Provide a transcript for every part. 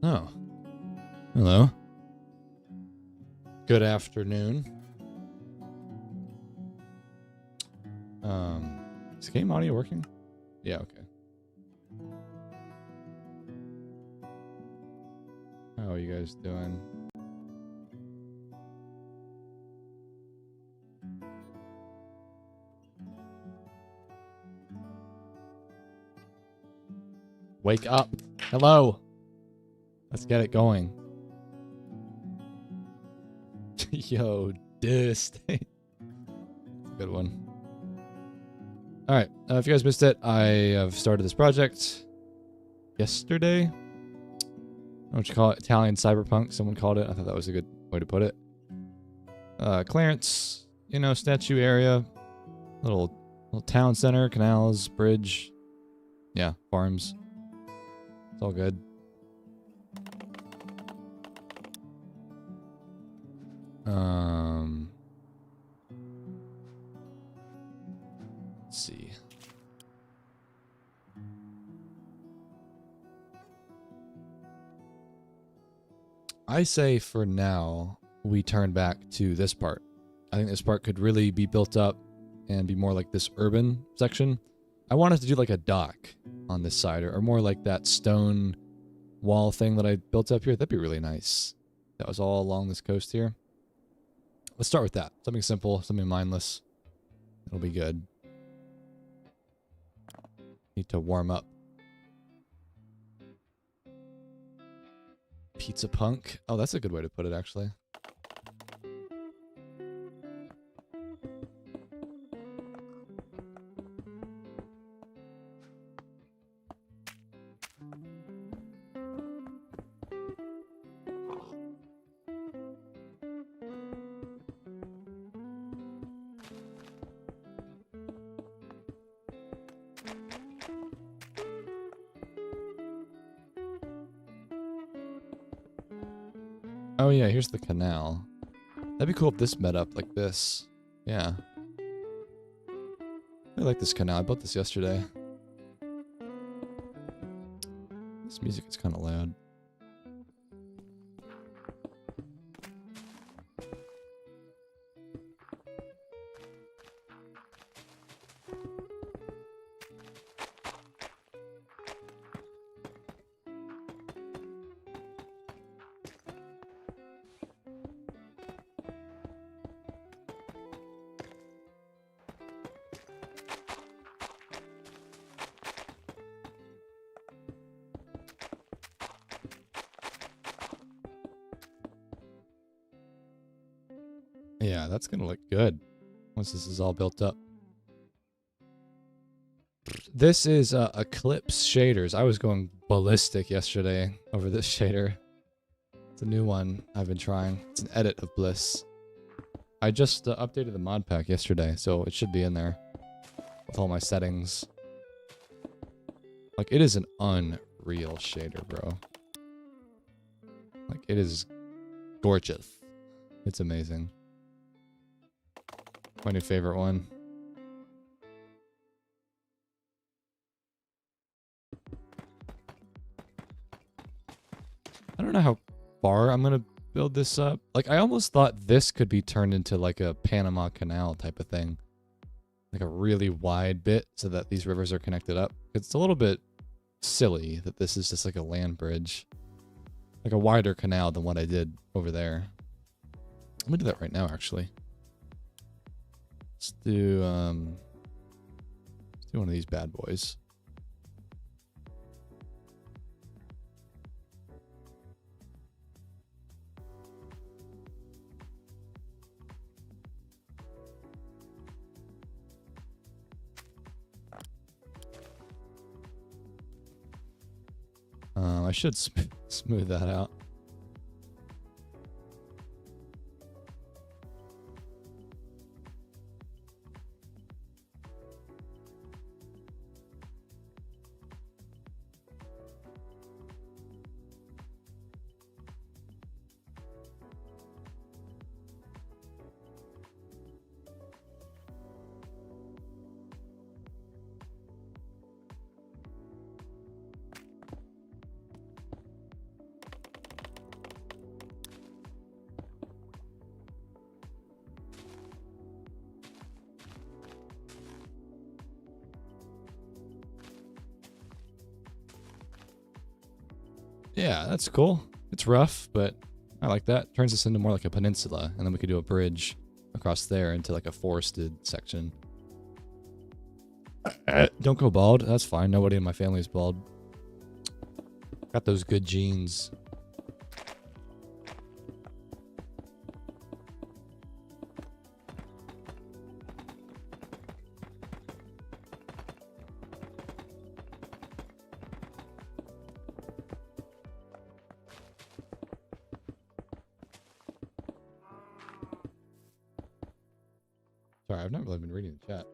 Oh. Hello. Good afternoon. Is game audio working? Yeah, okay. How are you guys doing? Wake up. Hello. Let's get it going. Yo, this. That's a good one. All right. If you guys missed it, I have started this project yesterday. What you call it? Italian cyberpunk. Someone called it. I thought that was a good way to put it. Clarence, you know, statue area, little town center, canals, bridge. Yeah, farms. It's all good. Let's see. I say for now, we turn back to this part. I think this part could really be built up and be more like this urban section. I wanted to do like a dock on this side, or more like that stone wall thing that I built up here. That'd be really nice. That was all along this coast here. Let's start with that. Something simple, something mindless. It'll be good. Need to warm up. Pizza punk. Oh, that's a good way to put it, actually. Oh yeah, here's the canal. That'd be cool if this met up like this. Yeah. I like this canal. I built this yesterday. This music is kind of loud. Yeah, that's gonna look good once this is all built up. This is Eclipse shaders. I was going ballistic yesterday over this shader. It's a new one I've been trying. It's an edit of Bliss. I just updated the mod pack yesterday, so it should be in there with all my settings. Like, it is an unreal shader, bro. Like, it is gorgeous. It's amazing. My new favorite one. I don't know how far I'm gonna build this up. Like, I almost thought this could be turned into like a Panama Canal type of thing. Like a really wide bit so that these rivers are connected up. It's a little bit silly that this is just like a land bridge. Like a wider canal than what I did over there. I'm gonna do that right now, actually. Let's do one of these bad boys. I should smooth that out. Yeah, that's cool. It's rough, but I like that. Turns us into more like a peninsula, and then we could do a bridge across there into like a forested section. Don't go bald. That's fine. Nobody in my family is bald. Got those good genes. Sorry, I've not really been reading the chat.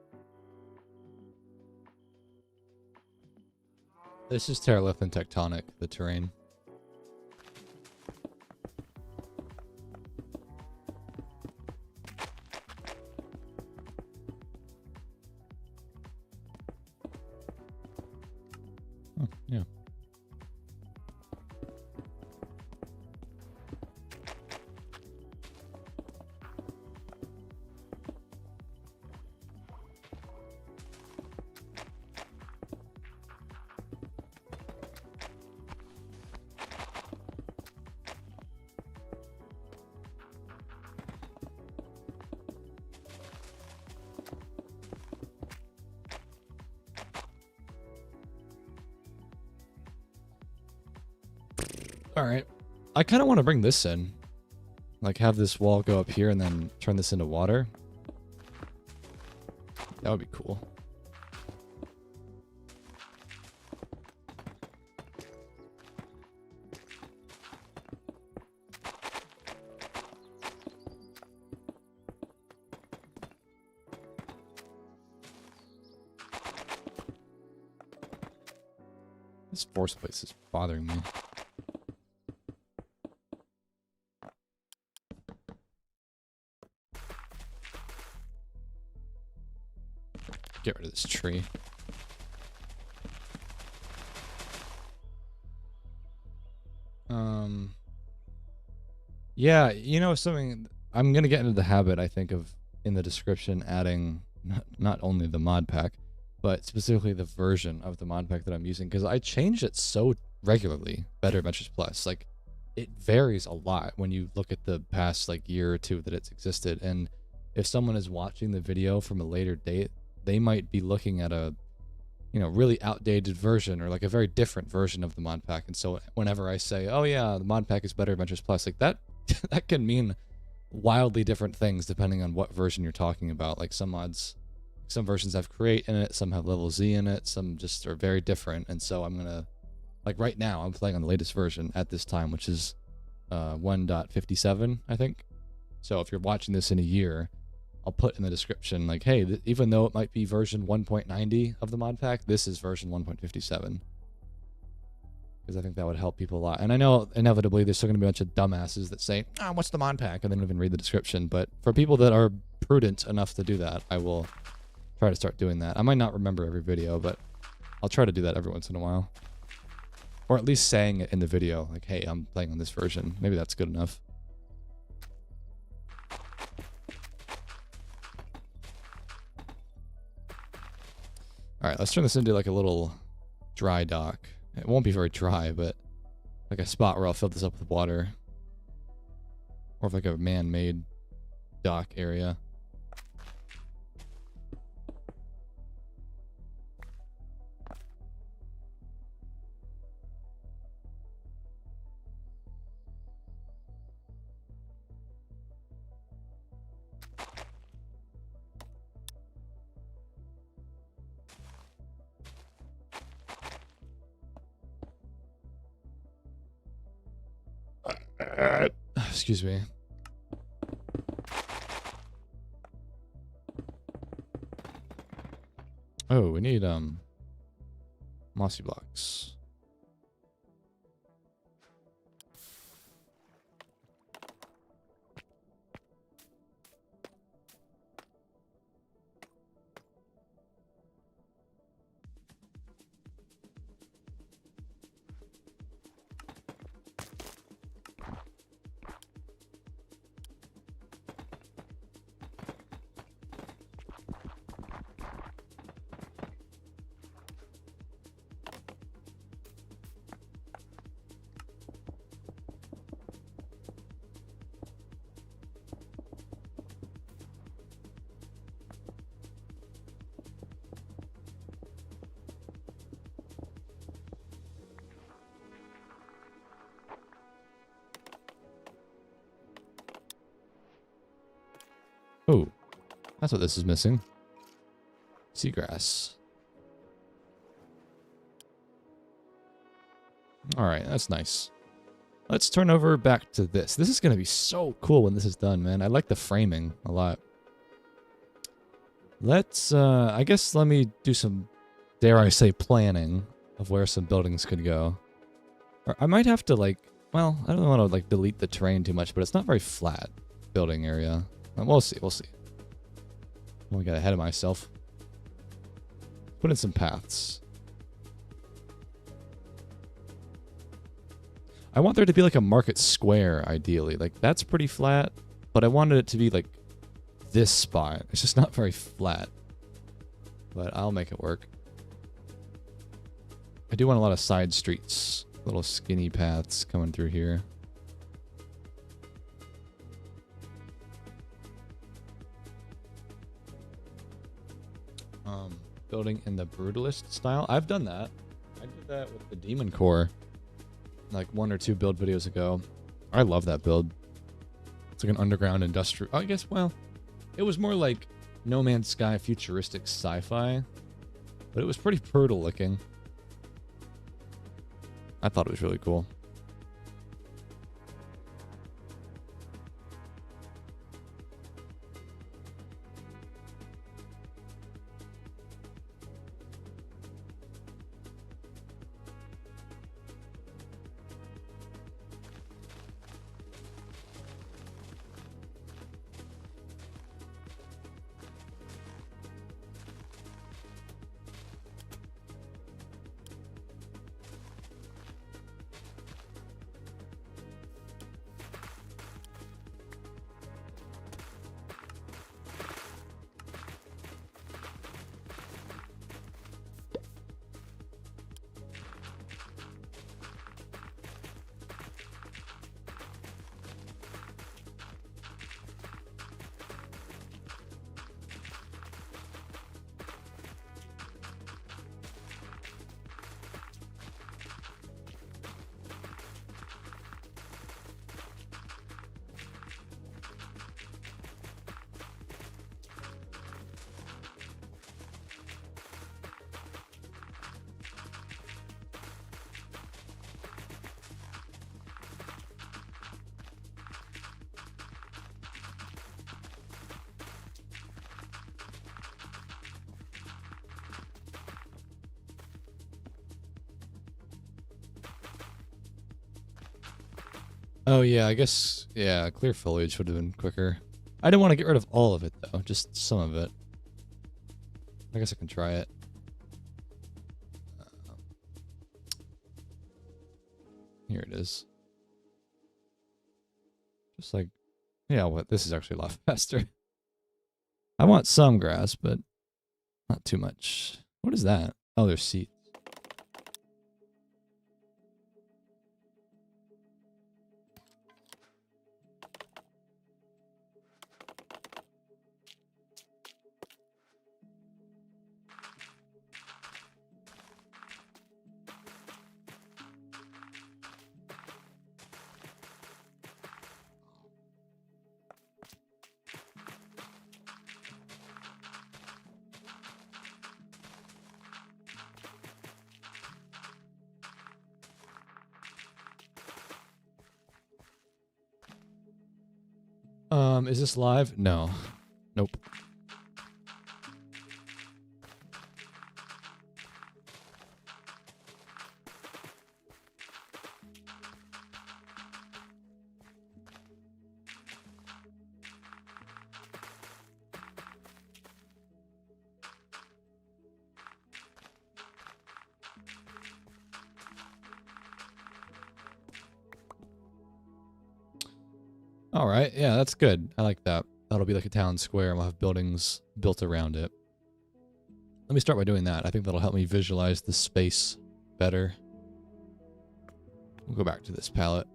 This is terralith and tectonic, the terrain. Oh, yeah. All right. I kind of want to bring this in. Like have this wall go up here and then turn this into water. That would be cool. This force place is bothering me. Get rid of this tree. Yeah, you know something, I'm gonna get into the habit, I think, of in the description adding not only the mod pack, but specifically the version of the mod pack that I'm using, because I change it so regularly. Better Adventures Plus, like it varies a lot when you look at the past like year or two that it's existed, and if someone is watching the video from a later date, they might be looking at a, you know, really outdated version or like a very different version of the mod pack. And so whenever I say, oh yeah, the mod pack is Better Adventures Plus, like that that can mean wildly different things depending on what version you're talking about. Like some mods, some versions have create in it, some have level Z in it, some just are very different. And so I'm gonna, like right now I'm playing on the latest version at this time, which is 1.57, I think. So if you're watching this in a year, I'll put in the description like, hey, even though it might be version 1.90 of the mod pack, this is version 1.57. Because I think that would help people a lot. And I know inevitably there's still going to be a bunch of dumbasses that say, oh, what's the mod pack? And they don't even read the description. But for people that are prudent enough to do that, I will try to start doing that. I might not remember every video, but I'll try to do that every once in a while. Or at least saying it in the video, like, hey, I'm playing on this version. Maybe that's good enough. All right, let's turn this into like a little dry dock. It won't be very dry, but like a spot where I'll fill this up with water. Or like a man-made dock area. Excuse me. Oh, we need mossy blocks. That's what this is missing. Seagrass. Alright, that's nice. Let's turn over back to this. This is going to be so cool when this is done, man. I like the framing a lot. Let's, I guess let me do some, dare I say, planning of where some buildings could go. Or I might have to, like, well, I don't want to, like, delete the terrain too much, but it's not very flat building area. We'll see, we'll see. I got ahead of myself. Put in some paths. I want there to be like a market square, ideally. Like, that's pretty flat, but I wanted it to be like this spot. It's just not very flat. But I'll make it work. I do want a lot of side streets. Little skinny paths coming through here. Building in the brutalist style. I've done that. I did that with the Demon Core like 1 or 2 build videos ago. I love that build. It's like an underground industrial. I guess, well, it was more like No Man's Sky futuristic sci-fi, but it was pretty brutal looking. I thought it was really cool. Oh yeah, I guess, yeah, clear foliage would have been quicker. I didn't want to get rid of all of it though, just some of it. I guess I can try it. Here it is. Just like, yeah, what? This is actually a lot faster. I want some grass, but not too much. What is that? Oh, there's seeds. Is this live? No. Nope. All right, yeah, that's good. I like that. That'll be like a town square, and we'll have buildings built around it. Let me start by doing that. I think that'll help me visualize the space better. We'll go back to this palette.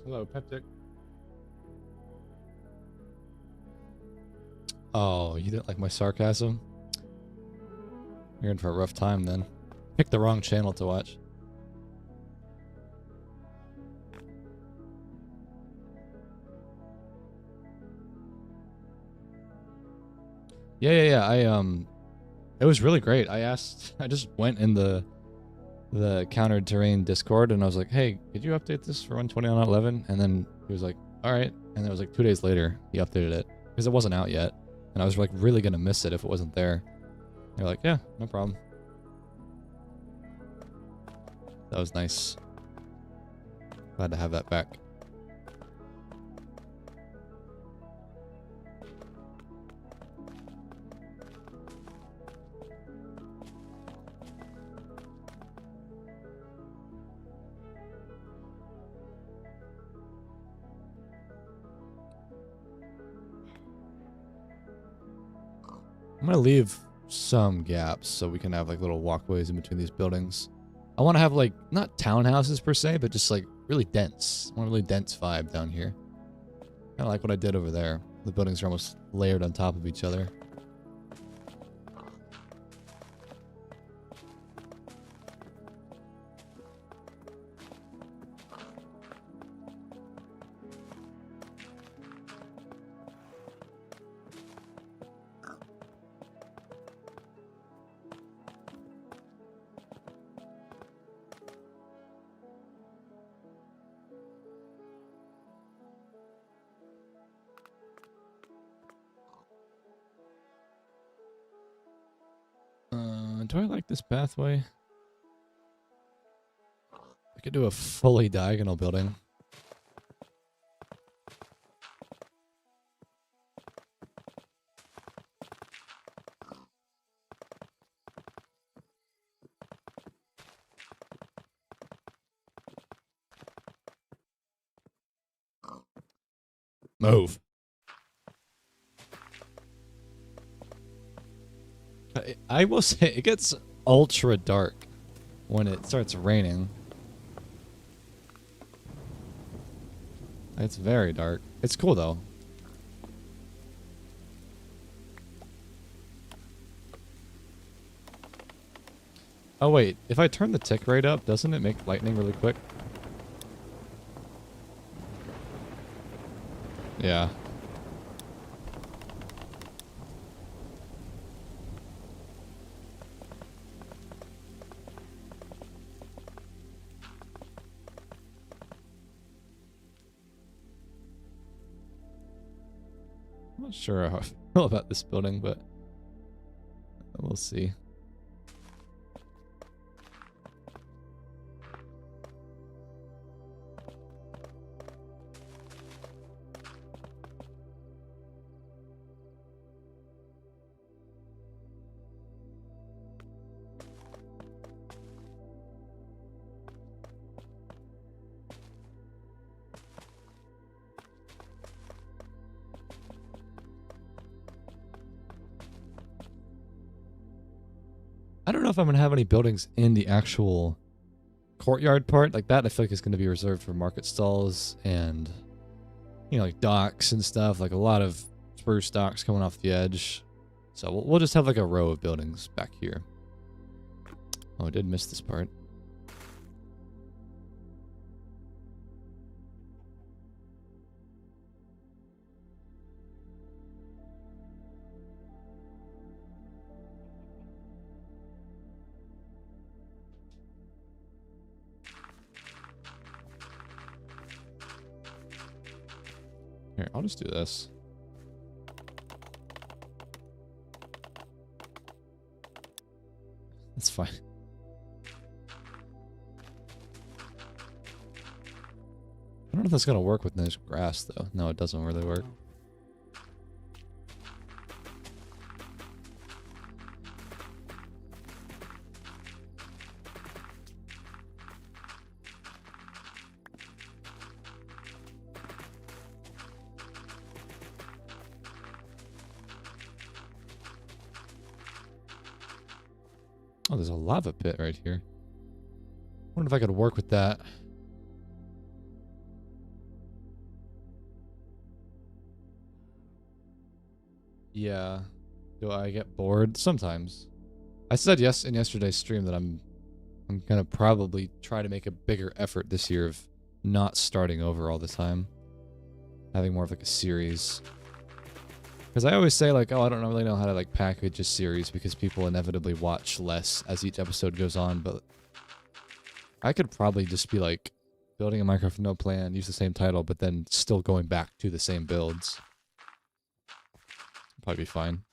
Hello, Peptic. Oh, you didn't like my sarcasm? You're in for a rough time then. Picked the wrong channel to watch. Yeah. It was really great. I just went in the countered terrain Discord and I was like, hey, could you update this for 120.11? And then he was like, all right. And it was like 2 days later he updated it because it wasn't out yet, and I was like really gonna miss it if it wasn't there. They're like, yeah, no problem. That was nice. Glad to have that back. I'm gonna leave some gaps so we can have like little walkways in between these buildings. I want to have like not townhouses per se, but just like really dense. I want a really dense vibe down here. Kind of like what I did over there. The buildings are almost layered on top of each other. Do I like this pathway? I could do a fully diagonal building. Move. I will say it gets ultra dark when it starts raining. It's very dark. It's cool though. Oh wait, if I turn the tick rate up, doesn't it make lightning really quick? Yeah. I'm not sure how I feel about this building, but we'll see. I don't know if I'm going to have any buildings in the actual courtyard part. Like that I feel like is going to be reserved for market stalls and, you know, like docks and stuff. Like a lot of spruce docks coming off the edge. So we'll just have like a row of buildings back here. Oh, I did miss this part. Here, I'll just do this. That's fine. I don't know if that's gonna work with nice grass though. No, it doesn't really work. Oh, there's a lava pit right here. I wonder if I could work with that. Yeah. Do I get bored? Sometimes. I said yes in yesterday's stream that I'm gonna probably try to make a bigger effort this year of not starting over all the time. Having more of like a series. Because I always say like, oh, I don't really know how to like package a series because people inevitably watch less as each episode goes on, but I could probably just be like building a Minecraft with no plan, use the same title, but then still going back to the same builds. Probably be fine.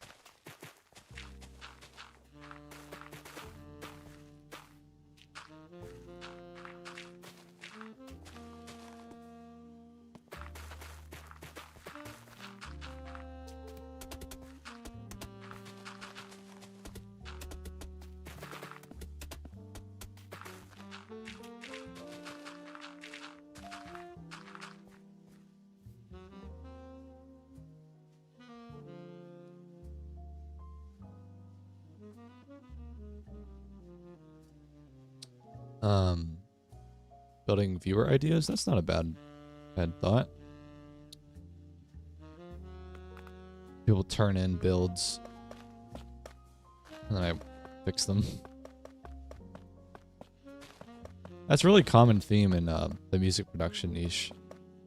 Building viewer ideas, that's not a bad thought. People turn in builds and then I fix them. That's a really common theme in the music production niche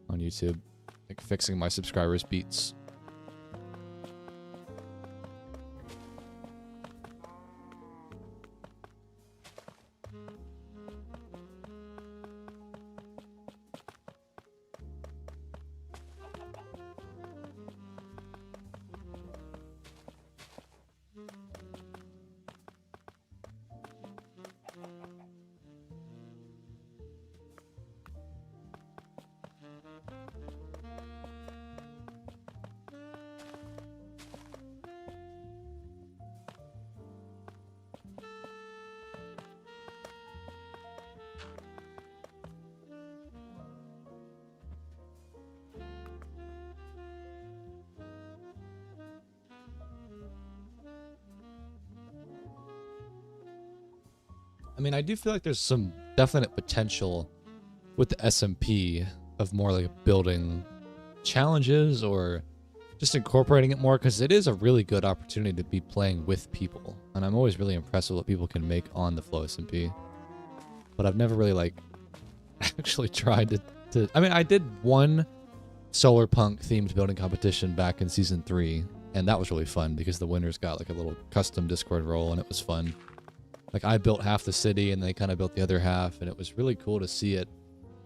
on YouTube. Like fixing my subscribers' beats. I mean, I do feel like there's some definite potential with the SMP of more like building challenges or just incorporating it more, because it is a really good opportunity to be playing with people. And I'm always really impressed with what people can make on the Flow SMP. But I've never really like actually tried to I mean, I did one solar punk themed building competition back in season 3, and that was really fun because the winners got like a little custom Discord role and it was fun. Like I built half the city and they kind of built the other half, and it was really cool to see it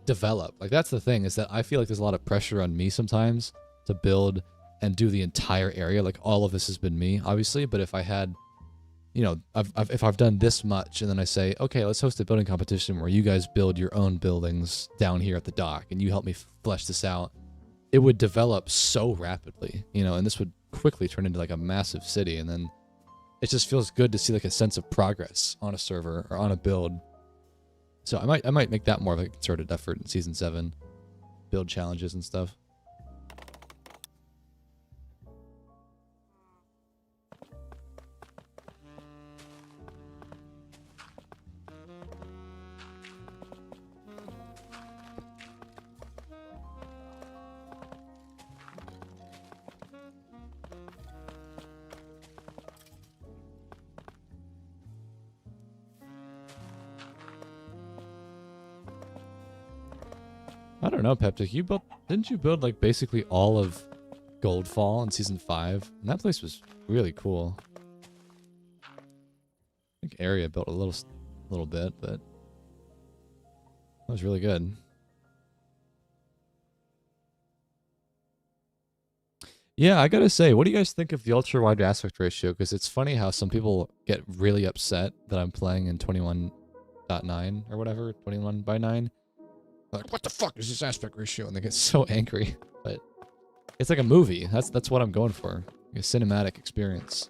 develop. Like that's the thing, is that I feel like there's a lot of pressure on me sometimes to build and do the entire area. Like all of this has been me, obviously, but if I had, you know, if I've done this much and then I say, okay, let's host a building competition where you guys build your own buildings down here at the dock and you help me flesh this out, it would develop so rapidly, you know, and this would quickly turn into like a massive city. And then it just feels good to see like a sense of progress on a server or on a build. So I might make that more of a concerted effort in season 7, build challenges and stuff. I don't know, Peptic. Didn't you build like basically all of Goldfall in season 5? And that place was really cool. I think Area built a little bit, but that was really good. Yeah, I gotta say, what do you guys think of the ultra wide aspect ratio? Because it's funny how some people get really upset that I'm playing in 21.9 or whatever, 21 by 9. Like, what the fuck is this aspect ratio? And they get so angry. But it's like a movie. That's what I'm going for. Like a cinematic experience.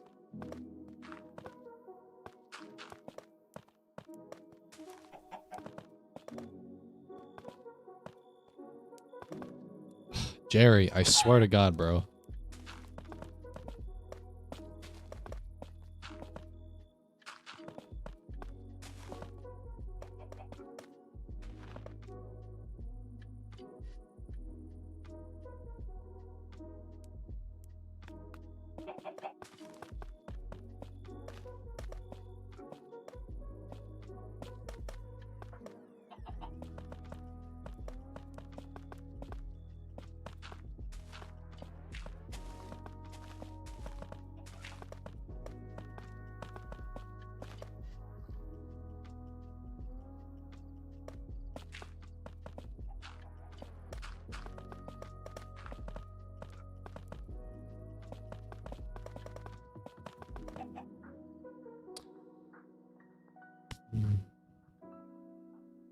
Jerry, I swear to God, bro.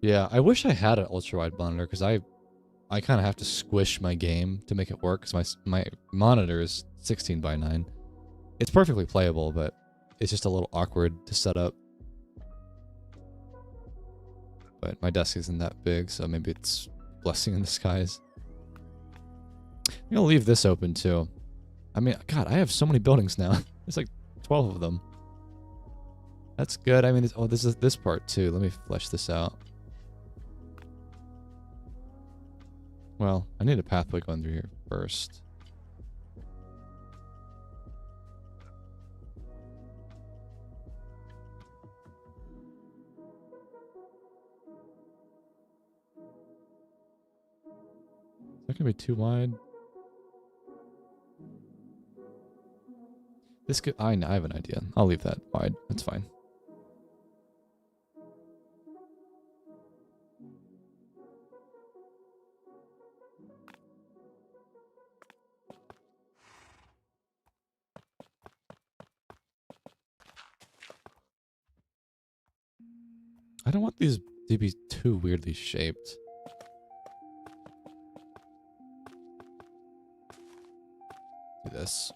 Yeah, I wish I had an ultra-wide monitor because I kind of have to squish my game to make it work because my monitor is 16 by 9. It's perfectly playable, but it's just a little awkward to set up. But my desk isn't that big, so maybe it's a blessing in disguise. I'm gonna leave this open too. I mean, God, I have so many buildings now. There's like 12 of them. That's good. I mean, oh, this is this part too. Let me flesh this out. Well, I need a pathway going through here first. Is that gonna be too wide? This could. I have an idea. I'll leave that wide. That's fine. I don't want these to be too weirdly shaped. Do this.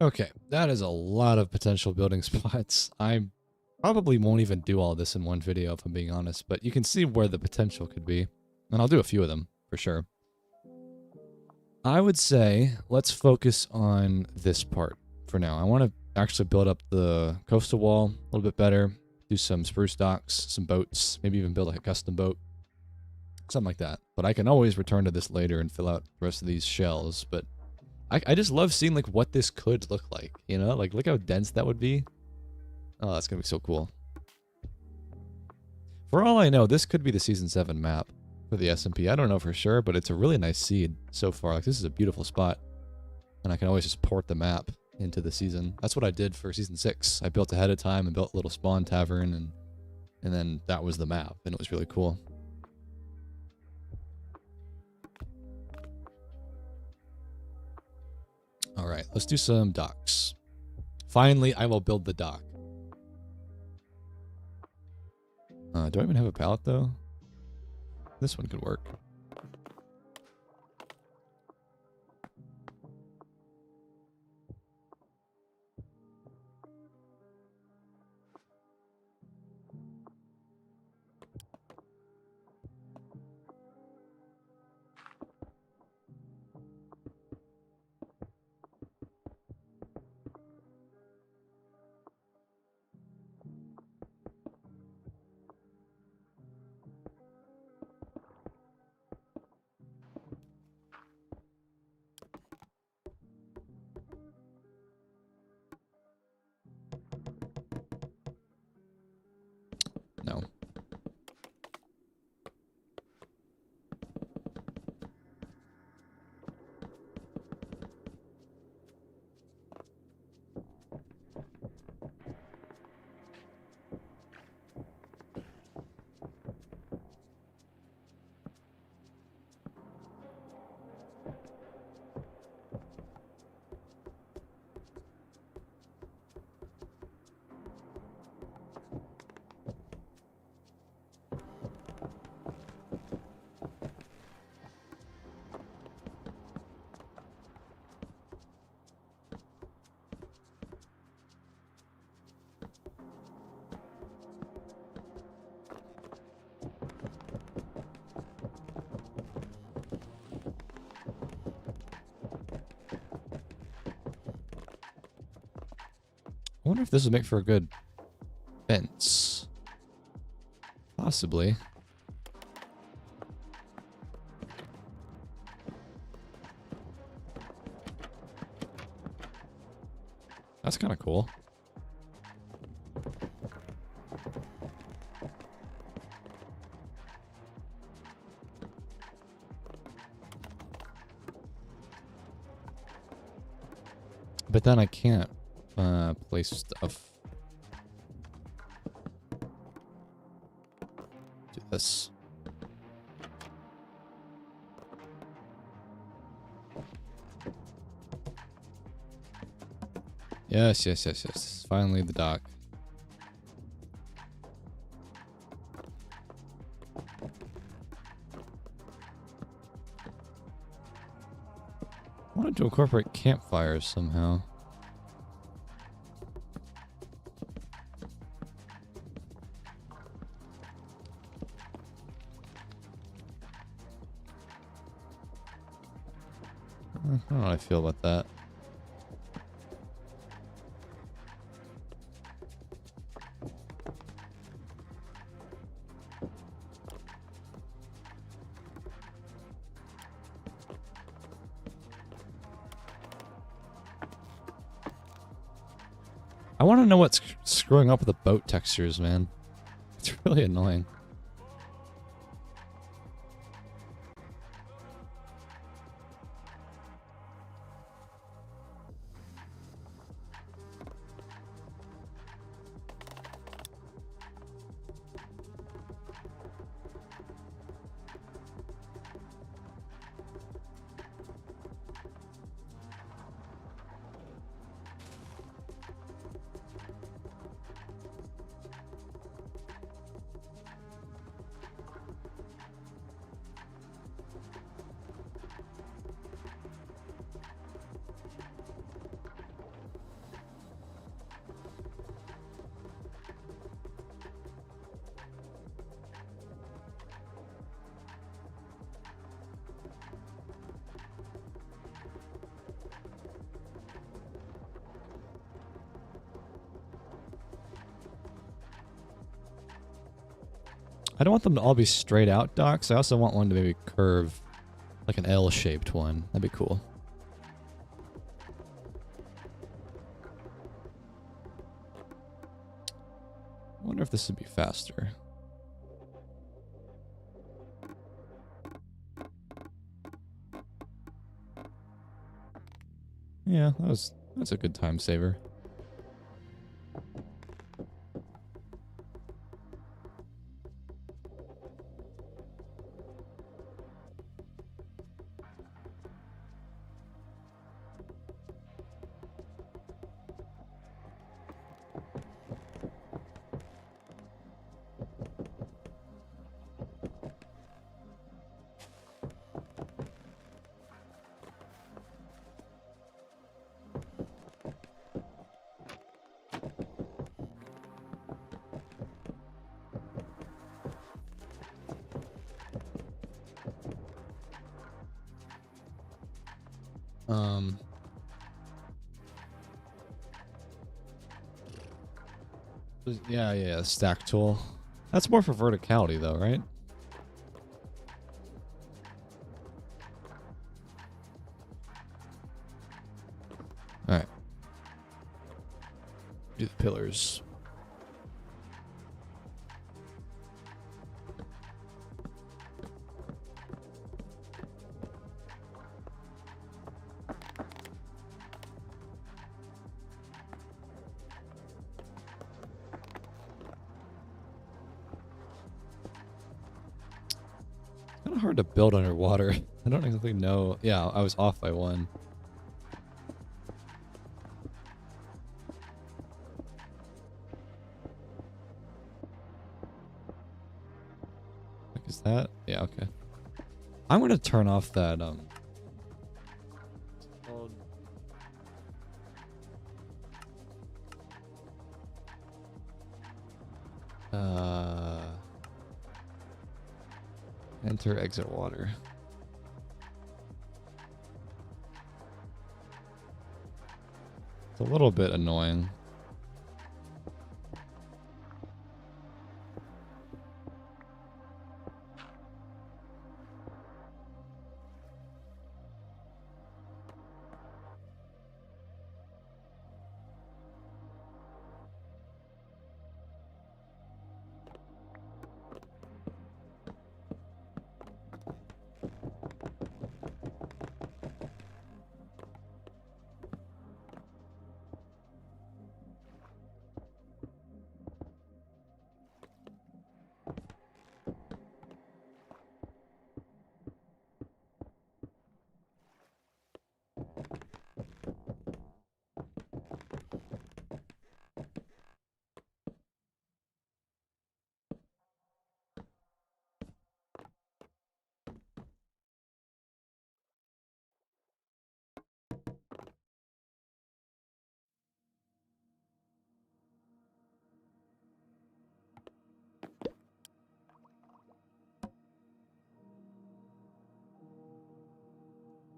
Okay, that is a lot of potential building spots. I probably won't even do all this in one video if I'm being honest, but you can see where the potential could be. And I'll do a few of them, for sure. I would say let's focus on this part for now. I want to actually build up the coastal wall a little bit better, do some spruce docks, some boats, maybe even build like a custom boat. Something like that. But I can always return to this later and fill out the rest of these shells, but I just love seeing like what this could look like, you know? Like look how dense that would be. Oh, that's gonna be so cool. For all I know, this could be the Season 7 map for the SMP. I don't know for sure, but it's a really nice seed so far. Like this is a beautiful spot. And I can always just port the map into the season. That's what I did for Season 6. I built ahead of time and built a little spawn tavern and then that was the map and it was really cool. All right, let's do some docks. Finally, I will build the dock. Do I even have a pallet though? This one could work. No. I wonder if this would make for a good fence. Possibly. That's kind of cool. But then I can't place stuff. Do this. Yes, yes, yes, yes. Finally the dock. I wanted to incorporate campfires somehow. I don't know how I feel about that. I want to know what's screwing up with the boat textures, man. It's really annoying. I don't want them to all be straight out docks. I also want one to maybe curve, like an L-shaped one. That'd be cool. I wonder if this would be faster. Yeah, that's a good time saver. Um, yeah, stack tool. That's more for verticality though, right? All right. Do the pillars. Kind of hard to build underwater. I don't exactly know. Yeah, I was off by one. Like, is that? Yeah, okay. I'm gonna turn off that enter exit water. It's a little bit annoying.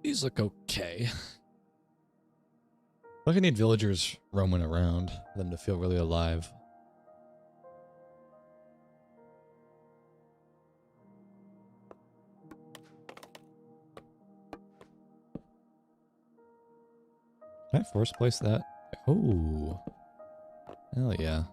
These look okay. Like I need villagers roaming around for them to feel really alive. Can I force place that? Oh, hell yeah.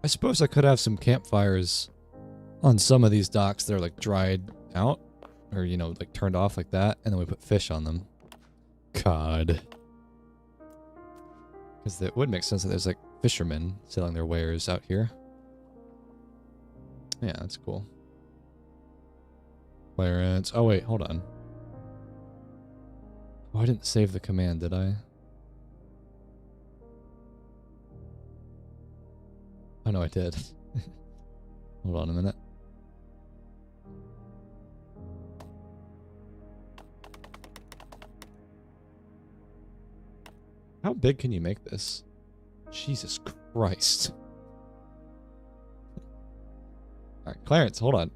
I suppose I could have some campfires on some of these docks that are like dried out or, you know, like turned off like that. And then we put fish on them. God. Because it would make sense that there's like fishermen selling their wares out here. Yeah, that's cool. Clarence. Oh, wait, hold on. Oh, I didn't save the command, did I? Oh, no, I did. Hold on a minute. How big can you make this? Jesus Christ. Alright, Clarence, hold on.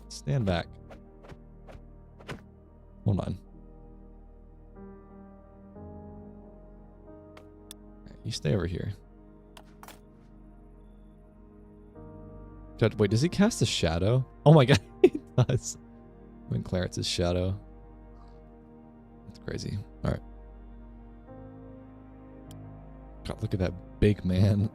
Stand back. Hold on. Right, you stay over here. God, wait, does he cast a shadow? Oh my god, he does. When Clarence's shadow. That's crazy. Alright. God, look at that big man.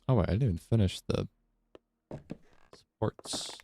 Oh wait, I didn't even finish the supports.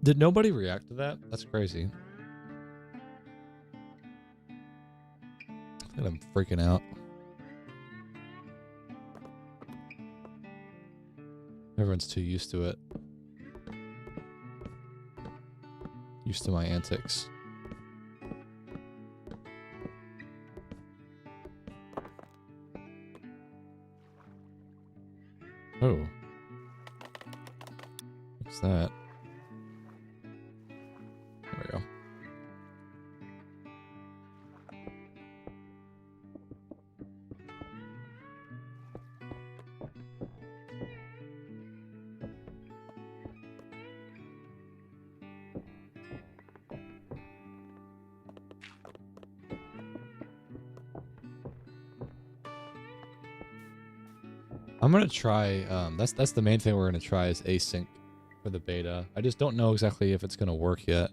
Did nobody react to that? That's crazy. I think I'm freaking out. Everyone's too used to it. Used to my antics. Oh. What's that? There we go. I'm gonna try, that's the main thing we're gonna try is async for the beta. I just don't know exactly if it's gonna work yet.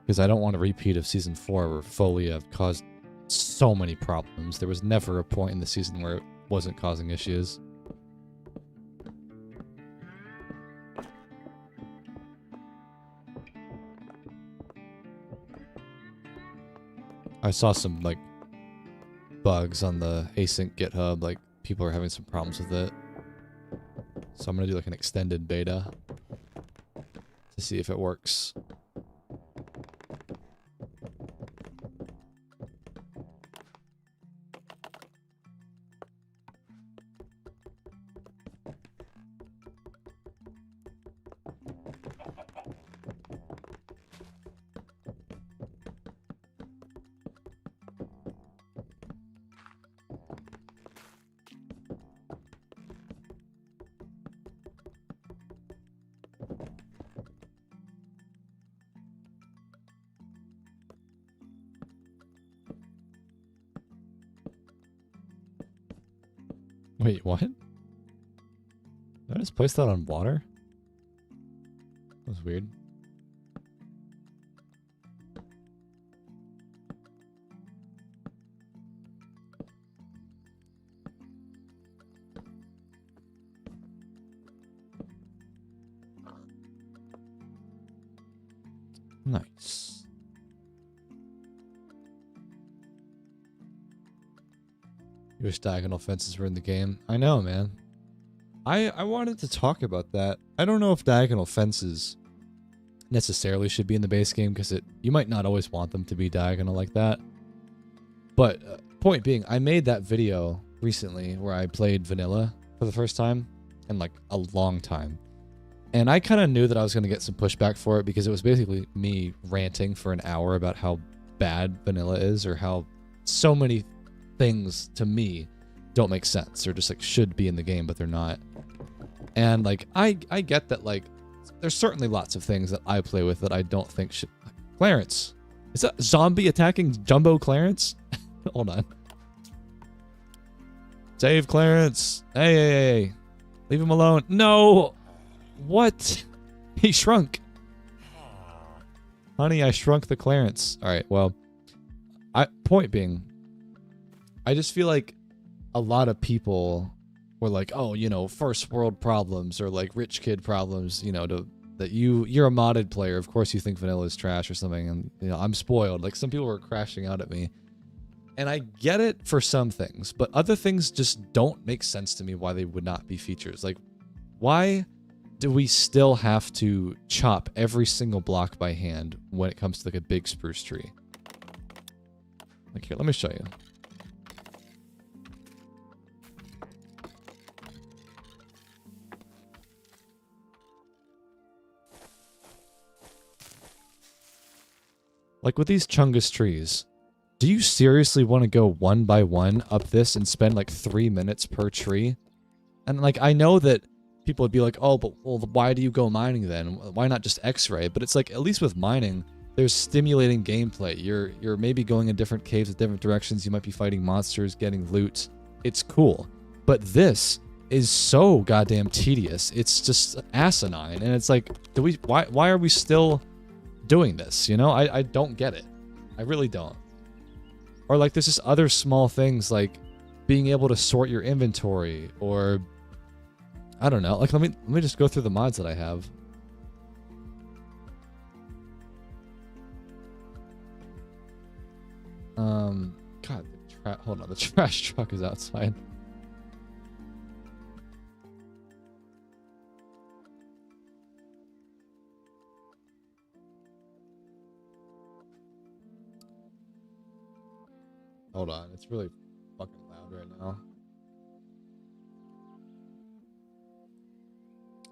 Because I don't want a repeat of Season 4 where Folia caused so many problems. There was never a point in the season where it wasn't causing issues. I saw some, like, bugs on the async GitHub, like, people are having some problems with it. So I'm gonna do, like, an extended beta to see if it works. Wait, what? Did I just place that on water? That was weird. Nice. You wish diagonal fences were in the game. I know, man. I wanted to talk about that. I don't know if diagonal fences necessarily should be in the base game because you might not always want them to be diagonal like that. But point being, I made that video recently where I played vanilla for the first time in like a long time. And I kind of knew that I was going to get some pushback for it because it was basically me ranting for an hour about how bad vanilla is, or how so many things to me don't make sense, or just like should be in the game but they're not. And like I get that, like there's certainly lots of things that I play with that I don't think should. Clarence, is that zombie attacking Jumbo Clarence? Hold on. Save Clarence. Hey, leave him alone. No. What? He shrunk. Honey, I shrunk the Clarence. All right, well, point being, I just feel like a lot of people were like, oh, you know, first world problems, or like rich kid problems, you know, that you're a modded player. Of course you think vanilla is trash or something, and you know, I'm spoiled. Like some people were crashing out at me. And I get it for some things, but other things just don't make sense to me why they would not be features. Like, why do we still have to chop every single block by hand when it comes to like a big spruce tree? Like here, let me show you. Like with these Chungus trees, do you seriously want to go one by one up this and spend like 3 minutes per tree? And like, I know that people would be like, oh, but well, why do you go mining then? Why not just X-ray? But it's like, at least with mining, there's stimulating gameplay. You're maybe going in different caves with different directions. You might be fighting monsters, getting loot. It's cool. But this is so goddamn tedious. It's just asinine. And it's like, why are we still doing this? You know, I don't get it. I really don't. Or like there's just other small things like being able to sort your inventory, or I don't know. Like let me just go through the mods that I have. God, hold on, the trash truck is outside. Hold on, it's really fucking loud right now.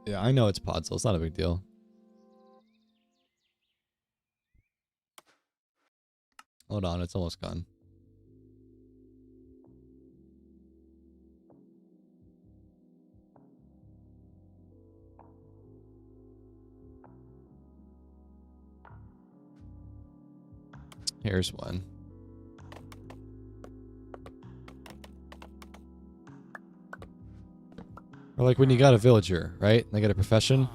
Yeah, I know it's Podzol. It's not a big deal. Hold on, it's almost gone. Here's one. Or like when you got a villager, right? And they get a profession.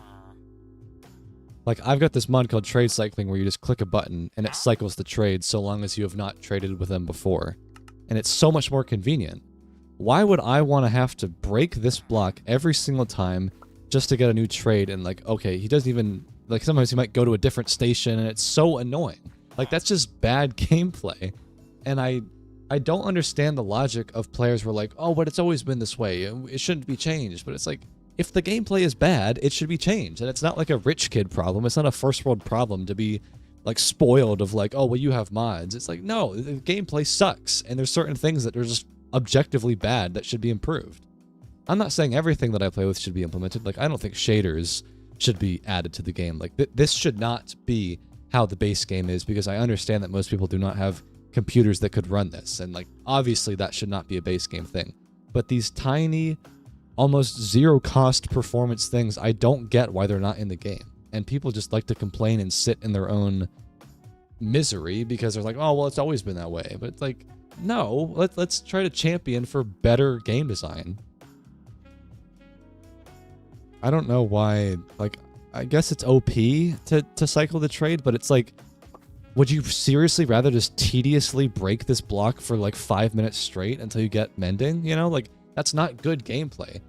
Like I've got this mod called trade cycling where you just click a button and it cycles the trade so long as you have not traded with them before. And it's so much more convenient. Why would I want to have to break this block every single time just to get a new trade? And like, okay, he doesn't even, like sometimes he might go to a different station and it's so annoying. Like that's just bad gameplay. And I don't understand the logic of players who are like, oh, but it's always been this way. It shouldn't be changed. But it's like, if the gameplay is bad, it should be changed. And it's not like a rich kid problem. It's not a first world problem to be like spoiled of like, oh, well, you have mods. It's like, no, the gameplay sucks. And there's certain things that are just objectively bad that should be improved. I'm not saying everything that I play with should be implemented. Like, I don't think shaders should be added to the game. Like, this should not be how the base game is, because I understand that most people do not have computers that could run this. And like, obviously that should not be a base game thing. But these tiny, almost zero cost performance things, I don't get why they're not in the game. And people just like to complain and sit in their own misery because they're like, oh, well, it's always been that way. But it's like, no, let's try to champion for better game design. I don't know why, like, I guess it's OP to cycle the trade, but it's like, would you seriously rather just tediously break this block for like 5 minutes straight until you get mending? You know, like, that's not good gameplay.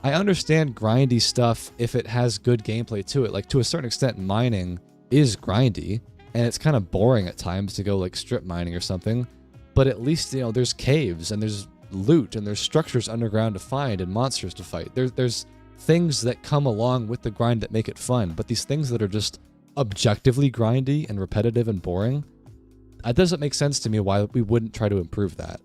I understand grindy stuff if it has good gameplay to it. Like, to a certain extent, mining is grindy, and it's kind of boring at times to go like strip mining or something. But at least, you know, there's caves and there's loot and there's structures underground to find and monsters to fight. There's things that come along with the grind that make it fun. But these things that are just objectively grindy and repetitive and boring, it doesn't make sense to me why we wouldn't try to improve that.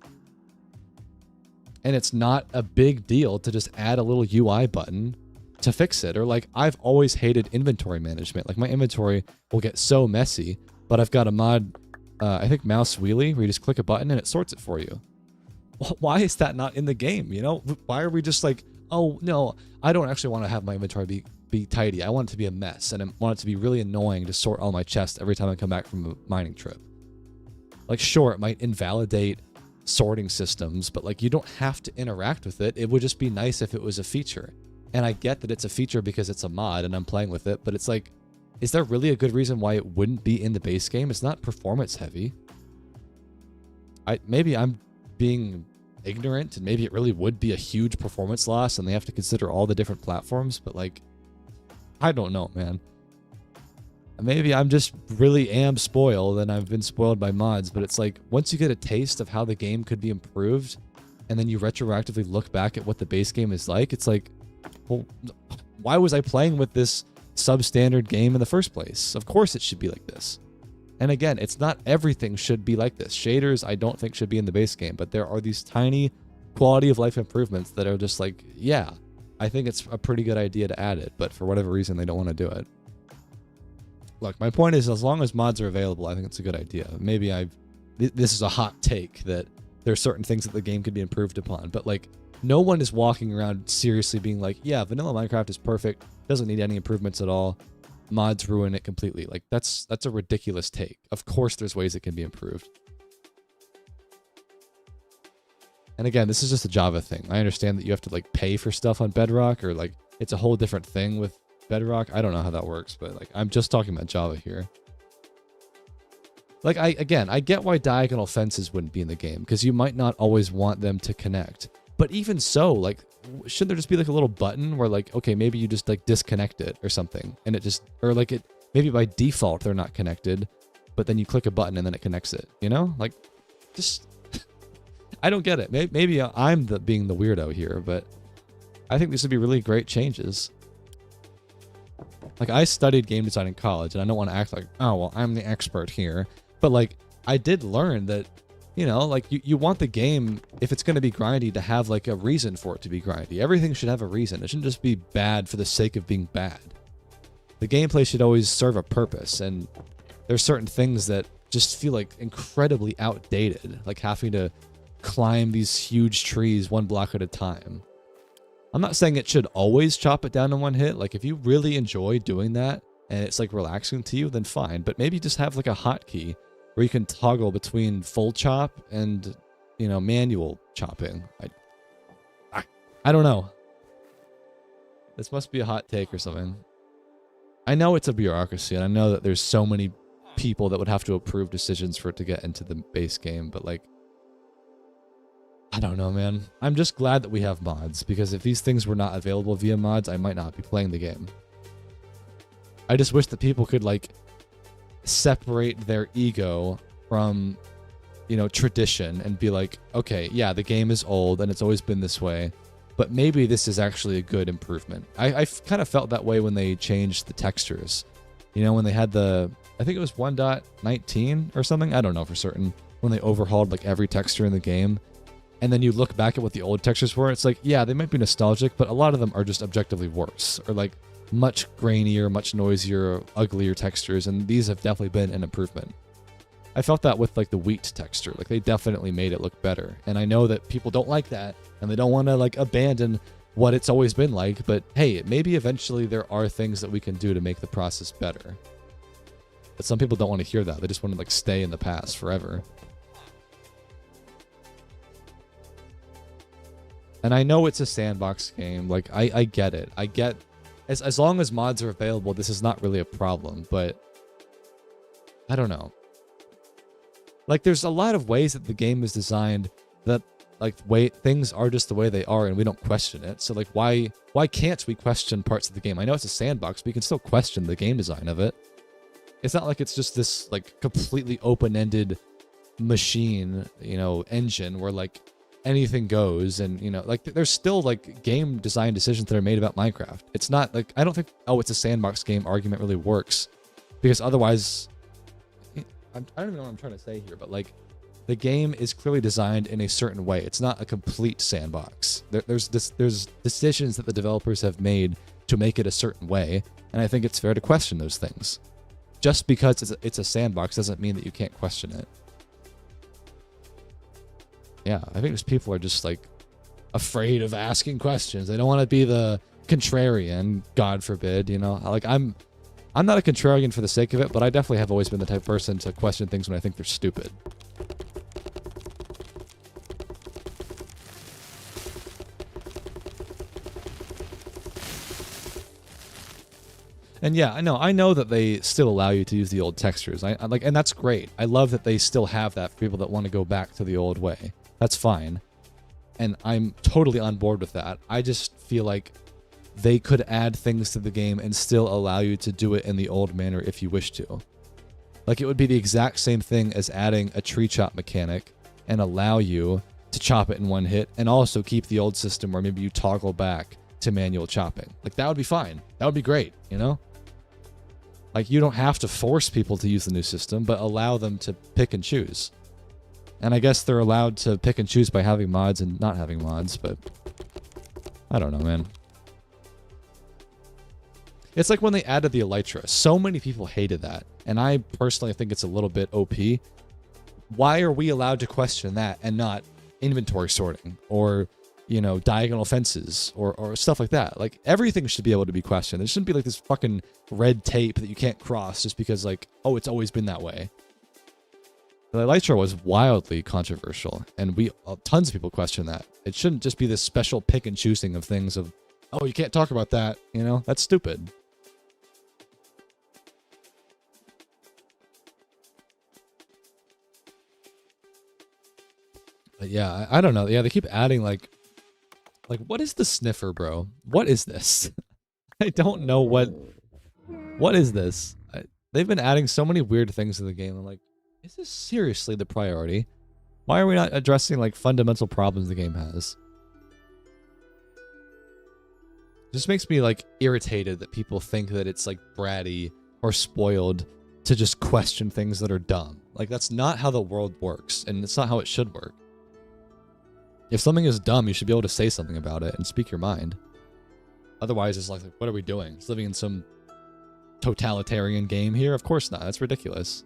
And it's not a big deal to just add a little UI button to fix it. Or like, I've always hated inventory management. Like, my inventory will get so messy, but I've got a mod, I think mouse wheelie, where you just click a button and it sorts it for you. Why is that not in the game? You know, why are we just like, oh no, I don't actually want to have my inventory be tidy. I want it to be a mess, and I want it to be really annoying to sort all my chests every time I come back from a mining trip. Like, sure, it might invalidate sorting systems, but like, you don't have to interact with it. It would just be nice if it was a feature. And I get that it's a feature because it's a mod and I'm playing with it, but it's like, is there really a good reason why it wouldn't be in the base game? It's not performance heavy. Maybe I'm being ignorant, and maybe it really would be a huge performance loss and they have to consider all the different platforms, but like, I don't know, man. Maybe I'm just really am spoiled and I've been spoiled by mods, but it's like, once you get a taste of how the game could be improved and then you retroactively look back at what the base game is like, it's like, well, why was I playing with this substandard game in the first place? Of course it should be like this. And again, it's not everything should be like this. Shaders, I don't think should be in the base game, but there are these tiny quality of life improvements that are just like, yeah, I think it's a pretty good idea to add it, but for whatever reason, they don't want to do it. Look, my point is, as long as mods are available, I think it's a good idea. Maybe this is a hot take that there are certain things that the game could be improved upon, but like, no one is walking around seriously being like, yeah, vanilla Minecraft is perfect, doesn't need any improvements at all, mods ruin it completely. Like, that's a ridiculous take. Of course there's ways it can be improved. And again, this is just a Java thing. I understand that you have to like pay for stuff on Bedrock, or like it's a whole different thing with Bedrock. I don't know how that works, but like, I'm just talking about Java here. Like, I get why diagonal fences wouldn't be in the game, because you might not always want them to connect. But even so, like, shouldn't there just be like a little button where like, okay, maybe you just like disconnect it or something, and it just, or like it, maybe by default they're not connected, but then you click a button and then it connects it, you know? Like, just, I don't get it. Maybe I'm being the weirdo here, but I think these would be really great changes. Like, I studied game design in college, and I don't want to act like, oh, well, I'm the expert here. But like, I did learn that, you know, like you want the game, if it's going to be grindy, to have like a reason for it to be grindy. Everything should have a reason. It shouldn't just be bad for the sake of being bad. The gameplay should always serve a purpose, and there's certain things that just feel like incredibly outdated, like having to climb these huge trees one block at a time. I'm not saying it should always chop it down in one hit. Like, if you really enjoy doing that and it's like relaxing to you, then fine. But maybe just have like a hotkey where you can toggle between full chop and, you know, manual chopping. I don't know. This must be a hot take or something. I know it's a bureaucracy, and I know that there's so many people that would have to approve decisions for it to get into the base game, but like, I don't know, man. I'm just glad that we have mods, because if these things were not available via mods, I might not be playing the game. I just wish that people could, like, separate their ego from, you know, tradition and be like, okay, yeah, the game is old and it's always been this way, but maybe this is actually a good improvement. I kind of felt that way when they changed the textures. You know, when they had the, I think it was 1.19 or something, I don't know for certain, when they overhauled, like, every texture in the game. And then you look back at what the old textures were, it's like, yeah, they might be nostalgic, but a lot of them are just objectively worse, or like much grainier, much noisier, uglier textures, and these have definitely been an improvement. I felt that with like the wheat texture, like they definitely made it look better. And I know that people don't like that, and they don't want to like abandon what it's always been like, but hey, maybe eventually there are things that we can do to make the process better. But some people don't want to hear that. They just want to like stay in the past forever. And I know it's a sandbox game. Like, I get it. I get, as long as mods are available, this is not really a problem. But I don't know. Like, there's a lot of ways that the game is designed that, like, things are just the way they are, and we don't question it. So, like, why can't we question parts of the game? I know it's a sandbox, but we can still question the game design of it. It's not like it's just this, like, completely open-ended machine, you know, engine where, like, anything goes, and, you know, like, there's still like game design decisions that are made about Minecraft. It's not like, I don't think, oh, it's a sandbox game argument really works, because otherwise, I don't even know what I'm trying to say here, but like, the game is clearly designed in a certain way. It's not a complete sandbox. There's decisions that the developers have made to make it a certain way, and I think it's fair to question those things. Just because it's a sandbox doesn't mean that you can't question it. Yeah, I think people are just like afraid of asking questions. They don't want to be the contrarian, God forbid, you know? Like I'm not a contrarian for the sake of it, but I definitely have always been the type of person to question things when I think they're stupid. And yeah, I know that they still allow you to use the old textures. I like, and that's great. I love that they still have that for people that want to go back to the old way. That's fine. And I'm totally on board with that. I just feel like they could add things to the game and still allow you to do it in the old manner if you wish to. Like, it would be the exact same thing as adding a tree chop mechanic and allow you to chop it in one hit and also keep the old system where maybe you toggle back to manual chopping. Like, that would be fine. That would be great, you know? Like, you don't have to force people to use the new system, but allow them to pick and choose. And I guess they're allowed to pick and choose by having mods and not having mods, but I don't know, man. It's like when they added the elytra. So many people hated that, and I personally think it's a little bit OP. Why are we allowed to question that and not inventory sorting or, you know, diagonal fences or stuff like that? Like, everything should be able to be questioned. There shouldn't be like this fucking red tape that you can't cross just because, like, oh, it's always been that way. The elytra was wildly controversial, and tons of people question that. It shouldn't just be this special pick and choosing of things of, oh, you can't talk about that, you know? That's stupid. But yeah, I don't know. Yeah, they keep adding like, what is the sniffer, bro? What is this? I don't know what is this? They've been adding so many weird things to the game. I'm like, is this seriously the priority? Why are we not addressing like fundamental problems the game has? It just makes me like irritated that people think that it's like bratty or spoiled to just question things that are dumb. Like, that's not how the world works, and it's not how it should work. If something is dumb, you should be able to say something about it and speak your mind. Otherwise, it's like, what are we doing? It's living in some totalitarian game here? Of course not. That's ridiculous.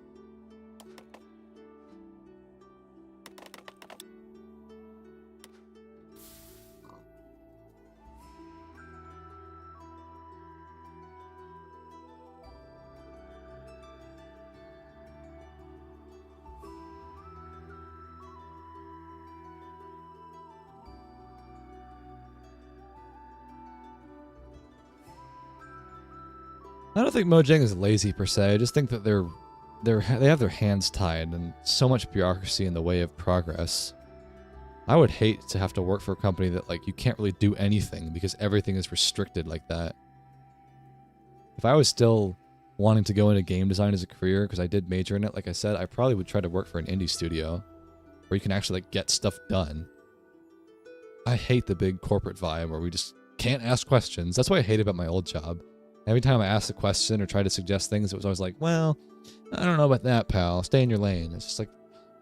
I don't think Mojang is lazy per se. I just think that they have their hands tied and so much bureaucracy in the way of progress. I would hate to have to work for a company that like you can't really do anything because everything is restricted like that. If I was still wanting to go into game design as a career, because I did major in it, like I said, I probably would try to work for an indie studio where you can actually like get stuff done. I hate the big corporate vibe where we just can't ask questions. That's what I hate about my old job. Every time I asked a question or tried to suggest things, it was always like, well, I don't know about that, pal. Stay in your lane. It's just like,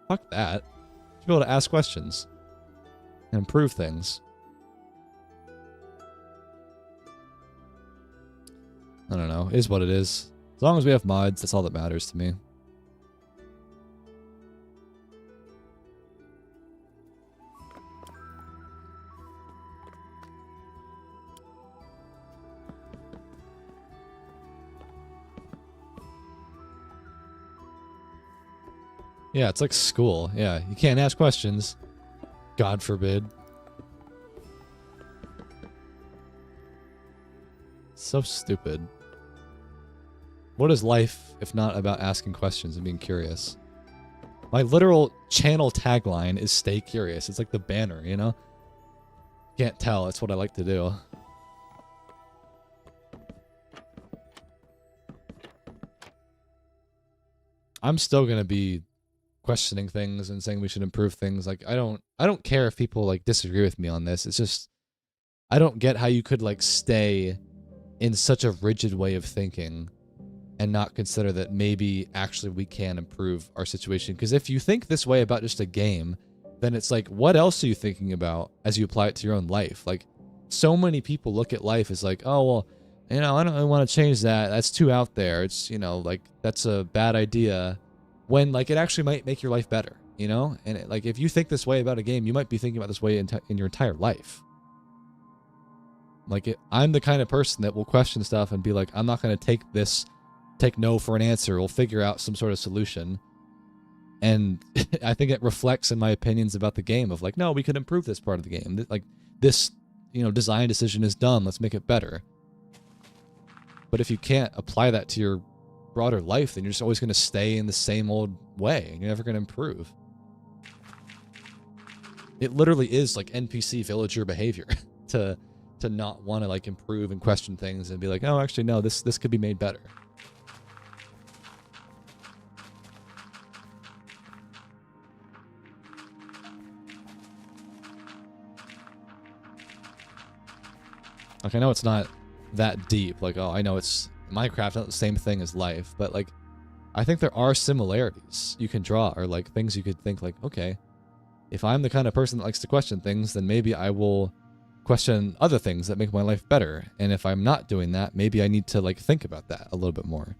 fuck that. You should be able to ask questions and improve things. I don't know. It is what it is. As long as we have mods, that's all that matters to me. Yeah, it's like school. Yeah, you can't ask questions. God forbid. So stupid. What is life if not about asking questions and being curious? My literal channel tagline is stay curious. It's like the banner, you know? Can't tell. It's what I like to do. I'm still going to be questioning things and saying we should improve things. Like, I don't care if people like disagree with me on this. It's just, I don't get how you could like stay in such a rigid way of thinking and not consider that maybe actually we can improve our situation. Because if you think this way about just a game, then it's like, what else are you thinking about as you apply it to your own life? Like, so many people look at life as like, oh, well, you know, I don't really want to change that. That's too out there. It's, you know, like, that's a bad idea. When, like, it actually might make your life better, you know? And, it, like, if you think this way about a game, you might be thinking about this way in your entire life. Like, I'm the kind of person that will question stuff and be like, I'm not going to take no for an answer. We'll figure out some sort of solution. And I think it reflects in my opinions about the game of like, no, we could improve this part of the game. Like, this, you know, design decision is dumb. Let's make it better. But if you can't apply that to your broader life, then you're just always going to stay in the same old way. And you're never going to improve. It literally is like NPC villager behavior to not want to like improve and question things and be like, oh, actually, no, this could be made better. Like, I know it's not that deep. Like, oh, I know it's Minecraft, not the same thing as life, but like, I think there are similarities you can draw, or like things you could think like, okay, if I'm the kind of person that likes to question things, then maybe I will question other things that make my life better. And if I'm not doing that, maybe I need to like think about that a little bit more.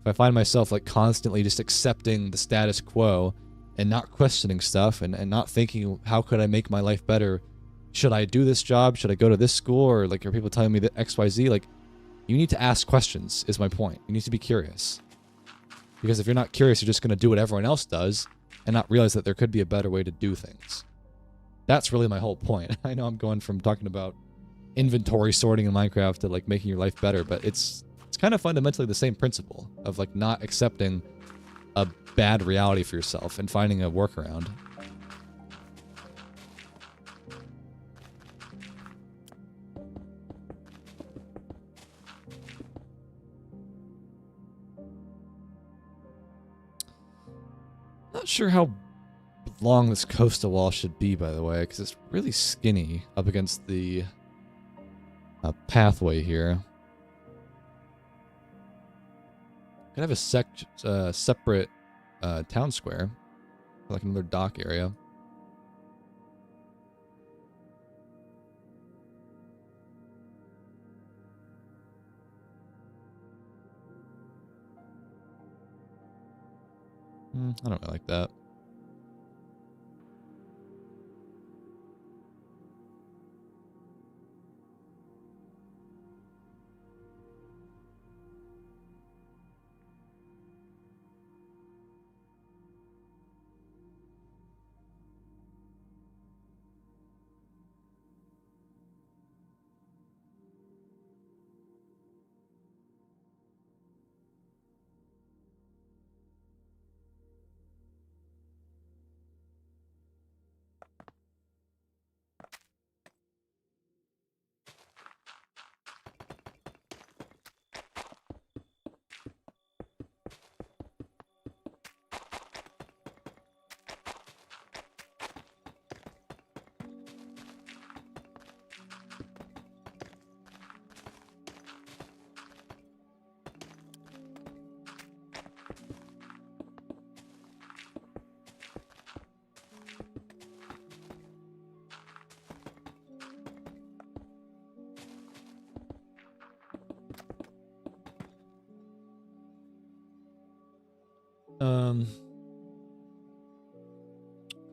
If I find myself like constantly just accepting the status quo and not questioning stuff and not thinking, how could I make my life better? Should I do this job? Should I go to this school? Or like, are people telling me that XYZ? Like, you need to ask questions is my point. You need to be curious. Because if you're not curious, you're just going to do what everyone else does and not realize that there could be a better way to do things. That's really my whole point. I know I'm going from talking about inventory sorting in Minecraft to like making your life better, but it's kind of fundamentally the same principle of like not accepting a bad reality for yourself and finding a workaround. Not sure how long this coastal wall should be, by the way, because it's really skinny up against the pathway here. Could have a separate town square, like another dock area. I don't really like that.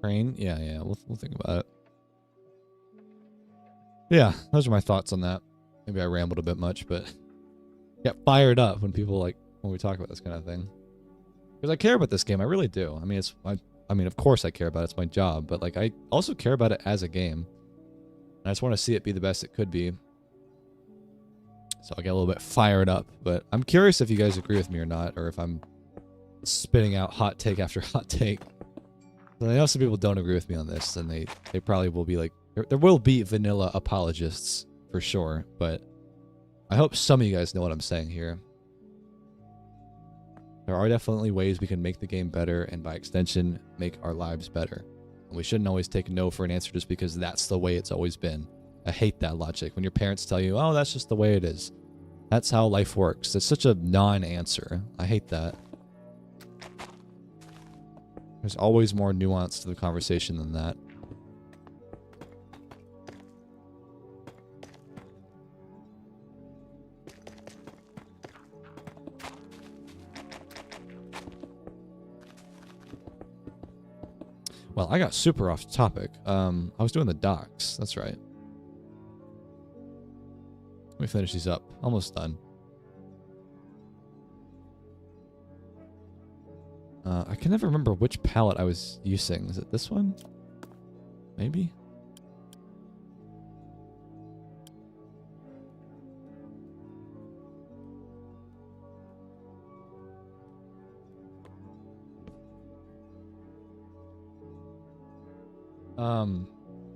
Crane? Yeah, we'll think about it. Yeah, those are my thoughts on that. Maybe I rambled a bit much, but get fired up when we talk about this kind of thing. Because I care about this game, I really do. I mean, of course I care about it, it's my job, but like I also care about it as a game. And I just want to see it be the best it could be. So I get a little bit fired up, but I'm curious if you guys agree with me or not, or if I'm spitting out hot take after hot take. I know some people don't agree with me on this, and they probably will be like, there will be vanilla apologists for sure, but I hope some of you guys know what I'm saying here. There are definitely ways we can make the game better, and by extension, make our lives better. And we shouldn't always take no for an answer just because that's the way it's always been. I hate that logic. When your parents tell you, oh, that's just the way it is. That's how life works. It's such a non-answer. I hate that. There's always more nuance to the conversation than that. Well, I got super off topic. I was doing the docks. That's right. Let me finish these up. Almost done. I can never remember which palette I was using. Is it this one? Maybe?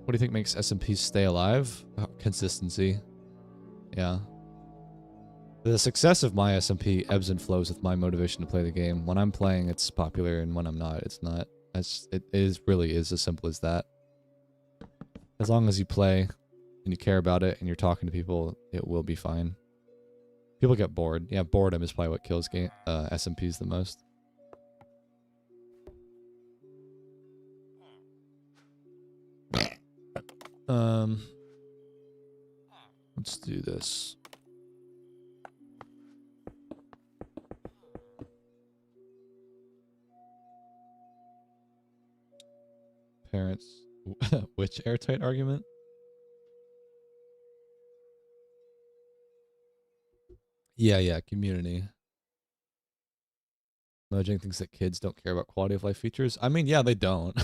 What do you think makes SMPs stay alive? Oh, consistency. Yeah. The success of my SMP ebbs and flows with my motivation to play the game. When I'm playing, it's popular, and when I'm not, it's not. It really is as simple as that. As long as you play, and you care about it, and you're talking to people, it will be fine. People get bored. Yeah, boredom is probably what kills SMPs the most. Let's do this. Parents. Which airtight argument? Yeah, community. Mojang thinks that kids don't care about quality of life features. I mean, yeah, they don't.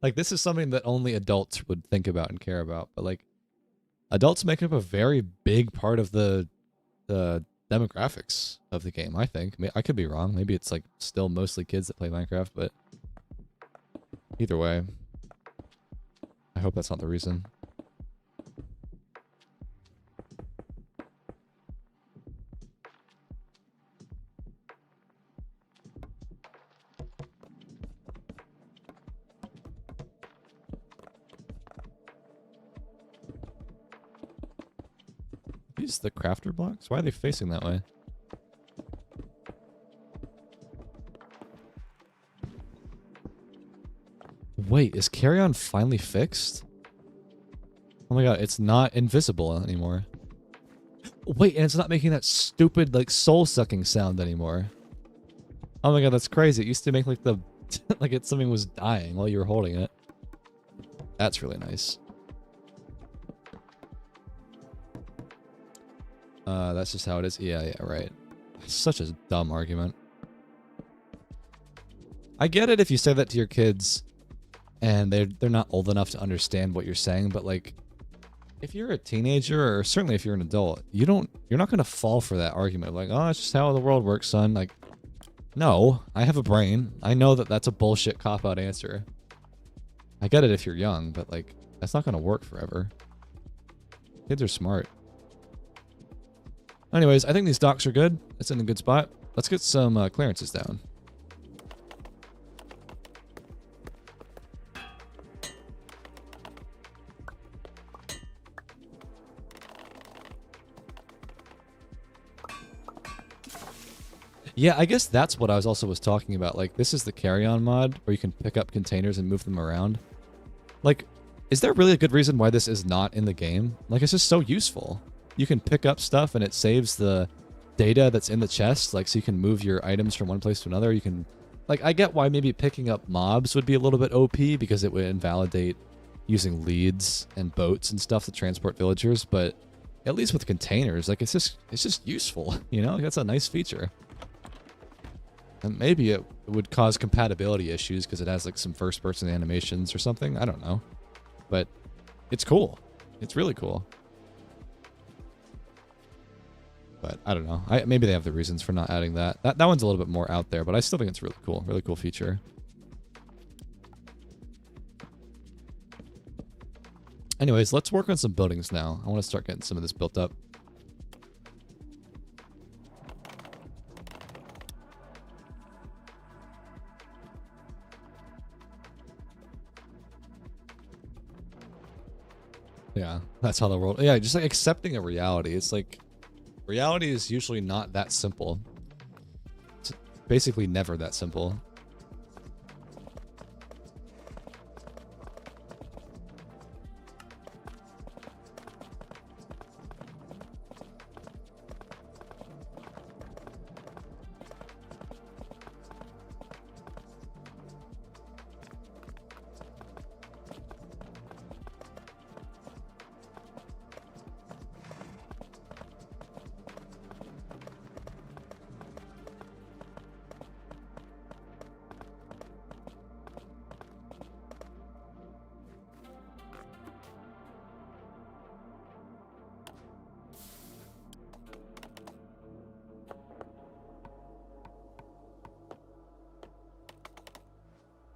Like, this is something that only adults would think about and care about. But, like, adults make up a very big part of the demographics of the game, I think. I could be wrong. Maybe it's, like, still mostly kids that play Minecraft, but either way, I hope that's not the reason. These the crafter blocks? Why are they facing that way? Wait, is carry-on finally fixed? Oh my god, it's not invisible anymore. Wait, and it's not making that stupid, like, soul-sucking sound anymore. Oh my god, that's crazy. It used to make, like, the... like something was dying while you were holding it. That's really nice. That's just how it is. Yeah, right. Such a dumb argument. I get it if you say that to your kids and they're not old enough to understand what you're saying, but like if you're a teenager or certainly if you're an adult, you're not going to fall for that argument like, "Oh, it's just how the world works, son." Like, no, I have a brain. I know that that's a bullshit cop-out answer. I get it if you're young, but like that's not going to work forever. Kids are smart. Anyways, I think these docks are good. It's in a good spot. Let's get some clearances down. Yeah, I guess that's what I was talking about. Like, this is the carry-on mod where you can pick up containers and move them around. Like, is there really a good reason why this is not in the game? Like, it's just so useful. You can pick up stuff and it saves the data that's in the chest, like, so you can move your items from one place to another. You can, like, I get why maybe picking up mobs would be a little bit OP because it would invalidate using leads and boats and stuff to transport villagers, but at least with containers, like, it's just useful, you know? Like, that's a nice feature. And maybe it would cause compatibility issues because it has, like, some first-person animations or something. I don't know. But it's cool. It's really cool. But I don't know. Maybe they have the reasons for not adding that. That one's a little bit more out there, but I still think it's really cool. Really cool feature. Anyways, let's work on some buildings now. I want to start getting some of this built up. Yeah, that's how the world... Yeah, just like accepting a reality. It's like... Reality is usually not that simple. It's basically never that simple.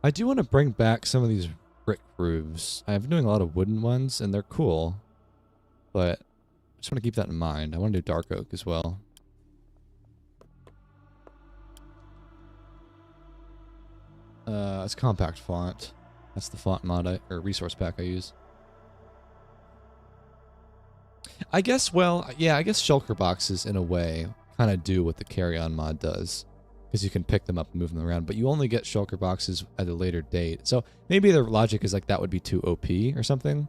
I do want to bring back some of these brick roofs. I've been doing a lot of wooden ones, and they're cool. But I just want to keep that in mind. I want to do dark oak as well. It's compact font. That's the font mod or resource pack I use. I guess, well, yeah, I guess shulker boxes in a way kind of do what the carry-on mod does. Because you can pick them up and move them around, but you only get shulker boxes at a later date. So maybe their logic is like that would be too OP or something.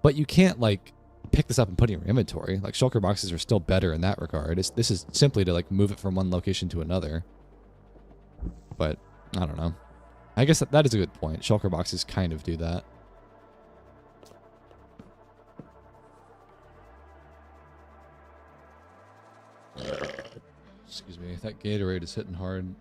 But you can't like pick this up and put it in your inventory. Like shulker boxes are still better in that regard. This is simply to like move it from one location to another. But I don't know. I guess that is a good point. Shulker boxes kind of do that. Excuse me, that Gatorade is hitting hard.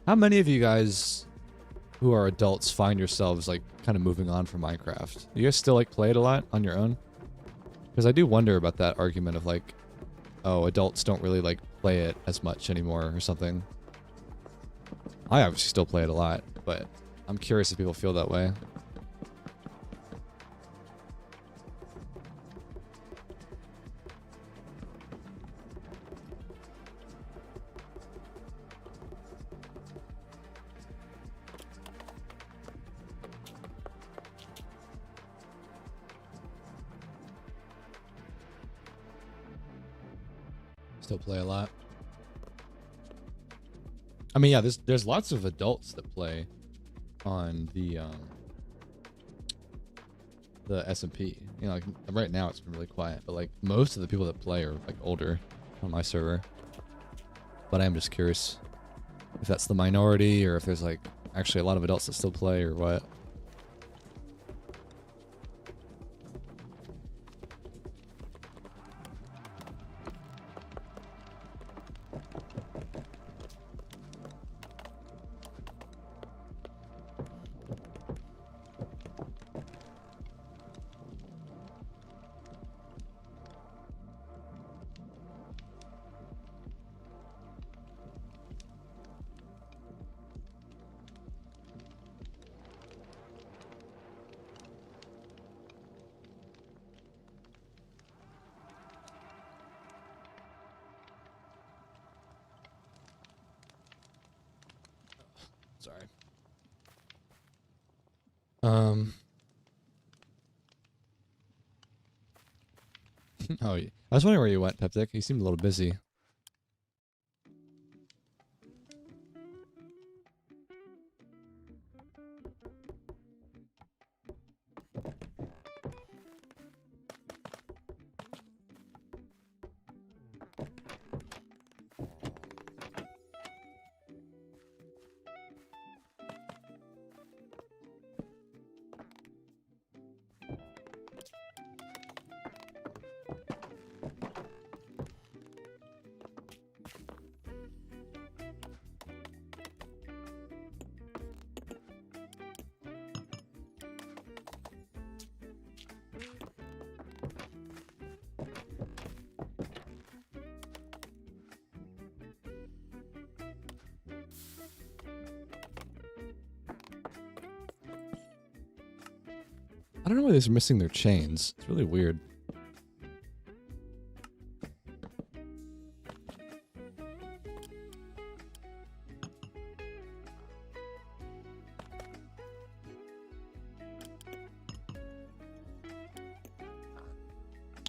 How many of you guys who are adults find yourselves like kind of moving on from Minecraft? Do you guys still like play it a lot on your own? Because I do wonder about that argument of like, oh, adults don't really like play it as much anymore or something. I obviously still play it a lot, but I'm curious if people feel that way. Still play a lot. I mean, yeah, there's lots of adults that play on the SMP. You know, like right now it's been really quiet, but like most of the people that play are like older on my server. But I am just curious if that's the minority or if there's like actually a lot of adults that still play or what. Sorry. Oh, I was wondering where you went, Peptic. You seemed a little busy. I don't know why they're missing their chains. It's really weird.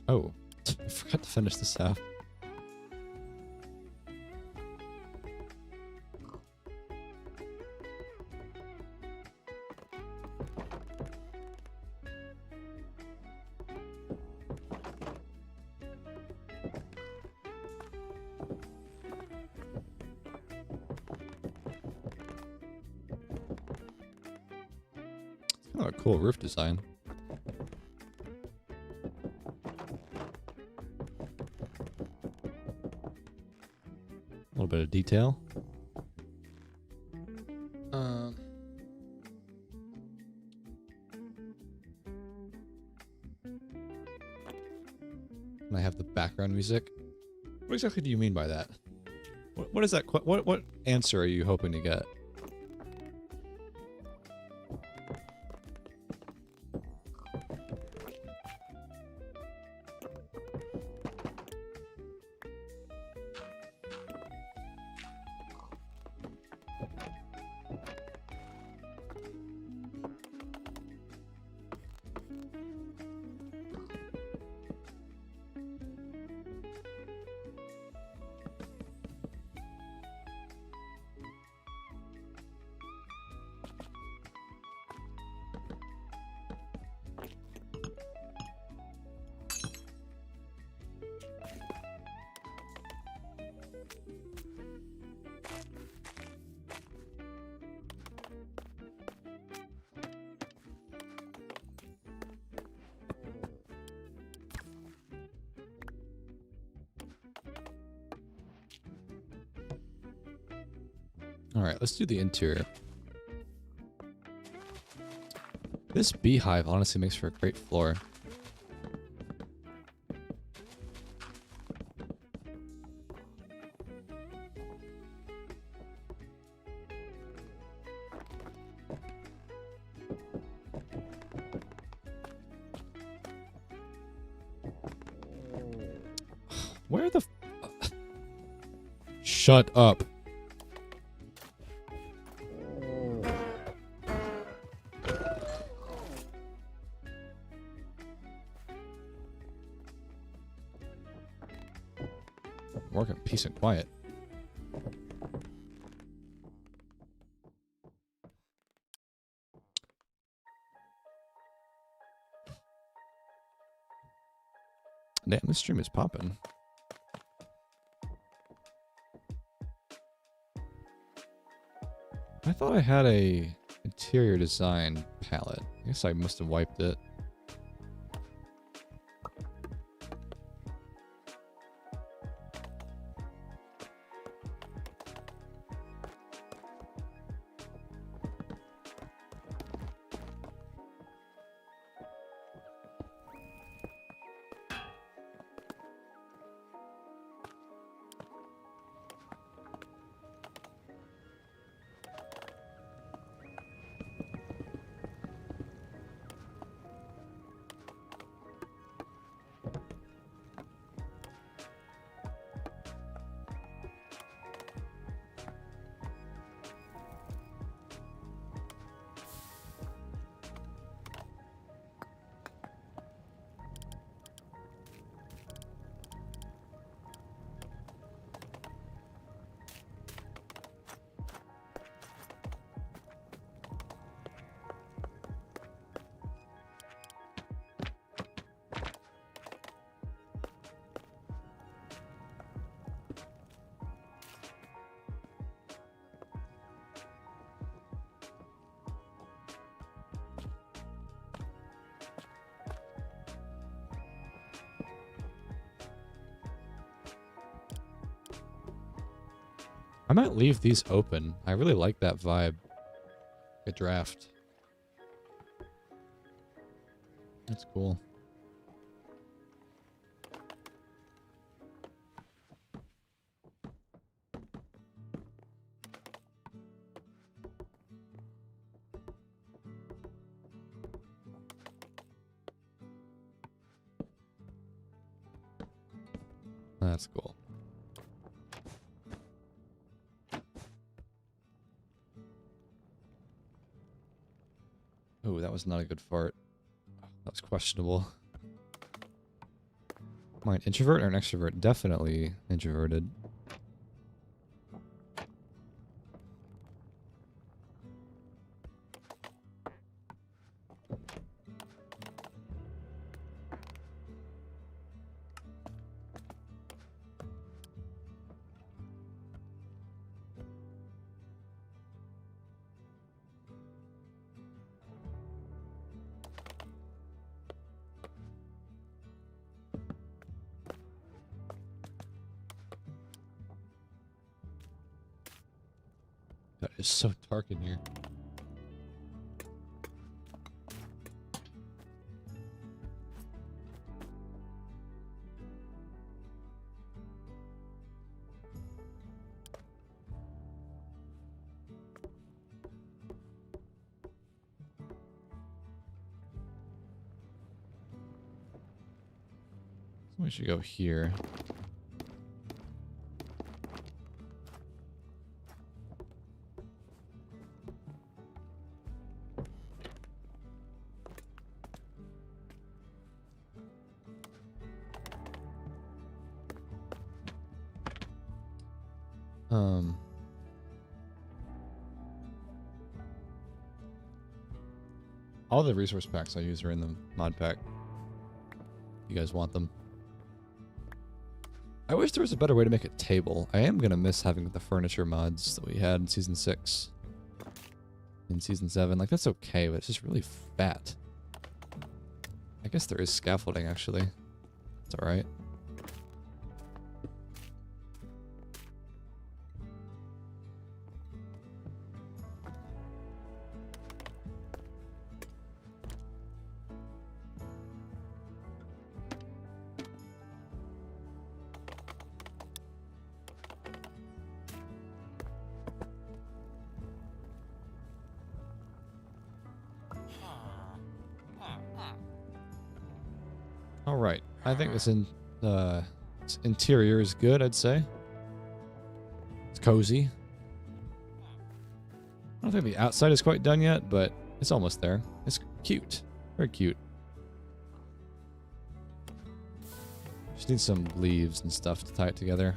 Oh, I forgot to finish this half. Oh, a cool roof design. A little bit of detail. And I have the background music. What exactly do you mean by that? What is that? What answer are you hoping to get? Alright, let's do the interior. This beehive honestly makes for a great floor. Where the Shut up. Working peace and quiet. Damn, this stream is popping. I thought I had a interior design palette. I guess I must have wiped it. I might leave these open. I really like that vibe. A draft. That's cool. That's cool. Oh, that was not a good fart. That was questionable. Am I an introvert or an extrovert? Definitely introverted. God, it's so dark in here. We should go here. All the resource packs I use are in the mod pack. You guys want them? I wish there was a better way to make a table. I am gonna miss having the furniture mods that we had in Season 6. In Season 7. Like, that's okay, but it's just really fat. I guess there is scaffolding, actually. It's alright. Alright, I think this interior is good, I'd say. It's cozy. I don't think the outside is quite done yet, but it's almost there. It's cute. Very cute. Just need some leaves and stuff to tie it together.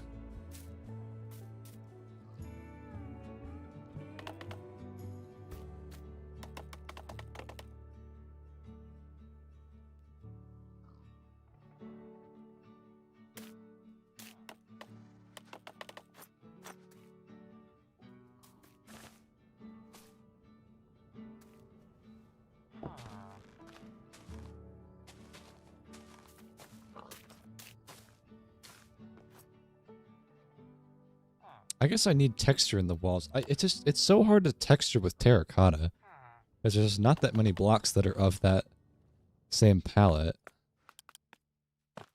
I guess I need texture in the walls. It's so hard to texture with terracotta. There's just not that many blocks that are of that same palette. I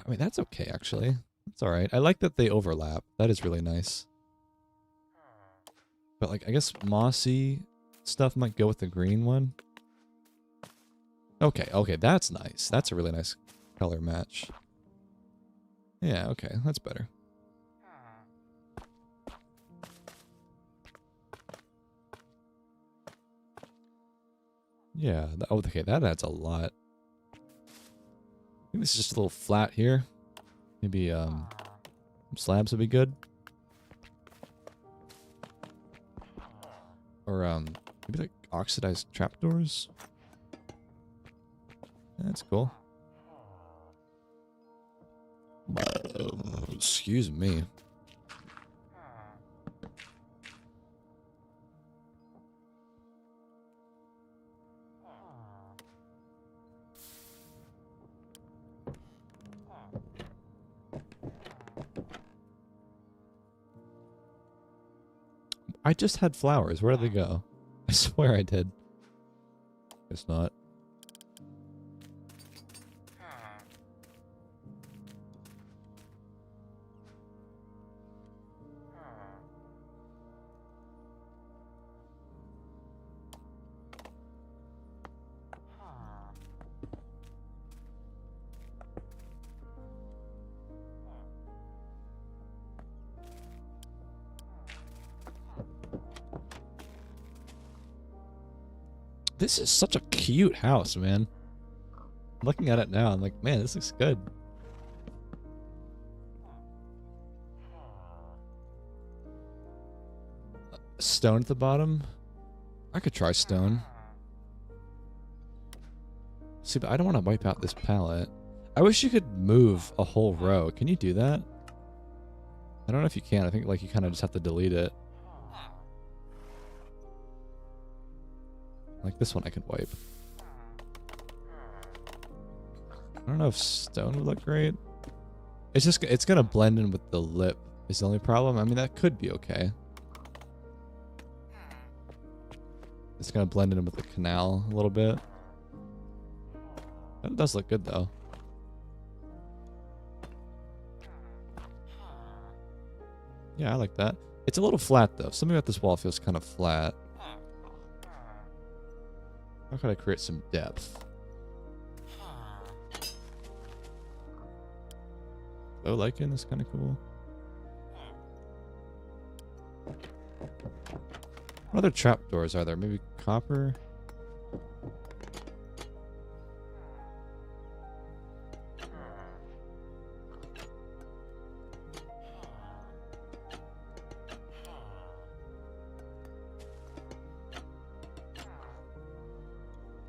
mean, that's okay, actually. It's alright. I like that they overlap. That is really nice. But, like, I guess mossy stuff might go with the green one. Okay, okay, that's nice. That's a really nice color match. Yeah, okay, that's better. Yeah, okay, that adds a lot. I think this is just a little flat here. Maybe, some slabs would be good. Or, maybe like oxidized trapdoors? That's cool. Excuse me. I just had flowers. Where did they go? I swear I did. Guess not. This is such a cute house, man. Looking at it now, I'm like, man, this looks good. Stone at the bottom? I could try stone. See, but I don't want to wipe out this palette. I wish you could move a whole row. Can you do that? I don't know if you can. I think like you kind of just have to delete it. Like this one I could wipe. I don't know if stone would look great. It's just, it's gonna blend in with the lip is the only problem. I mean, that could be okay. It's gonna blend in with the canal a little bit. That does look good though. Yeah, I like that. It's a little flat though. Something about this wall feels kind of flat. How could I create some depth? glow lichen is kind of cool. What other trapdoors are there? Maybe copper?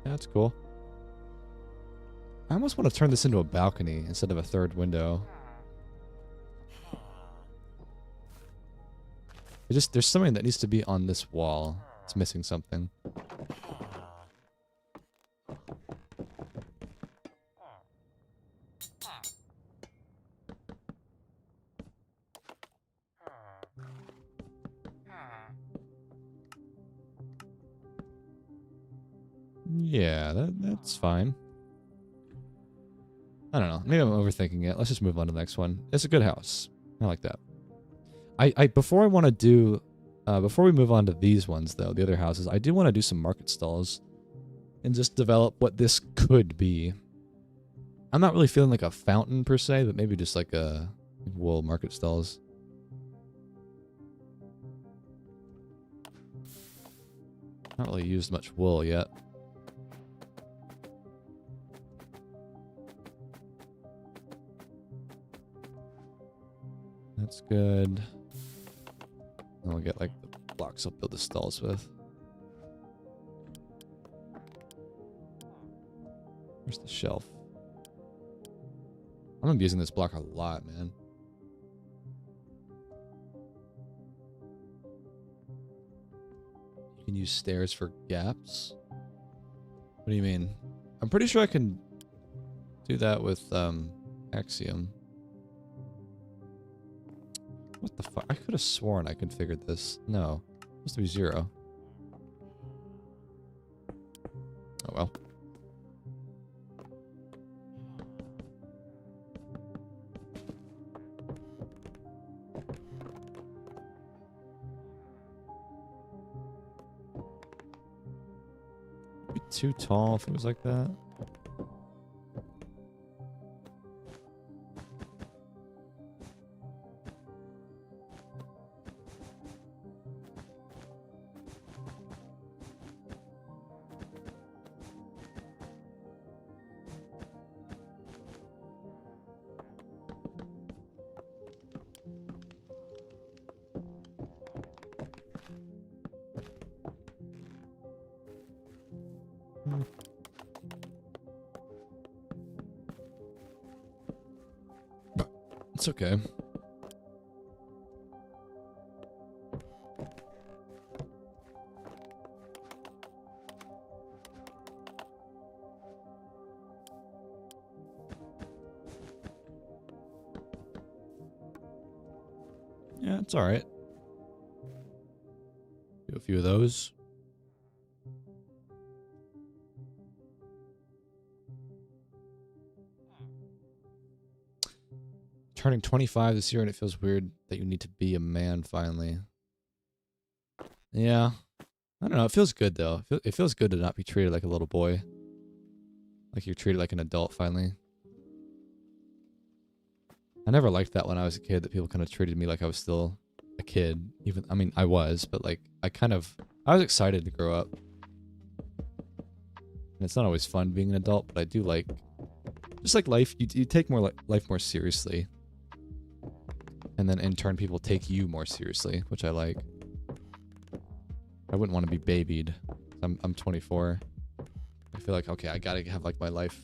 Yeah, that's cool. I almost want to turn this into a balcony instead of a third window. There's something that needs to be on this wall. It's missing something. Yeah, that's fine. I don't know. Maybe I'm overthinking it. Let's just move on to the next one. It's a good house. I like that. Before we move on to these ones though, the other houses, I do want to do some market stalls and just develop what this could be. I'm not really feeling like a fountain per se, but maybe just like a wool market stalls. Not really used much wool yet. That's good. Then we'll get like the blocks I'll build the stalls with. Where's the shelf? I'm gonna be using this block a lot, man. You can use stairs for gaps? What do you mean? I'm pretty sure I can do that with Axiom. What the fuck? I could have sworn I configured this. No. It must be 0. Oh well. It'd be too tall if it was like that. It's okay. Yeah, it's all right. Do a few of those. Turning 25 this year, and it feels weird that you need to be a man finally. Yeah. I don't know. It feels good, though. It feels good to not be treated like a little boy. Like you're treated like an adult finally. I never liked that when I was a kid, that people kind of treated me like I was still a kid. Even, I mean, I was, but like, I was excited to grow up. And it's not always fun being an adult, but I do like, just like life, you take life more seriously. And then in turn, people take you more seriously, which I like. I wouldn't want to be babied. I'm 24. I feel like, okay, I gotta have like my life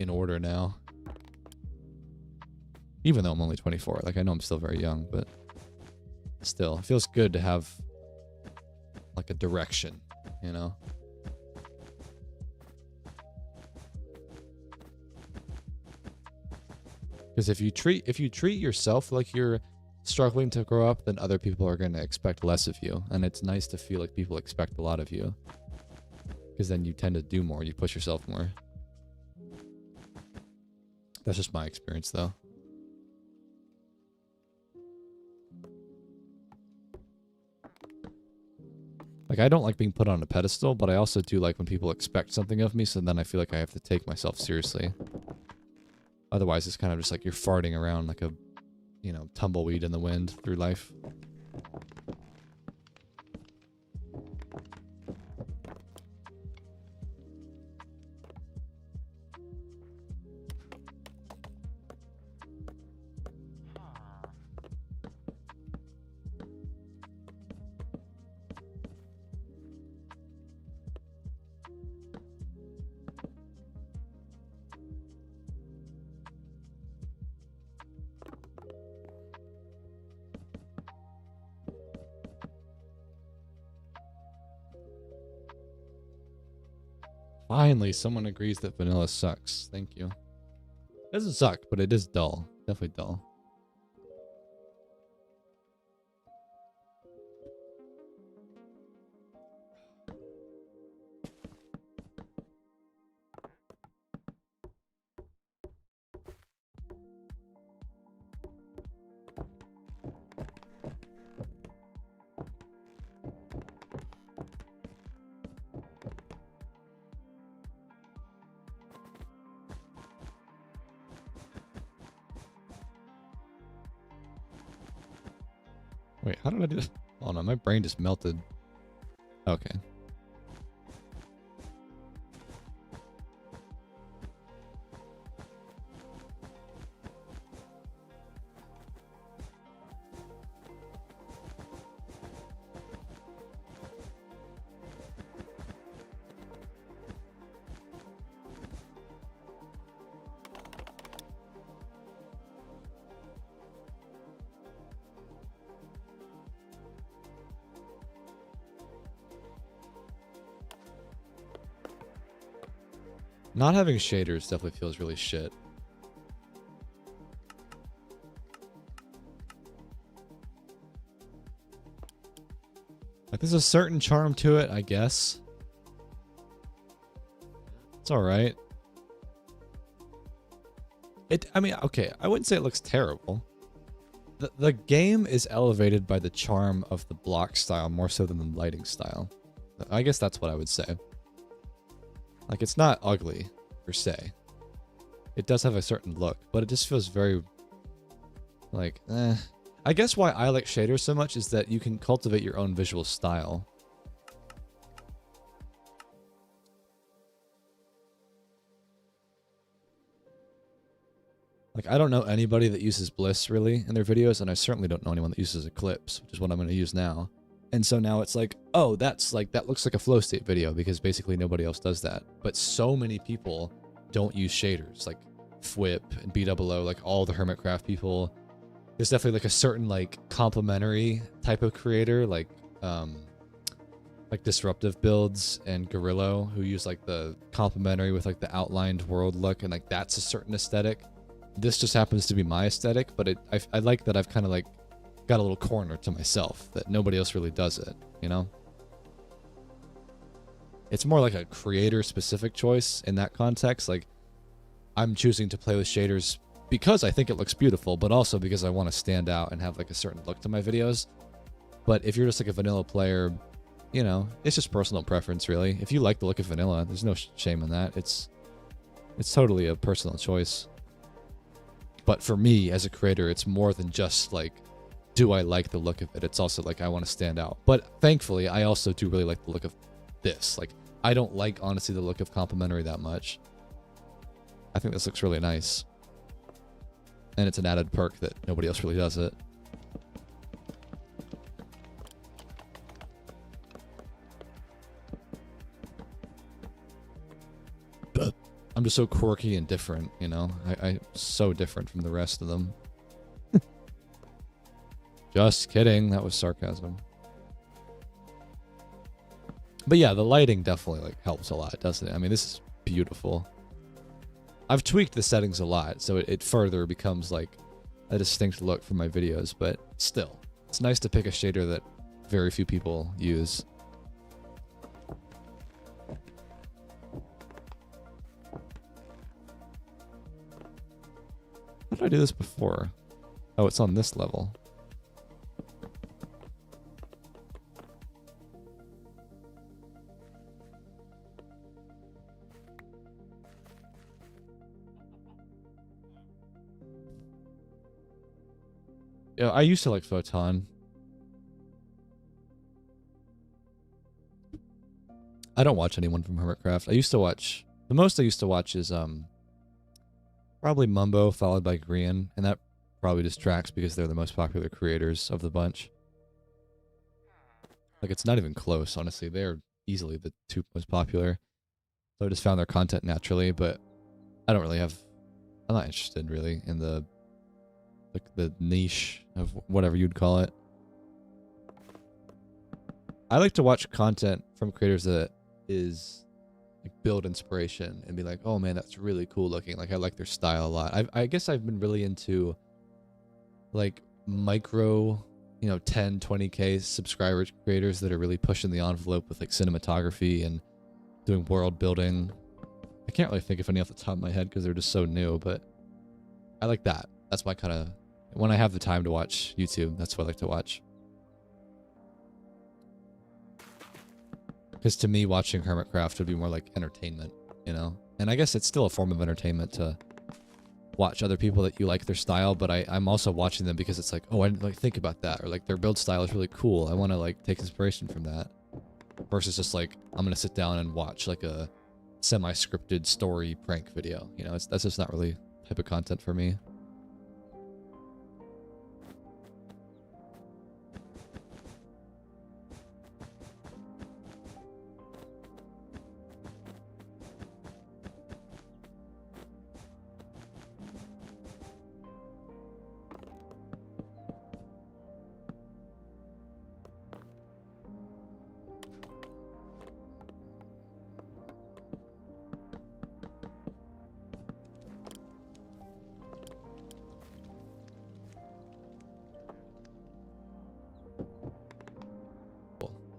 in order now. Even though I'm only 24. Like, I know I'm still very young, but still, it feels good to have like a direction, you know? Because if you treat yourself like you're struggling to grow up, then other people are going to expect less of you. And it's nice to feel like people expect a lot of you. Because then you tend to do more. You push yourself more. That's just my experience, though. Like, I don't like being put on a pedestal, but I also do like when people expect something of me, so then I feel like I have to take myself seriously. Otherwise, it's kind of just like you're farting around like a you know, tumbleweed in the wind through life. Finally, someone agrees that vanilla sucks. Thank you. It doesn't suck, but it is dull. Definitely dull. Wait, how did I do this? Oh no, my brain just melted. Okay. Not having shaders definitely feels really shit. Like, there's a certain charm to it, I guess. It's alright. I mean, okay, I wouldn't say it looks terrible. The game is elevated by the charm of the block style more so than the lighting style. I guess that's what I would say. Like, it's not ugly, per se. It does have a certain look, but it just feels very, like, eh. I guess why I like shaders so much is that you can cultivate your own visual style. Like, I don't know anybody that uses Bliss, really, in their videos, and I certainly don't know anyone that uses Eclipse, which is what I'm going to use now. And so now it's like, oh, that looks like a flow state video because basically nobody else does that. But so many people don't use shaders, like Fwip and BOO, like all the Hermitcraft people. There's definitely like a certain like complementary type of creator, like Disruptive Builds and Gorillo, who use like the complementary with like the outlined world look, and like that's a certain aesthetic. This just happens to be my aesthetic, but I like that I've kind of like got a little corner to myself that nobody else really does it, you know? It's more like a creator-specific choice in that context. Like, I'm choosing to play with shaders because I think it looks beautiful, but also because I want to stand out and have like a certain look to my videos. But if you're just like a vanilla player, you know, it's just personal preference, really. If you like the look of vanilla, there's no shame in that. It's totally a personal choice. But for me, as a creator, it's more than just like, do I like the look of it? It's also like, I want to stand out. But thankfully, I also do really like the look of this. Like, I don't like, honestly, the look of complementary that much. I think this looks really nice. And it's an added perk that nobody else really does it. I'm just so quirky and different, you know? I'm so different from the rest of them. Just kidding. That was sarcasm. But yeah, the lighting definitely like helps a lot, doesn't it? I mean, this is beautiful. I've tweaked the settings a lot, so it further becomes like a distinct look for my videos, but still, it's nice to pick a shader that very few people use. How did I do this before? Oh, it's on this level. Yeah, I used to like Photon. I don't watch anyone from Hermitcraft. I used to watch, the most I used to watch is probably Mumbo followed by Grian, and that probably distracts because they're the most popular creators of the bunch. Like, it's not even close, honestly. They're easily the two most popular. So I just found their content naturally, but I don't really have, I'm not interested really in the niche of whatever you'd call it. I like to watch content from creators that is like build inspiration and be like, oh man, that's really cool looking. Like, I like their style a lot. I guess I've been really into like micro, you know, 10, 20K subscriber creators that are really pushing the envelope with like cinematography and doing world building. I can't really think of any off the top of my head because they're just so new, but I like that. That's my kind of, when I have the time to watch YouTube, that's what I like to watch. Because to me, watching Hermitcraft would be more like entertainment, you know? And I guess it's still a form of entertainment to watch other people that you like their style, but I'm also watching them because it's like, oh, I didn't like think about that, or like their build style is really cool. I want to like take inspiration from that. Versus just like, I'm going to sit down and watch like a semi-scripted story prank video. You know, that's just not really the type of content for me.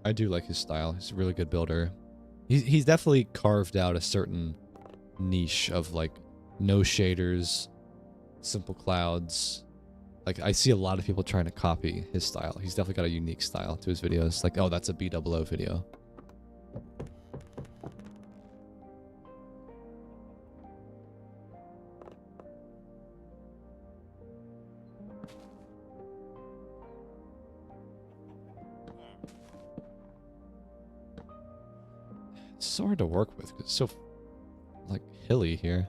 I do like his style. He's a really good builder. He's definitely carved out a certain niche of like no shaders, simple clouds. Like, I see a lot of people trying to copy his style. He's definitely got a unique style to his videos. Like, oh, that's a B00 video. It's so hard to work with because it's so like hilly here.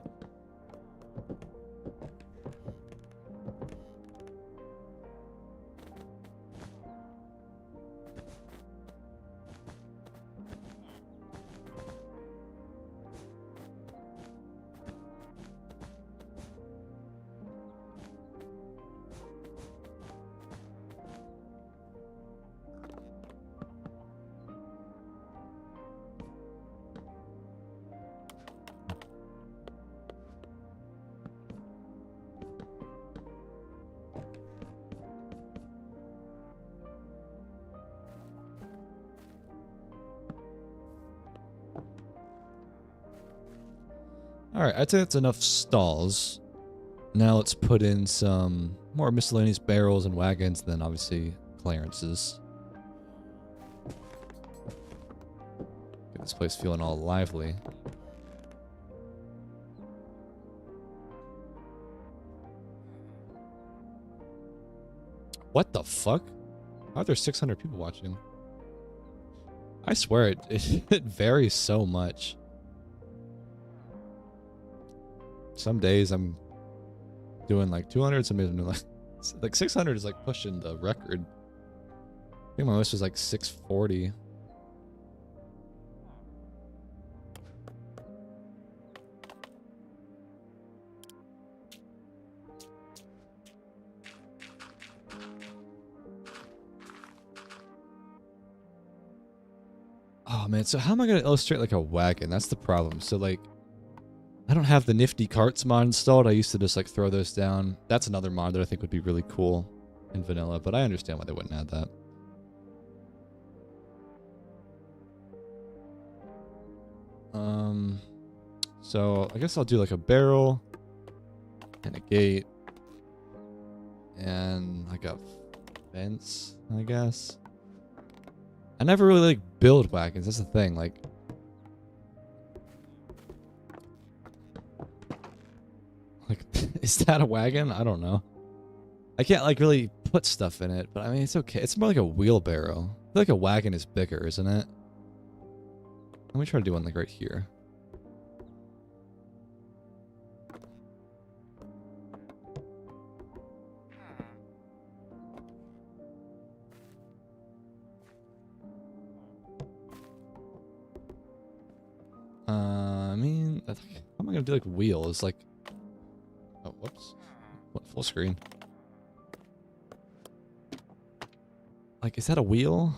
Alright, I'd say that's enough stalls. Now let's put in some more miscellaneous barrels and wagons, and then obviously clearances. Get this place feeling all lively. What the fuck? How are there 600 people watching? I swear it varies so much. Some days I'm doing like 200, some days I'm doing like 600 is like pushing the record. I think my most was like 640. Oh man, so how am I gonna illustrate like a wagon? That's the problem. So like, I don't have the nifty carts mod installed. I used to just like throw those down. That's another mod that I think would be really cool in vanilla, but I understand why they wouldn't add that. So I guess I'll do like a barrel and a gate and like a fence, I guess. I never really like build wagons. That's the thing. Like, is that a wagon? I don't know. I can't like really put stuff in it, but I mean, it's okay. It's more like a wheelbarrow. I feel like a wagon is bigger, isn't it? Let me try to do one like right here. I mean, how am I gonna do like wheels? Like, oh, whoops, what, full screen? Like, is that a wheel?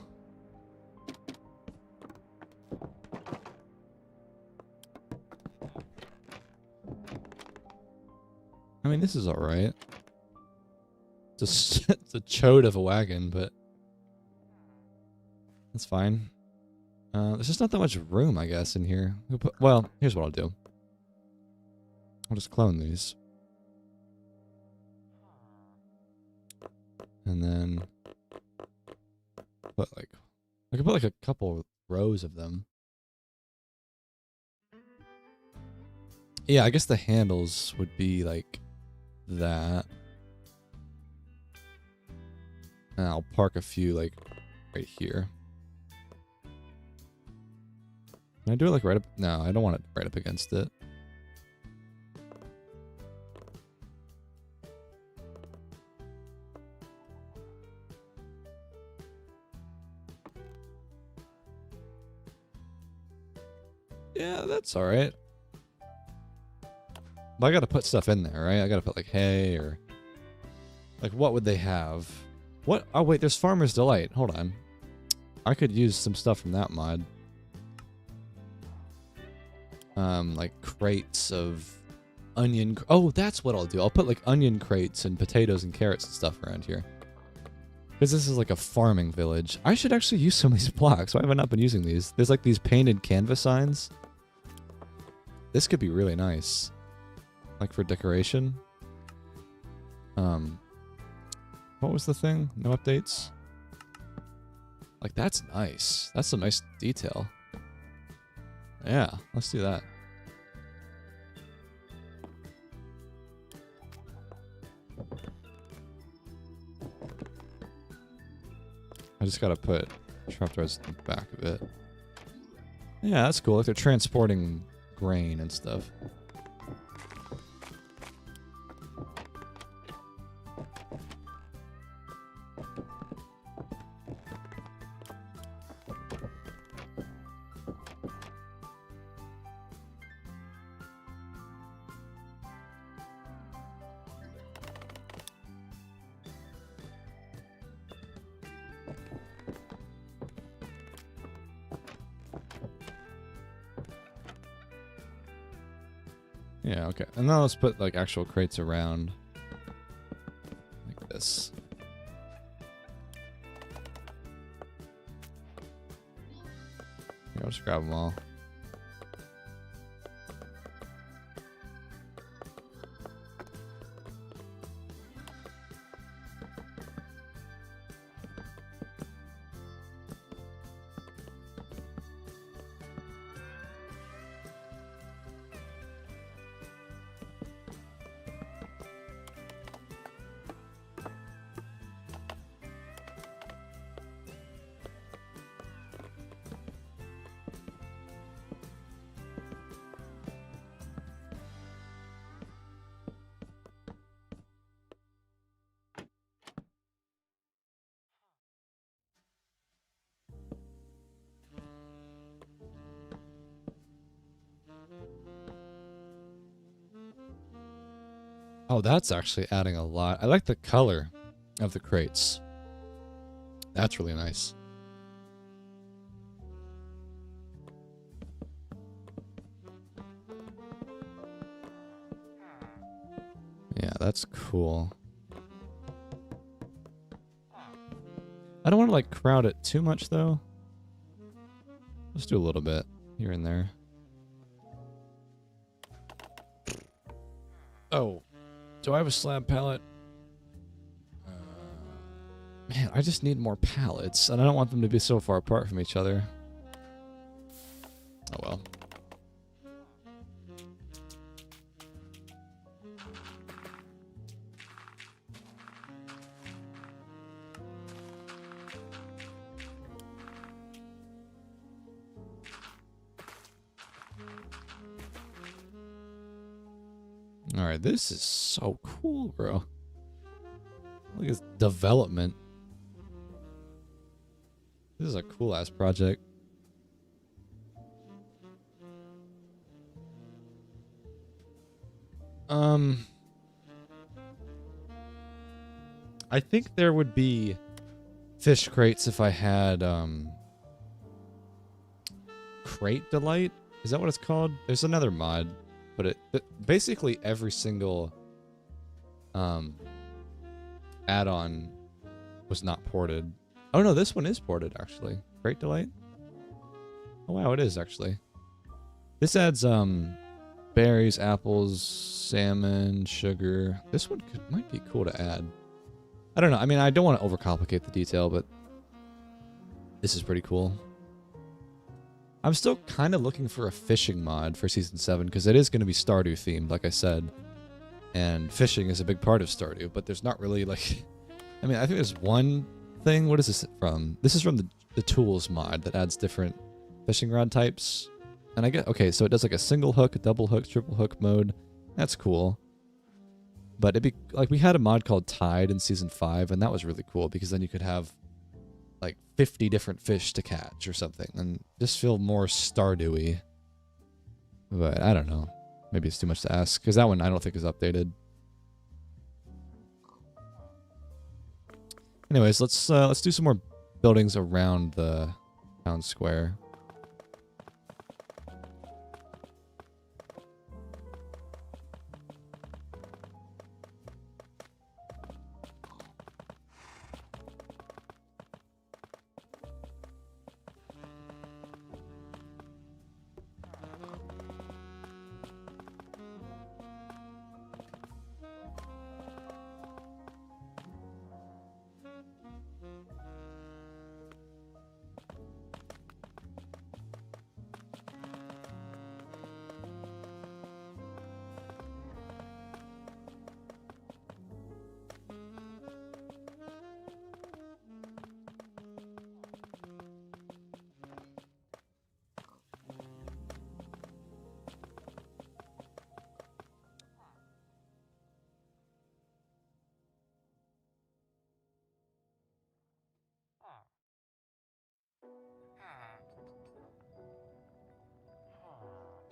I mean, this is all right. It's a chode of a wagon, but that's fine. There's just not that much room, I guess, in here. Well, here's what I'll do. I'll just clone these. And then put like, I could put like a couple rows of them. Yeah, I guess the handles would be like that. And I'll park a few like right here. Can I do it like right up? No, I don't want it right up against it. Yeah, that's all right. But I gotta put stuff in there, right? I gotta put like hay or like what would they have? What? Oh wait, there's Farmer's Delight. Hold on. I could use some stuff from that mod. Like crates of onion. Oh, that's what I'll do. I'll put like onion crates and potatoes and carrots and stuff around here. Because this is like a farming village. I should actually use some of these blocks. Why have I not been using these? There's like these painted canvas signs. This could be really nice. Like for decoration. What was the thing? No updates? Like that's nice. That's some nice detail. Yeah, let's do that. I just gotta put trapdoors in the back of it. Yeah, that's cool. Like they're transporting grain and stuff. Yeah, okay. And now let's put like actual crates around. Like this. Here, I'll just grab them all. Oh, that's actually adding a lot. I like the color of the crates. That's really nice. Yeah, that's cool. I don't want to like crowd it too much though. Let's do a little bit here and there. Oh. Do I have a slab pallet? Man, I just need more pallets, and I don't want them to be so far apart from each other. Oh well. All right, this is so cool, bro. Look at this development. This is a cool ass project. I think there would be fish crates if I had crate delight. Is that what it's called? There's another mod, but basically every single add-on was not ported. Oh no, this one is ported actually. Crate delight. Oh wow, it is actually. This adds berries, apples, salmon, sugar. This one might be cool to add. I don't know. I mean, I don't want to overcomplicate the detail, but this is pretty cool. I'm still kind of looking for a fishing mod for Season 7, because it is going to be Stardew themed, like I said. And fishing is a big part of Stardew, but there's not really, like... I mean, I think there's one thing. What is this from? This is from the tools mod that adds different fishing rod types. And I get... Okay, so it does like a single hook, a double hook, triple hook mode. That's cool. But it'd be like we had a mod called Tide in Season 5, and that was really cool because then you could have like 50 different fish to catch or something and just feel more Stardewy. But I don't know. Maybe it's too much to ask because that one I don't think is updated. Anyways, let's do some more buildings around the town square.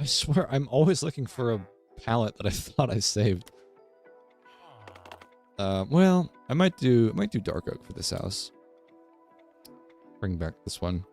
I swear, I'm always looking for a pallet that I thought I saved. Well, I might do dark oak for this house. Bring back this one.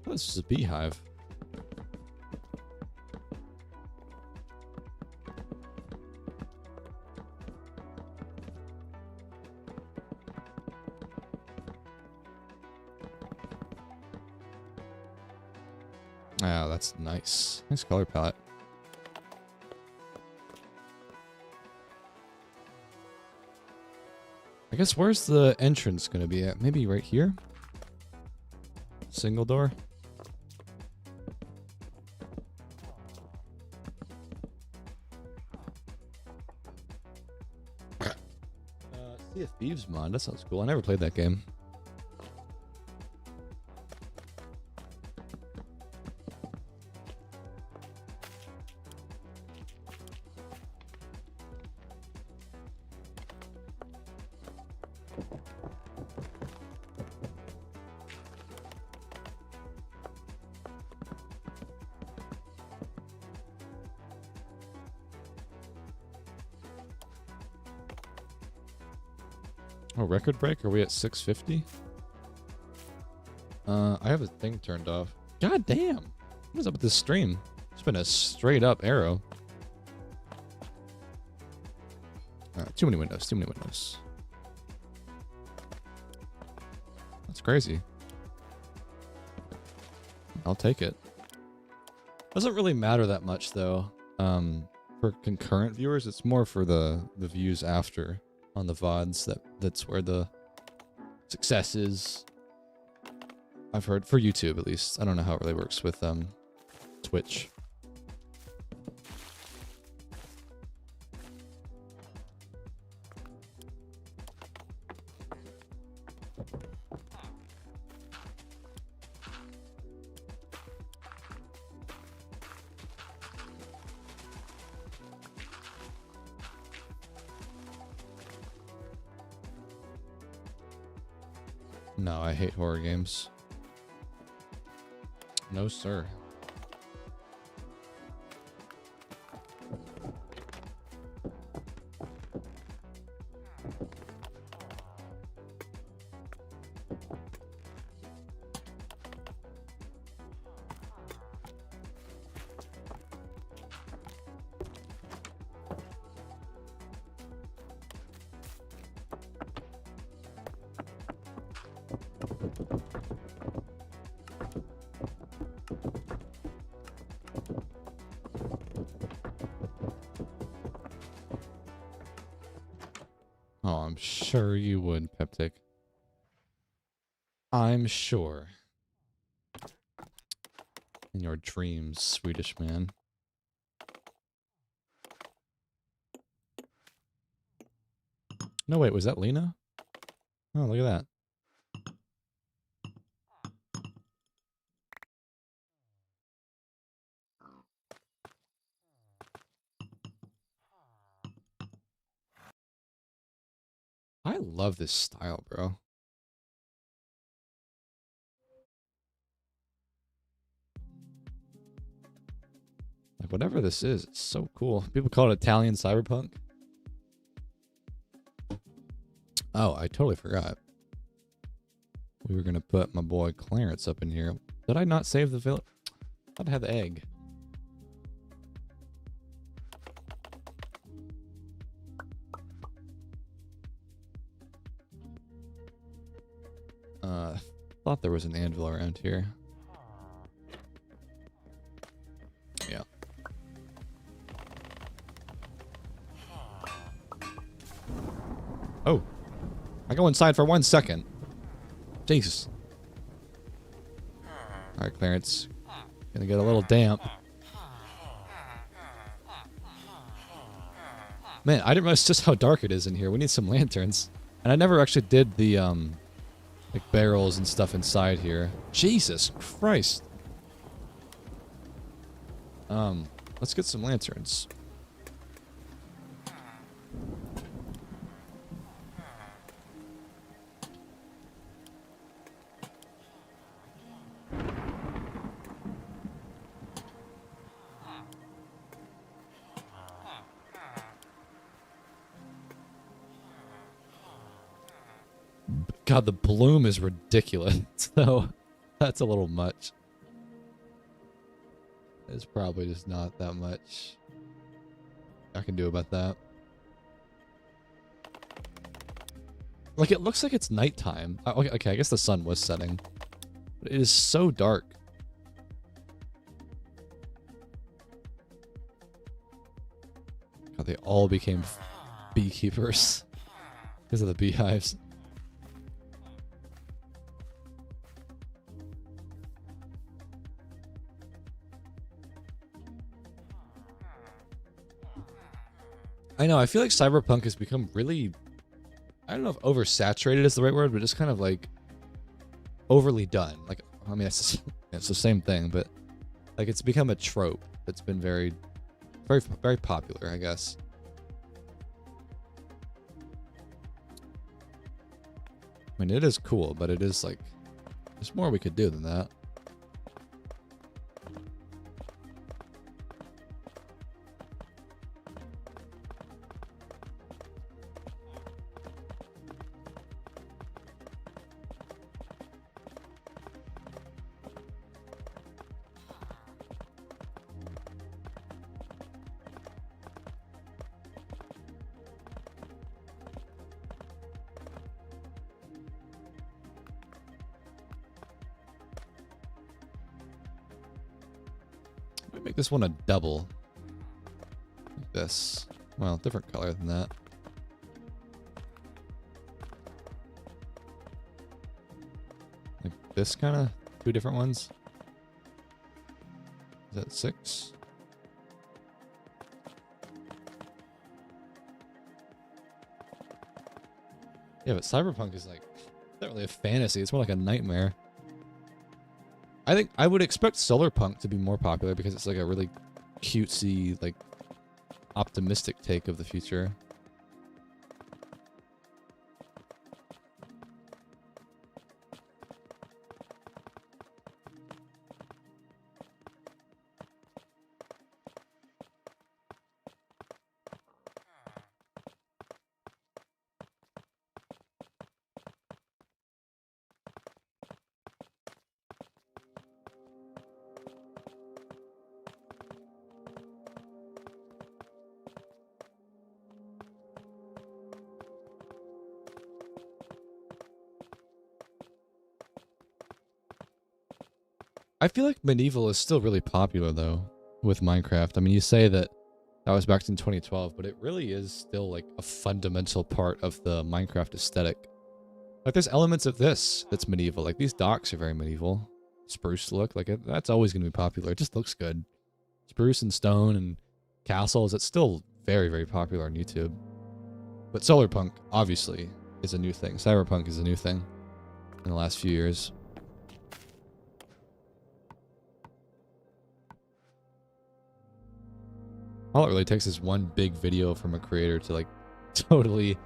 Oh, this is a beehive. Oh, that's nice. Nice color palette. I guess where's the entrance going to be at? Maybe right here? Single door? Sea of Thieves mod. That sounds cool. I never played that game. Oh, record break? Are we at 650? I have a thing turned off. God damn! What is up with this stream? It's been a straight up arrow. Too many windows, too many windows. That's crazy. I'll take it. Doesn't really matter that much though. For concurrent viewers, it's more for the views after on the VODs that's where the success is. I've heard for YouTube at least. I don't know how it really works with Twitch. No, I hate horror games. No, sir. Oh, I'm sure you would, Peptic. I'm sure. In your dreams, Swedish man. No, wait, was that Lena? Oh, look at that. I love this style, bro. Like, whatever this is, it's so cool. People call it Italian cyberpunk. Oh, I totally forgot. We were going to put my boy Clarence up in here. Did I not save the village? I'd have the egg. Thought there was an anvil around here. Yeah. Oh. I go inside for 1 second. Jesus. Alright, Clarence. Gonna get a little damp. Man, I didn't realize just how dark it is in here. We need some lanterns. And I never actually did the, like barrels and stuff inside here. Jesus Christ. Let's get some lanterns. God, the bloom is ridiculous. So that's a little much. It's probably just not that much I can do about that. Like, it looks like it's nighttime. Okay, I guess the sun was setting. But it is so dark. God, they all became beekeepers because of the beehives. I know, I feel like cyberpunk has become really, I don't know if oversaturated is the right word, but just kind of like overly done. Like, I mean, it's the same thing, but like it's become a trope that's been very popular, I guess. I mean, it is cool, but it is like, there's more we could do than that. Let me make this one a double. Like this. Well, different color than that. Like this kind of, 2 different ones. Is that 6? Yeah, but Cyberpunk is like, it's not really a fantasy. It's more like a nightmare. I think I would expect Solarpunk to be more popular because it's like a really cutesy, like optimistic take of the future. I feel like medieval is still really popular though with Minecraft. I mean, you say that was back in 2012, but it really is still like a fundamental part of the Minecraft aesthetic. Like there's elements of this that's medieval. Like these docks are very medieval. Spruce look, like that's always going to be popular. It just looks good. Spruce and stone and castles, it's still very, very popular on YouTube. But Solarpunk, obviously, is a new thing. Cyberpunk is a new thing in the last few years. All it really takes is one big video from a creator to like totally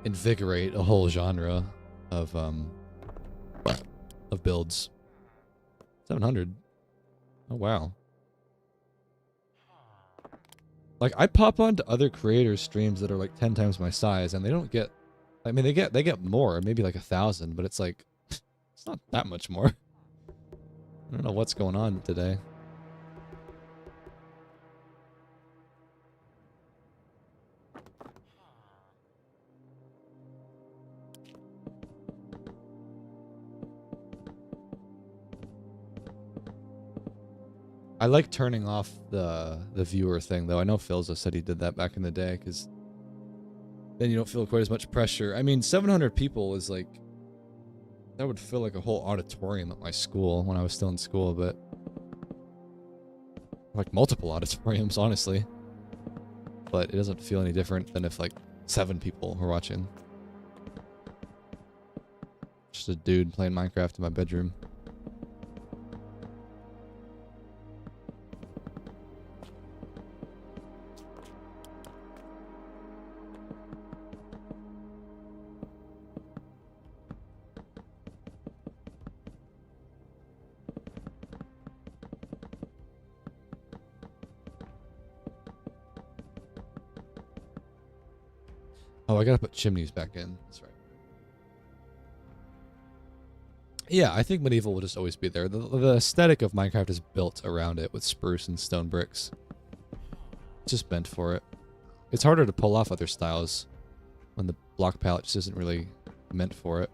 invigorate a whole genre of builds. 700. Oh wow. Like I pop onto other creators' streams that are like 10 times my size and they don't get, I mean they get more, maybe like 1,000, but it's like it's not that much more. I don't know what's going on today. I like turning off the viewer thing, though. I know Philza said he did that back in the day, because then you don't feel quite as much pressure. I mean, 700 people is like... That would feel like a whole auditorium at my school when I was still in school, but... Like multiple auditoriums, honestly. But it doesn't feel any different than if like 7 people were watching. Just a dude playing Minecraft in my bedroom. Oh, I gotta put chimneys back in. That's right. Yeah, I think medieval will just always be there. The aesthetic of Minecraft is built around it with spruce and stone bricks. It's just meant for it. It's harder to pull off other styles when the block palette just isn't really meant for it.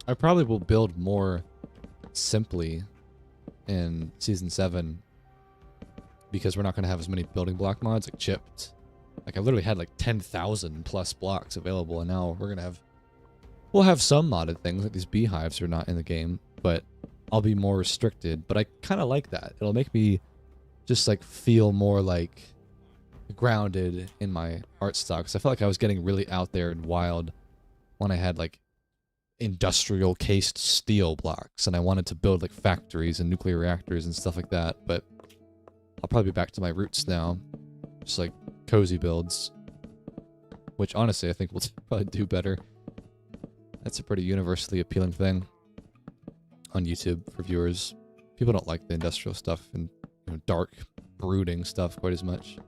I probably will build more simply in Season 7 because we're not going to have as many building block mods like chipped. Like I literally had like 10,000 plus blocks available, and now we'll have some modded things like these beehives are not in the game, but I'll be more restricted. But I kind of like that. It'll make me just like feel more like grounded in my art style, because I felt like I was getting really out there and wild when I had like industrial cased steel blocks and I wanted to build like factories and nuclear reactors and stuff like that. But I'll probably be back to my roots now, just like cozy builds, which honestly I think will probably do better. That's a pretty universally appealing thing on YouTube for viewers. People don't like the industrial stuff and dark, brooding stuff quite as much.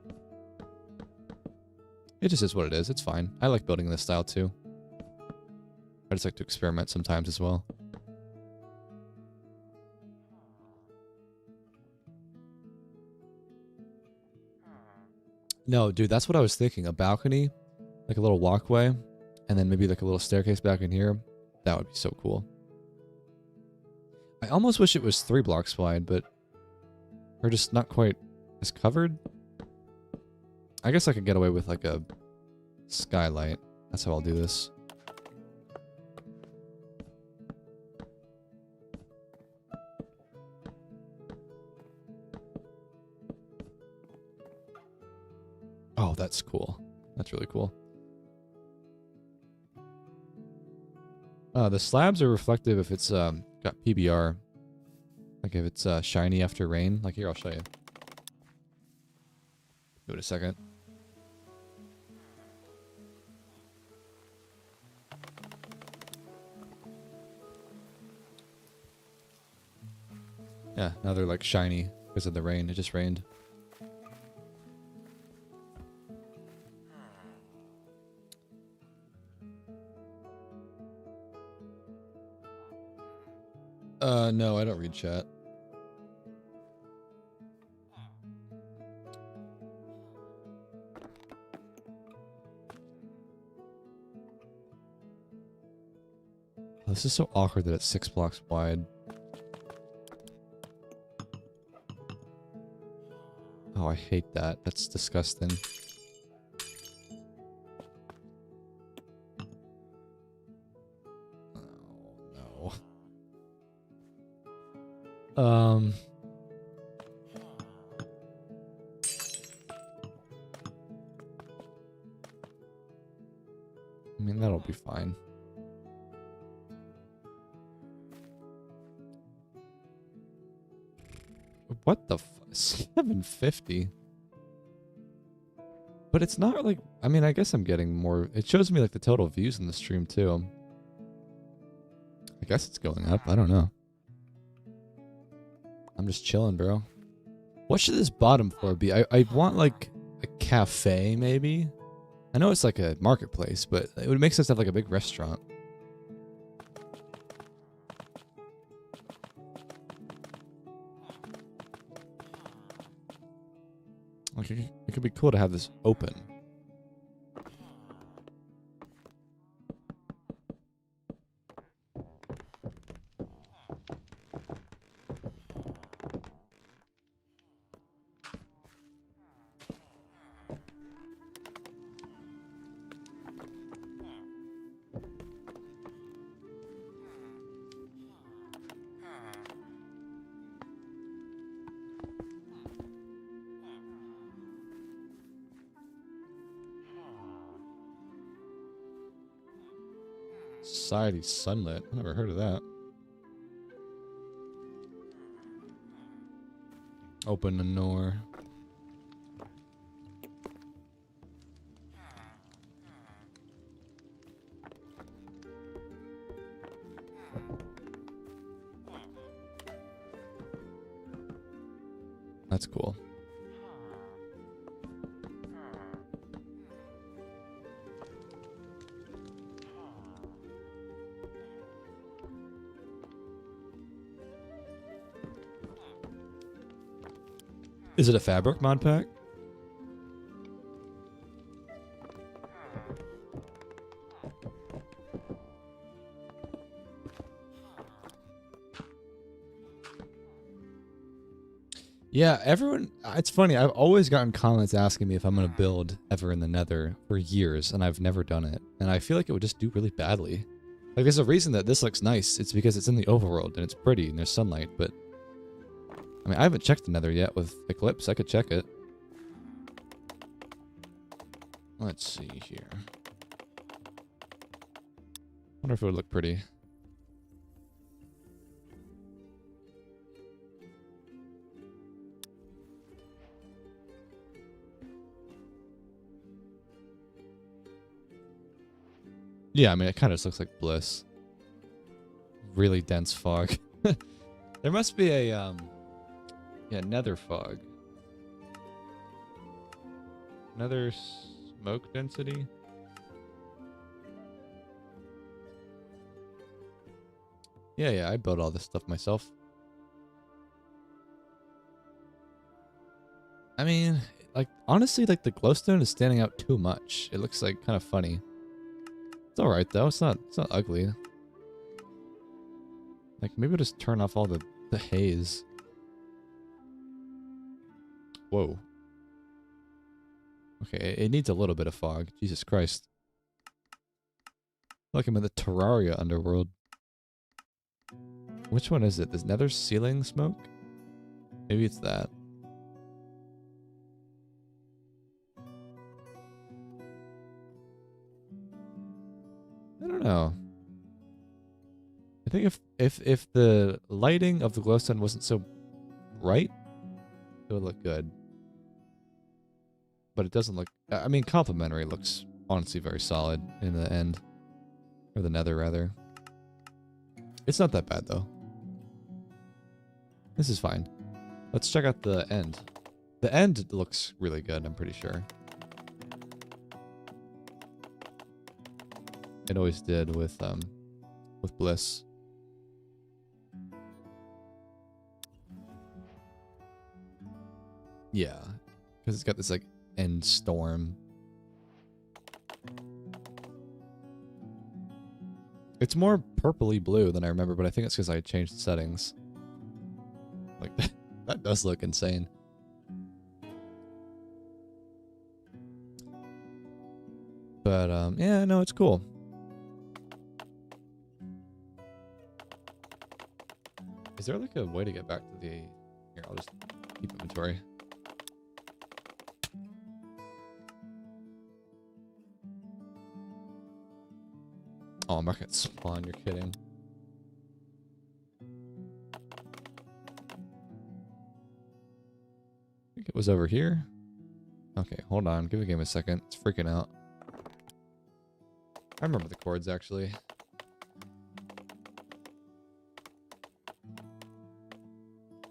It just is what it is. It's fine. I like building in this style too. I just like to experiment sometimes as well. No, dude, that's what I was thinking. A balcony, like a little walkway, and then maybe like a little staircase back in here. That would be so cool. I almost wish it was 3 blocks wide, but we're just not quite as covered. I guess I could get away with like a skylight. That's how I'll do this. Oh, that's cool. That's really cool. The slabs are reflective if it's got PBR. Like if it's shiny after rain. Like here, I'll show you. Give it a second. Yeah, now they're like shiny because of the rain. It just rained. No, I don't read chat. Oh, this is so awkward that it's 6 blocks wide. Oh, I hate that. That's disgusting. Oh, no. I mean, that'll be fine. What the f- 750? But it's not like, I mean, I guess I'm getting more. It shows me like the total views in the stream too. I guess it's going up. I don't know. I'm just chilling, bro. What should this bottom floor be? I want like a cafe maybe. I know it's like a marketplace, but it would make sense to have like a big restaurant. Like it could be cool to have this open. Society sunlit. I never heard of that. Open the door. That's cool. Is it a fabric mod pack? Yeah, everyone, it's funny, I've always gotten comments asking me if I'm going to build ever in the Nether for years, and I've never done it. And I feel like it would just do really badly. Like, there's a reason that this looks nice. It's because it's in the overworld, and it's pretty, and there's sunlight, but I mean, I haven't checked the Nether yet with Eclipse. I could check it. Let's see here. Wonder if it would look pretty. Yeah, I mean, it kind of just looks like Bliss. Really dense fog. There must be a, yeah, nether fog. Nether smoke density? Yeah, I built all this stuff myself. I mean, like, honestly, like, the glowstone is standing out too much. It looks, like, kind of funny. It's alright, though. It's not ugly. Like, maybe we'll just turn off all the haze. Whoa. Okay, it needs a little bit of fog. Jesus Christ. Like I'm in the Terraria underworld. Which one is it? This nether ceiling smoke? Maybe it's that. I don't know. I think if the lighting of the glowstone wasn't so bright, it would look good. But it doesn't look... I mean, complementary looks honestly very solid in the end. Or the nether, rather. It's not that bad, though. This is fine. Let's check out the end. The end looks really good, I'm pretty sure. It always did with Bliss. Yeah, because it's got this like end storm. It's more purpley blue than I remember, but I think it's because I changed the settings. Like that does look insane. But yeah, no, it's cool. Is there like a way to get back to the... Here, I'll just keep inventory. Oh, I'm not gonna spawn, you're kidding. I think it was over here. Okay, hold on, give the game a second. It's freaking out. I remember the chords actually.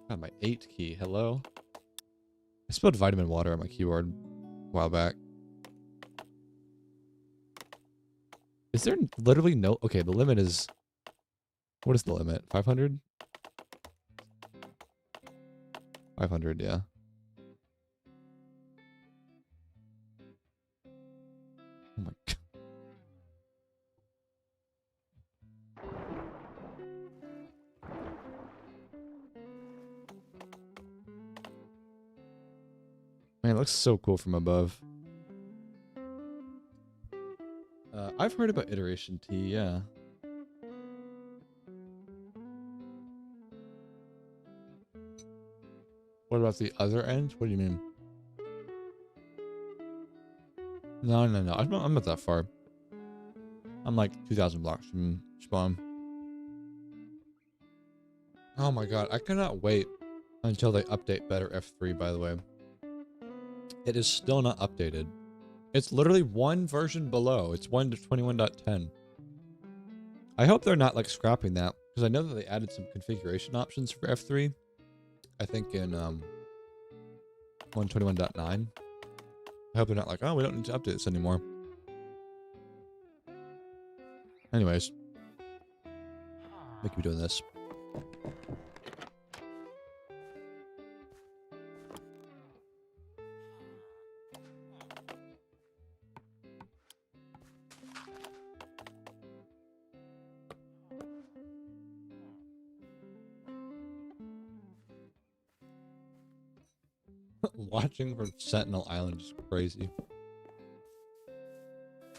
God, my 8 key, hello? I spilled vitamin water on my keyboard a while back. Is there literally no... Okay, the limit is... What is the limit? 500? 500, yeah. Oh my god. Man, it looks so cool from above. I've heard about iteration T, yeah. What about the other end? What do you mean? No. I'm not that far. I'm like 2,000 blocks from spawn. Oh my god, I cannot wait until they update Better F3, by the way. It is still not updated. It's literally one version below. It's 1.21.10. I hope they're not like scrapping that, because I know that they added some configuration options for F3. I think in 1.21.9. I hope they're not like, oh, we don't need to update this anymore. Anyways. Make me doing this. Watching from Sentinel Island is crazy.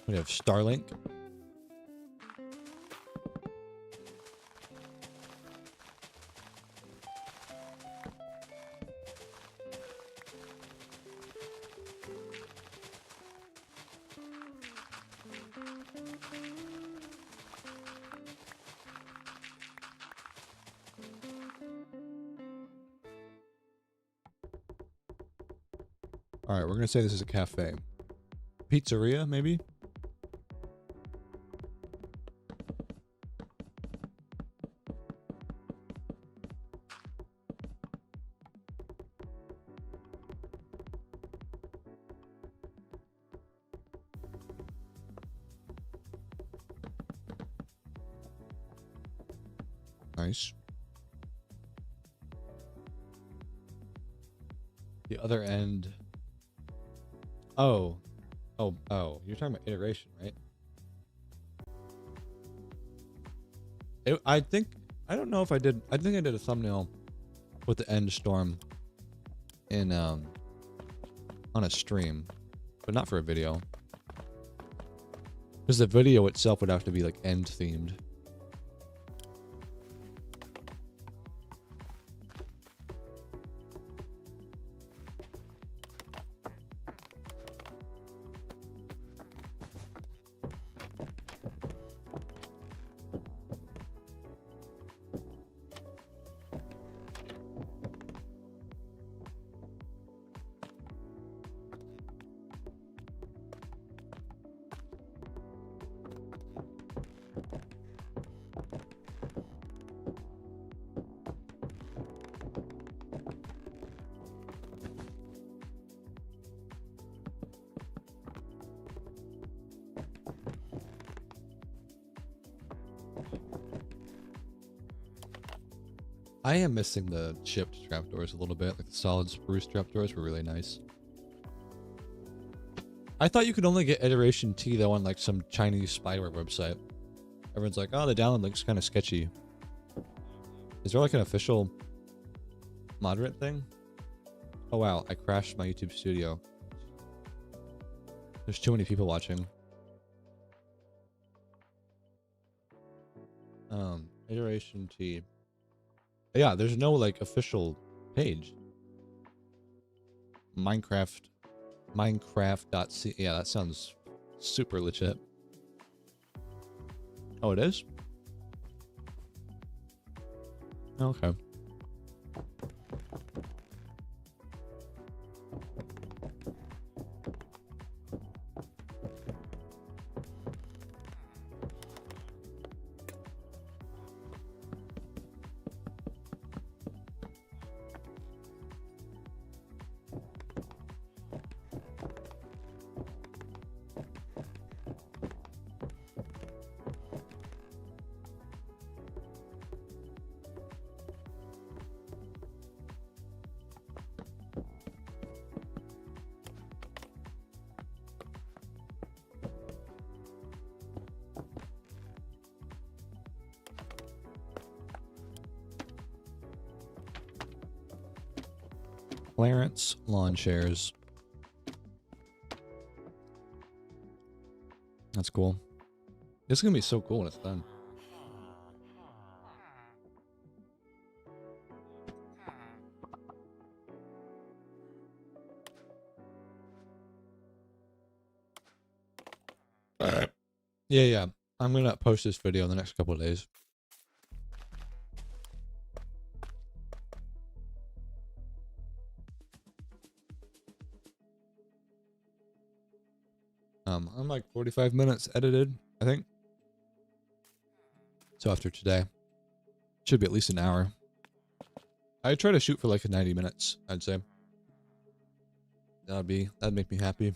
We have Starlink. Alright, we're gonna say this is a cafe. Pizzeria, maybe? Nice. The other end... Oh, you're talking about iteration, right? I don't know if I did. I think I did a thumbnail with the end storm in on a stream, but not for a video. Because the video itself would have to be like end themed. I am missing the chipped trapdoors a little bit. Like the solid spruce trapdoors were really nice. I thought you could only get iteration T though on like some Chinese spyware website. Everyone's like, oh, the download looks kind of sketchy. Is there like an official moderate thing? Oh wow, I crashed my YouTube studio. There's too many people watching. Iteration T. Yeah, there's no like official page. Minecraft.c. Yeah, that sounds super legit. Oh, it is? Okay. Clarence lawn chairs. That's cool. This is gonna be so cool when it's done. Yeah. I'm gonna post this video in the next couple of days. I'm like 45 minutes edited, I think. So after today, should be at least an hour. I try to shoot for like 90 minutes, I'd say. That'd make me happy.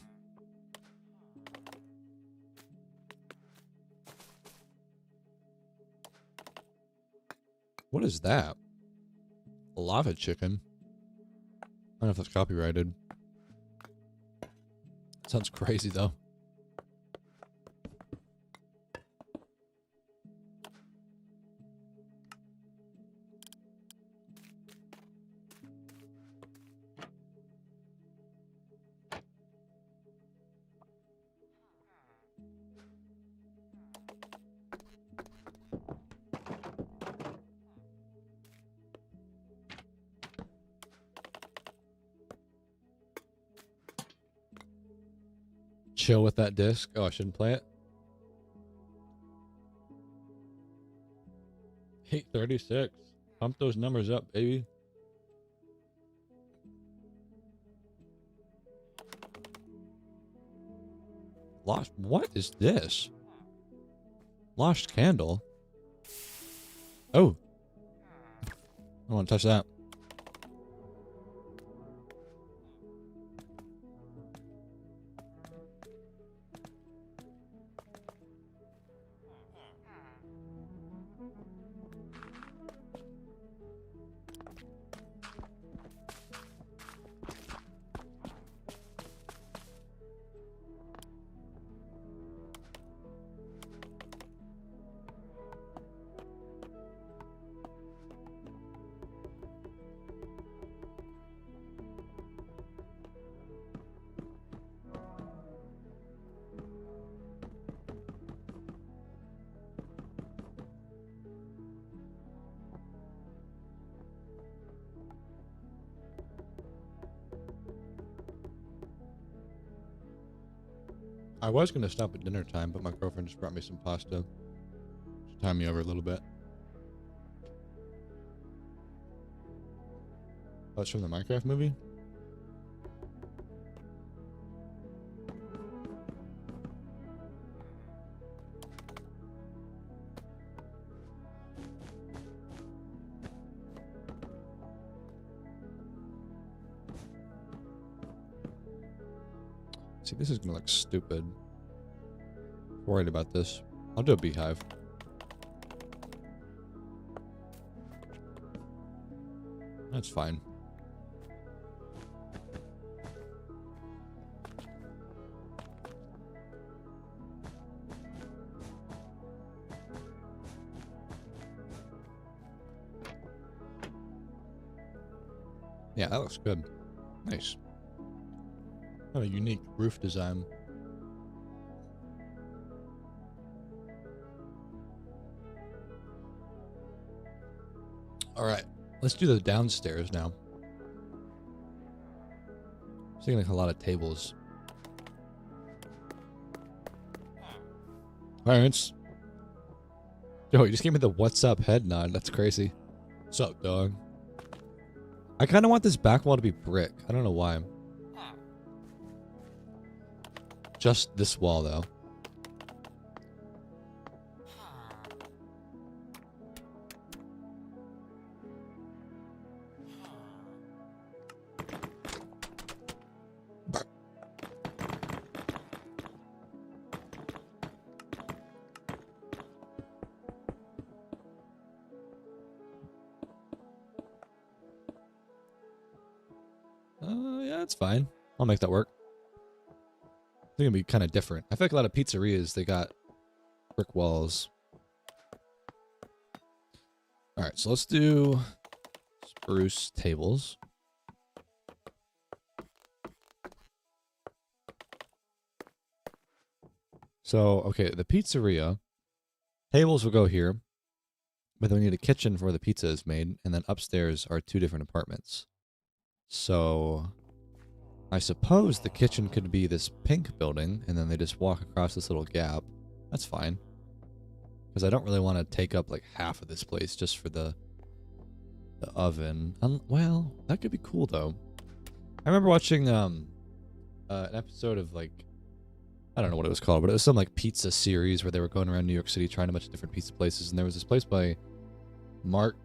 What is that? Lava chicken. I don't know if that's copyrighted. Sounds crazy though. Chill with that disc. Oh, I shouldn't play it. 836. Pump those numbers up, baby. Lost. What is this? Lost candle. Oh. I don't want to touch that. I was going to stop at dinner time, but my girlfriend just brought me some pasta. She timed me over a little bit. Oh, it's from the Minecraft movie? See, this is gonna look stupid. Worried about this. I'll do a beehive. That's fine. Yeah, that looks good. Nice. What a unique roof design. All right, let's do the downstairs now. I'm seeing like a lot of tables. Clarence. Yo, you just gave me the what's up head nod. That's crazy. What's up, dog? I kind of want this back wall to be brick. I don't know why. Just this wall, though. Yeah, that's fine. I'll make that work. I think it'll be kind of different. I feel like a lot of pizzerias, they got brick walls. Alright, so let's do spruce tables. So, okay, the pizzeria, tables will go here, but then we need a kitchen for where the pizza is made, and then upstairs are 2 different apartments. So, I suppose the kitchen could be this pink building, and then they just walk across this little gap. That's fine. Because I don't really want to take up like half of this place just for the oven. Well, that could be cool though. I remember watching an episode of like, I don't know what it was called, but it was some like pizza series where they were going around New York City trying a bunch of different pizza places, and there was this place by Mark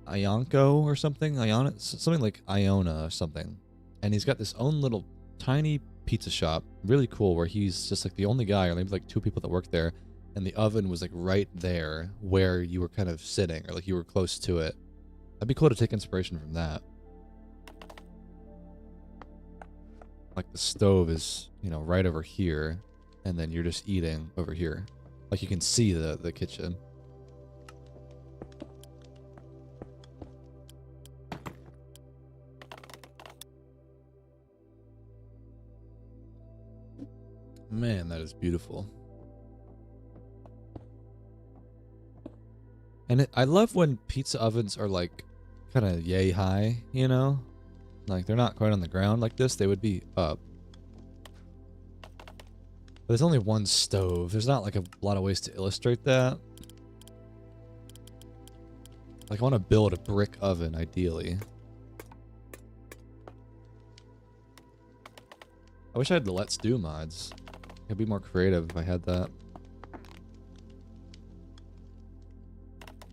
Ionco or something, something like Iona or something. And he's got this own little tiny pizza shop, really cool, where he's just like the only guy, or maybe like 2 people that work there, and the oven was like right there where you were kind of sitting, or like you were close to it. That'd be cool to take inspiration from that. Like the stove is, you know, right over here, and then you're just eating over here. Like you can see the kitchen. Man, that is beautiful. And I love when pizza ovens are like kind of yay high, you know? Like they're not quite on the ground like this, they would be up. But there's only one stove. There's not like a lot of ways to illustrate that. Like I want to build a brick oven, ideally. I wish I had the Let's Do mods. I'd be more creative if I had that.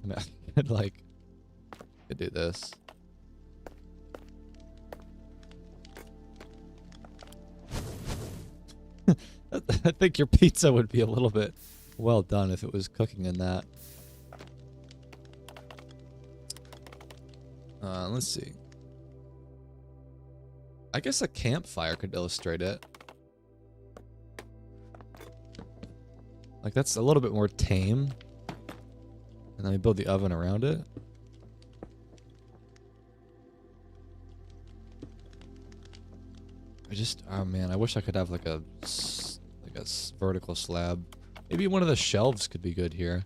And I could like, do this. I think your pizza would be a little bit well done if it was cooking in that. Let's see. I guess a campfire could illustrate it. Like that's a little bit more tame. And then we build the oven around it. Oh man, I wish I could have like a vertical slab. Maybe one of the shelves could be good here.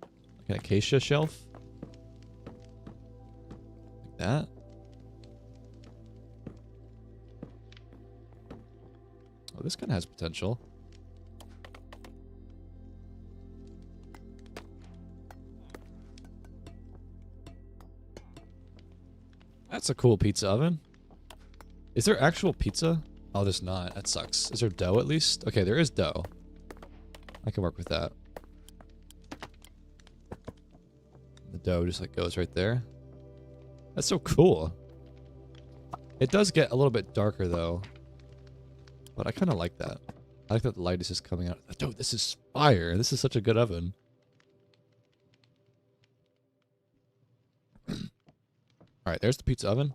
Like an acacia shelf. Like that. Oh, this kind of has potential. That's a cool pizza oven. Is there actual pizza? Oh, there's not. That sucks. Is there dough at least? Okay, there is dough. I can work with that. The dough just like goes right there. That's so cool. It does get a little bit darker though. But I kind of like that. I like that the light is just coming out. Dude, this is fire. This is such a good oven. Alright, there's the pizza oven.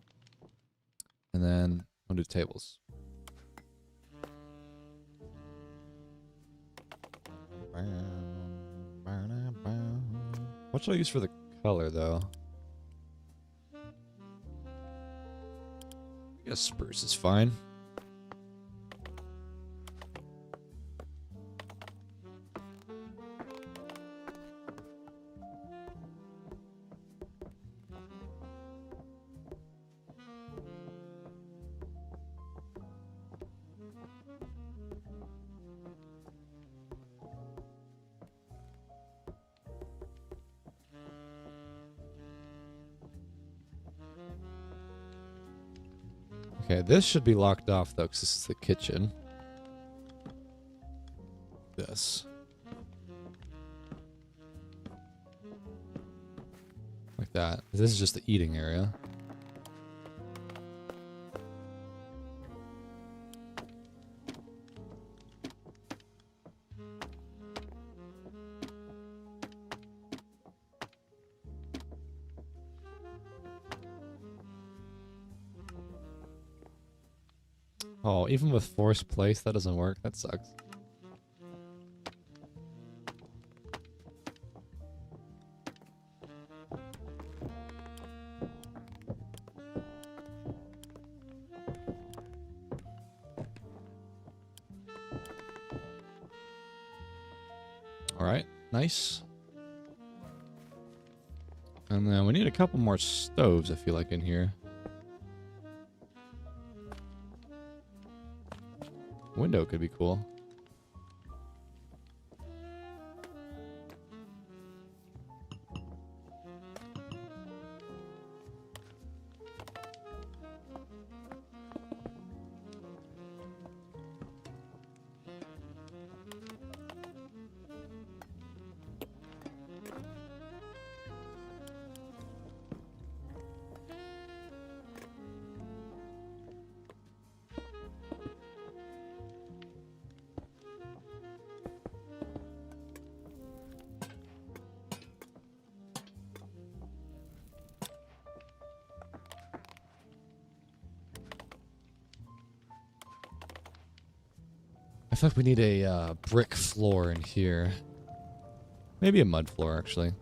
And then I'll do tables. What should I use for the color though? I guess spruce is fine. Okay, this should be locked off though, because this is the kitchen. This. Like that. This is just the eating area. Oh, even with forced place, that doesn't work. That sucks. Alright, nice. And then we need a couple more stoves, I feel like, in here. Window could be cool. I feel like we need a brick floor in here. Maybe a mud floor, actually.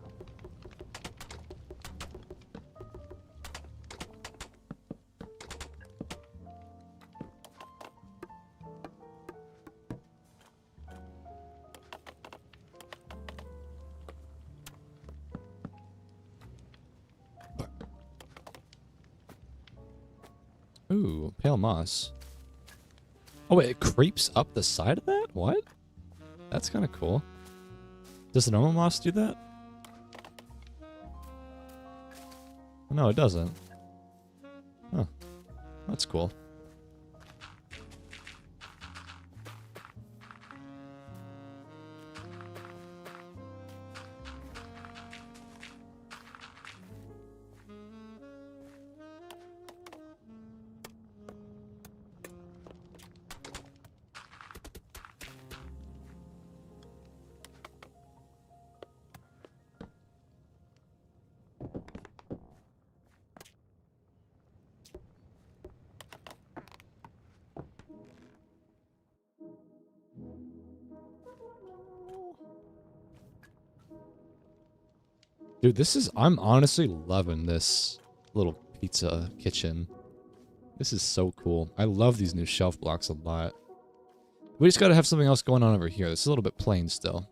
Ooh, pale moss. Oh wait, it creeps up the side of that? What? That's kind of cool. Does the normal moss do that? No, it doesn't. Huh. That's cool. Dude, I'm honestly loving this little pizza kitchen. This is so cool. I love these new shelf blocks a lot. We just gotta have something else going on over here. This is a little bit plain still.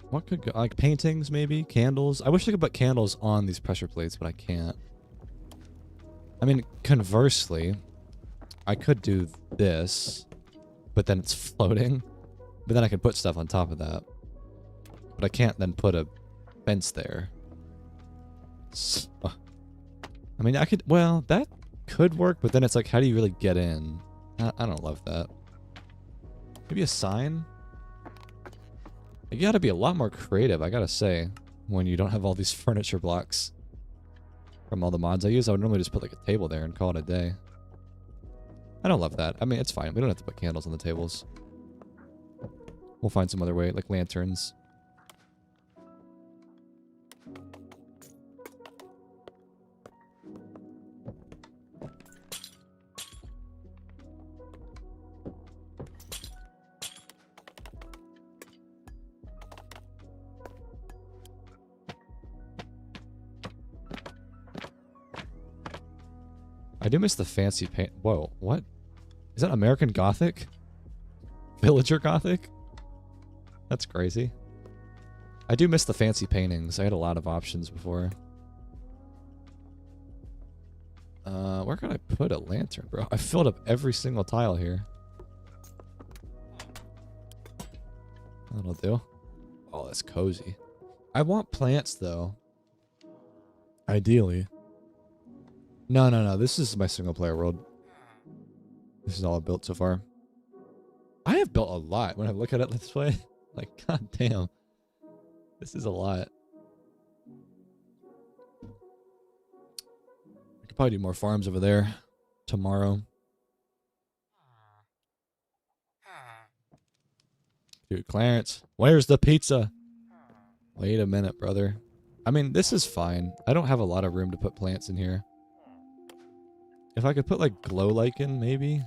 What could go, like paintings maybe? Candles? I wish I could put candles on these pressure plates, but I can't. I mean, conversely, I could do this, but then it's floating. But then I can put stuff on top of that. But I can't then put a fence there. So, I mean, I could, well, that could work, but then it's like, how do you really get in? I don't love that. Maybe a sign? You gotta be a lot more creative, I gotta say, when you don't have all these furniture blocks from all the mods I use. I would normally just put like a table there and call it a day. I don't love that. I mean, it's fine. We don't have to put candles on the tables. We'll find some other way, like lanterns. I do miss the fancy paint. Whoa, what? Is that American Gothic? Villager Gothic? That's crazy. I do miss the fancy paintings. I had a lot of options before. Where could I put a lantern, bro? I filled up every single tile here. That'll do. Oh, that's cozy. I want plants, though. Ideally. No. This is my single player world. This is all I've built so far. I have built a lot when I look at it this way. Like, god damn. This is a lot. I could probably do more farms over there tomorrow. Dude, Clarence, where's the pizza? Wait a minute, brother. I mean, this is fine. I don't have a lot of room to put plants in here. If I could put like glow lichen, maybe?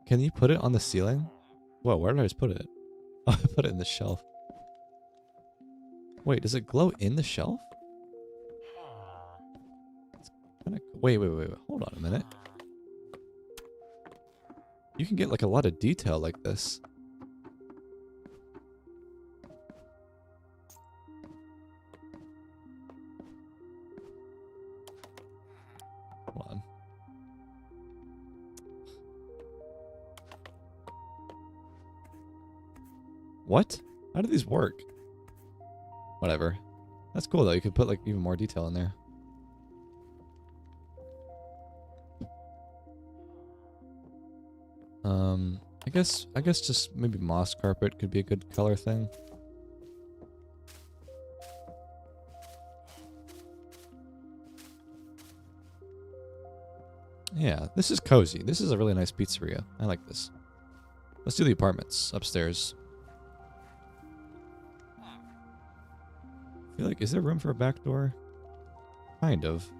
Can you put it on the ceiling? Whoa, where did I just put it? Oh, I put it in the shelf. Wait, does it glow in the shelf? Wait. Hold on a minute. You can get like a lot of detail like this. Hold on. What? How do these work? Whatever. That's cool though. You could put like even more detail in there. I guess just maybe moss carpet could be a good color thing. Yeah, this is cozy. This is a really nice pizzeria. I like this. Let's do the apartments upstairs. I feel like, is there room for a back door? Kind of.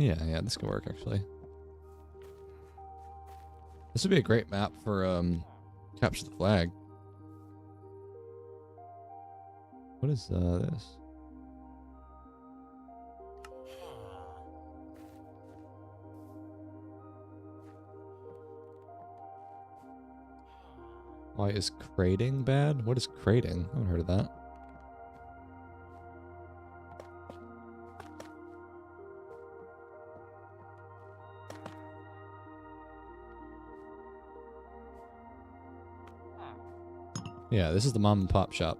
Yeah, this could work actually. This would be a great map for capture the flag. What is this? Why is crating bad? What is crating? I haven't heard of that. Yeah, this is the mom and pop shop.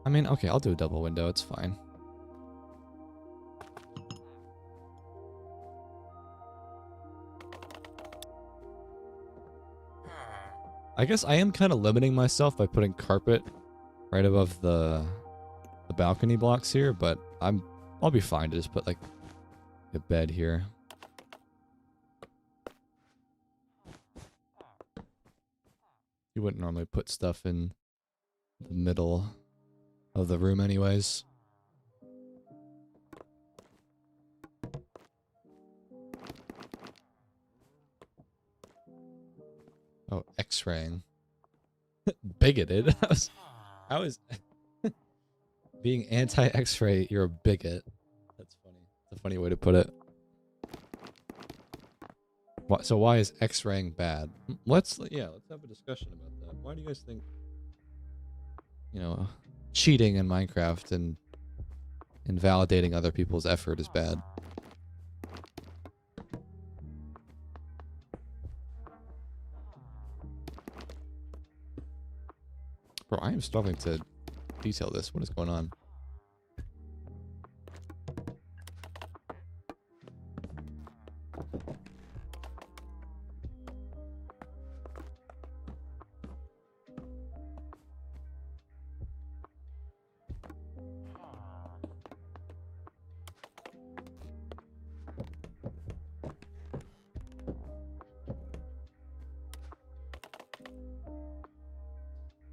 I mean, okay, I'll do a double window. It's fine. I guess I am kind of limiting myself by putting carpet right above the balcony blocks here, but I'll be fine to just put like a bed here. You wouldn't normally put stuff in the middle of the room anyways. Oh, X-raying. Bigoted. I was Being anti-X-ray, you're a bigot. That's funny. It's a funny way to put it. So why is X-raying bad? Let's have a discussion about that. Why do you guys think, cheating in Minecraft and invalidating other people's effort is bad? Bro, I am struggling to detail this. What is going on?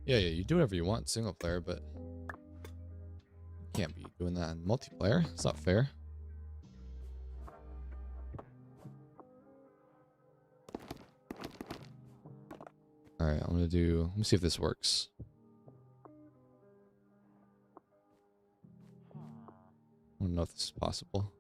Yeah, you do whatever you want in single player, but you can't be doing that in multiplayer. It's not fair. Alright, let me see if this works. I don't know if this is possible.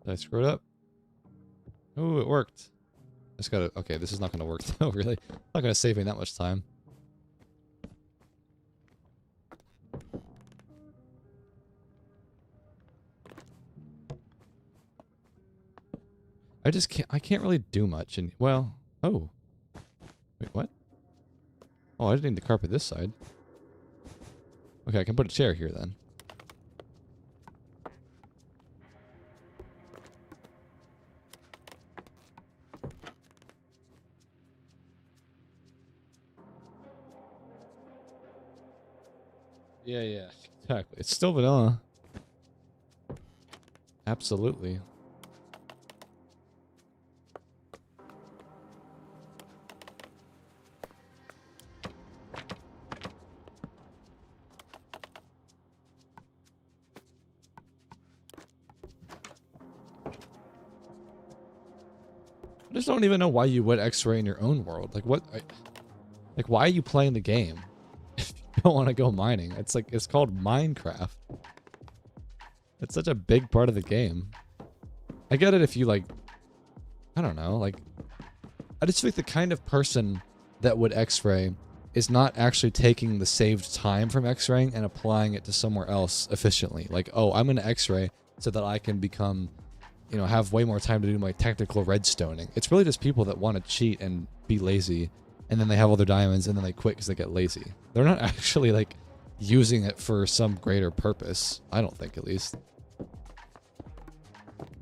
Did I screw it up? Oh, it worked. Just gotta... Okay, this is not gonna work though, really. Not gonna save me that much time. I can't really do much and... Well... Oh. Wait, what? Oh, I didn't need to carpet this side. Okay, I can put a chair here then. Yeah, exactly. It's still vanilla. Absolutely. I just don't even know why you would X-ray in your own world. Like, what? Like, why are you playing the game? Don't want to go mining. It's called Minecraft. It's such a big part of the game. I get it if you like, I don't know, like, I just feel like the kind of person that would X-ray is not actually taking the saved time from X-raying and applying it to somewhere else efficiently. Like, oh, I'm going to X-ray so that I can become, have way more time to do my technical redstoning. It's really just people that want to cheat and be lazy. And then they have all their diamonds, and then they quit because they get lazy. They're not actually, like, using it for some greater purpose. I don't think, at least.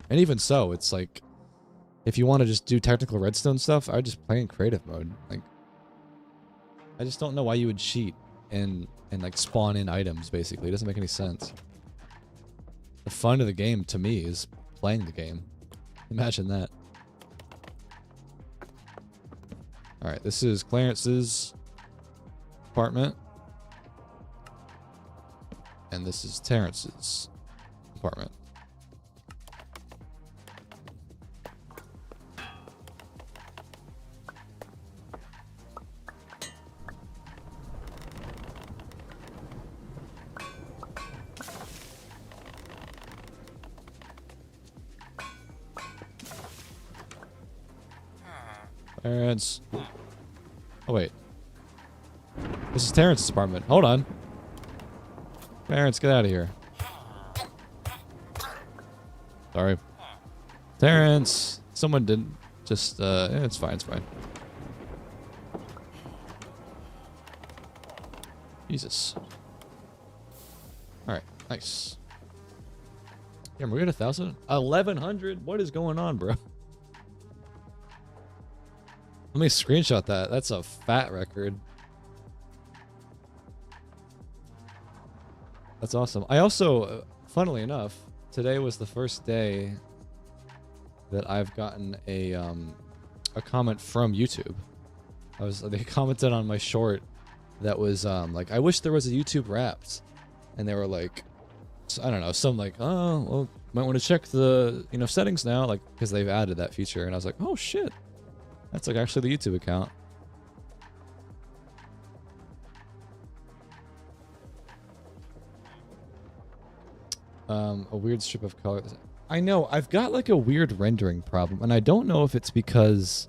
And even so, it's like, if you want to just do technical redstone stuff, I would just play in creative mode. Like, I just don't know why you would cheat and like, spawn in items, basically. It doesn't make any sense. The fun of the game, to me, is playing the game. Imagine that. Alright, this is Clarence's apartment. And this is Terrence's apartment. Terrence. Oh, wait. This is Terrence's apartment. Hold on. Terrence, get out of here. Sorry. Terrence! Someone didn't just, it's fine, it's fine. Jesus. Alright, nice. Damn, we're at 1,000? 1,100? What is going on, bro? Let me screenshot that. That's a fat record. That's awesome. I also, funnily enough, today was the first day that I've gotten a comment from YouTube. They commented on my short that was like, I wish there was a YouTube Wrapped, and they were like, I don't know, some like, oh, well, Might want to check the, settings now, like, because they've added that feature. And I was like, oh shit. That's like actually the YouTube account. A weird strip of color. I know, I've got like a weird rendering problem, and I don't know if it's because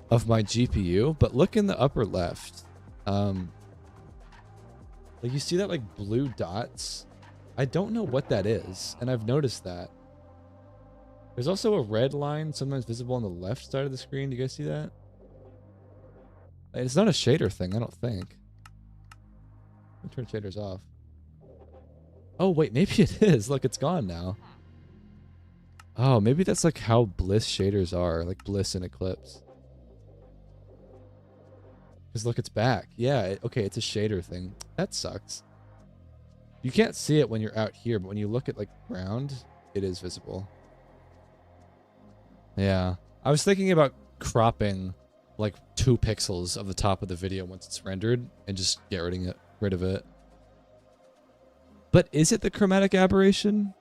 of my GPU, but look in the upper left. Like you see that like blue dots? I don't know what that is, and I've noticed that. There's also a red line sometimes visible on the left side of the screen. Do you guys see that? It's not a shader thing, I don't think. I'll turn shaders off. Oh, wait, maybe it is. Look, it's gone now. Oh, maybe that's like how Bliss shaders are, like Bliss and Eclipse. Because look, it's back. Yeah, okay, it's a shader thing. That sucks. You can't see it when you're out here, but when you look at like ground, it is visible. Yeah. I was thinking about cropping like 2 pixels of the top of the video once it's rendered and just get rid of it. But is it the chromatic aberration?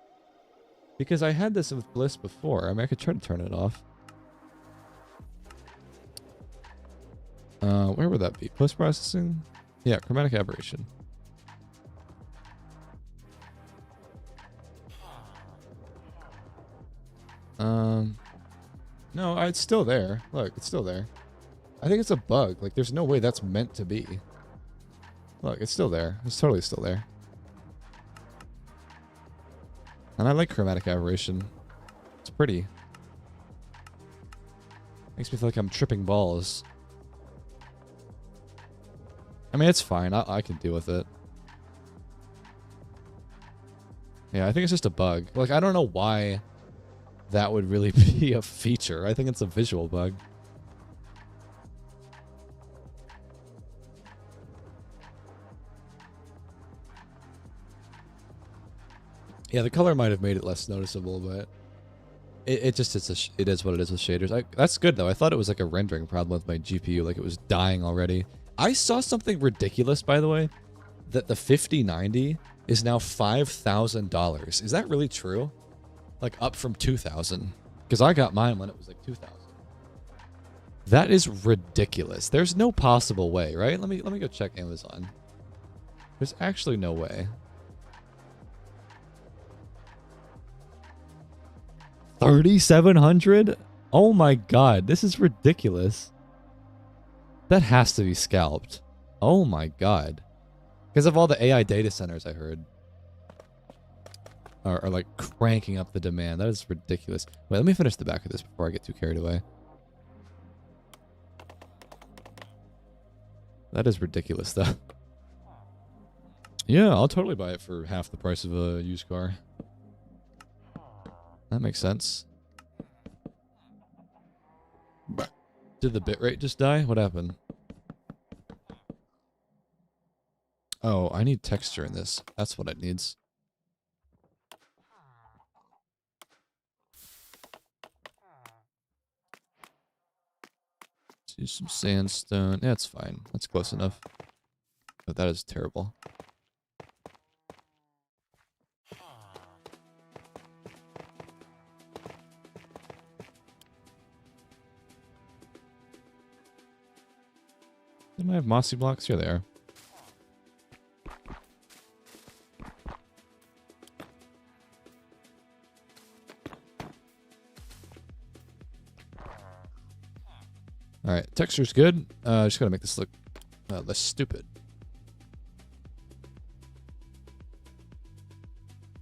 Because I had this with Bliss before. I mean, I could try to turn it off. Where would that be? Post-processing? Yeah, chromatic aberration. No, it's still there. Look, it's still there. I think it's a bug. Like, there's no way that's meant to be. Look, it's still there. It's totally still there. And I like chromatic aberration. It's pretty. Makes me feel like I'm tripping balls. I mean, it's fine. I can deal with it. Yeah, I think it's just a bug. Like, I don't know why that would really be a feature. I think it's a visual bug. Yeah, the color might have made it less noticeable, but it just it is what it is with shaders. That's good though. I thought it was like a rendering problem with my GPU, like it was dying already. I saw something ridiculous, by the way, that the 5090 is now $5,000. Is that really true? Like up from 2,000? Because I got mine when it was like 2,000. That is ridiculous. There's no possible way, right? Let me go check Amazon. There's actually no way. 3,700? Oh my god, this is ridiculous. That has to be scalped. Oh my god. Because of all the AI data centers I heard are like cranking up the demand. That is ridiculous. Wait, let me finish the back of this before I get too carried away. That is ridiculous though. Yeah, I'll totally buy it for half the price of a used car. That makes sense. Did the bitrate just die? What happened? Oh, I need texture in this. That's what it needs. Let's use some sandstone. Yeah, it's fine. That's close enough. But that is terrible. Didn't I have mossy blocks? Here they are. Alright, texture's good. Just gotta make this look less stupid.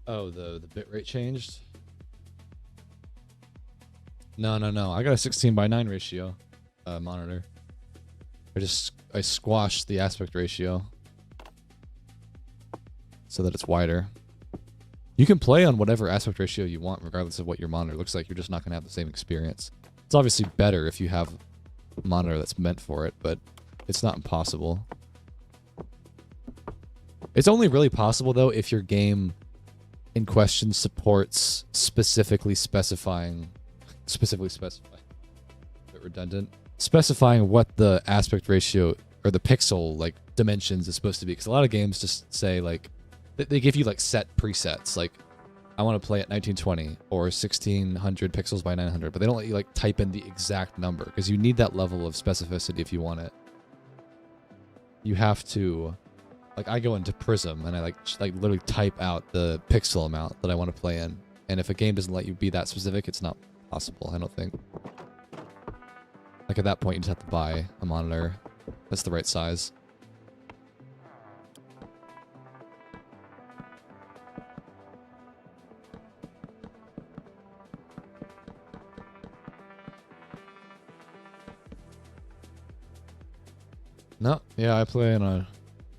Oh, the bitrate changed? No. I got a 16:9 ratio monitor. I squashed the aspect ratio so that it's wider. You can play on whatever aspect ratio you want regardless of what your monitor looks like. You're just not going to have the same experience. It's obviously better if you have a monitor that's meant for it, but it's not impossible. It's only really possible though if your game in question supports specifically specifying a bit redundant, specifying what the aspect ratio or the pixel like dimensions is supposed to be, because a lot of games just say like they give you like set presets, like I want to play at 1920 or 1600 pixels by 900, but they don't let you like type in the exact number because you need that level of specificity if you want it. You have to, like, I go into Prism and I like literally type out the pixel amount that I want to play in. And if a game doesn't let you be that specific, it's not possible, I don't think. Like at that point, you just have to buy a monitor that's the right size. No, yeah, I play on a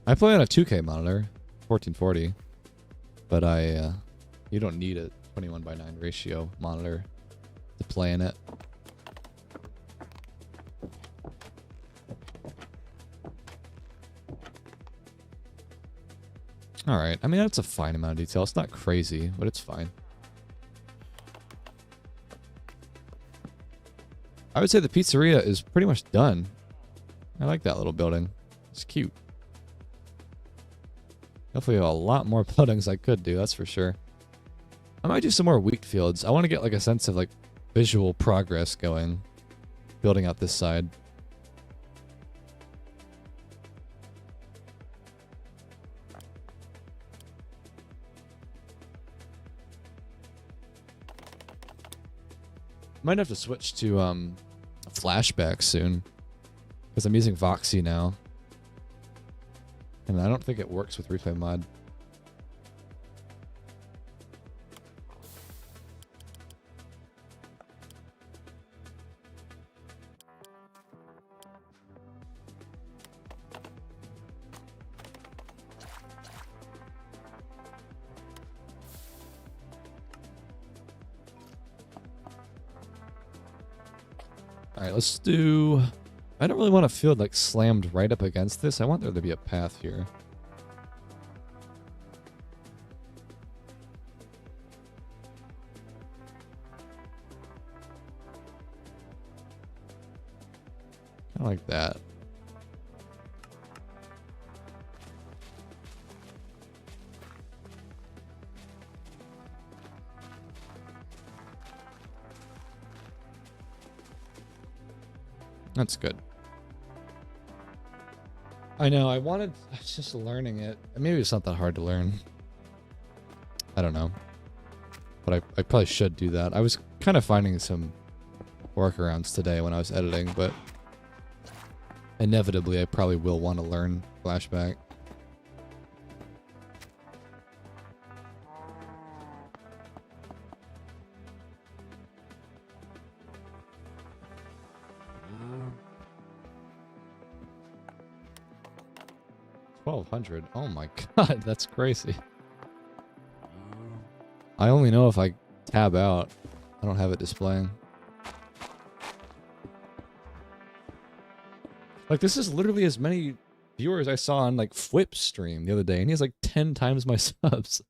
2K monitor, 1440, but you don't need a 21:9 ratio monitor to play in it. All right, I mean that's a fine amount of detail. It's not crazy, but it's fine. I would say the pizzeria is pretty much done. I like that little building. It's cute. Definitely a lot more buildings I could do, that's for sure. I might do some more wheat fields. I want to get like a sense of like visual progress going. Building out this side. Might have to switch to flashback soon. Because I'm using Voxy now. And I don't think it works with replay mod. Alright, let's do... I don't really want a field like slammed right up against this. I want there to be a path here. Kind of like that. That's good. I know, I was just learning it. Maybe it's not that hard to learn. I don't know. But I probably should do that. I was kind of finding some workarounds today when I was editing, but inevitably I probably will want to learn flashback. $1,200. Oh my god, that's crazy. I only know if I tab out. I don't have it displaying. Like, this is literally as many viewers I saw on, like, Fwip's stream the other day, and he has, like, 10 times my subs.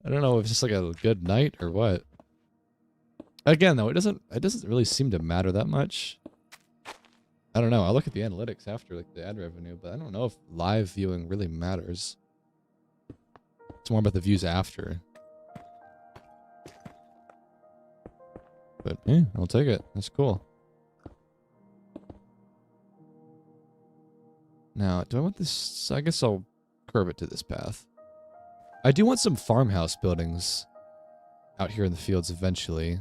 I don't know if it's just, like, a good night or what. Again, though, it doesn't really seem to matter that much. I don't know. I'll look at the analytics after, like, the ad revenue, but I don't know if live viewing really matters. It's more about the views after. But, yeah, I'll take it. That's cool. Now, do I want this? I guess I'll curve it to this path. I do want some farmhouse buildings out here in the fields eventually.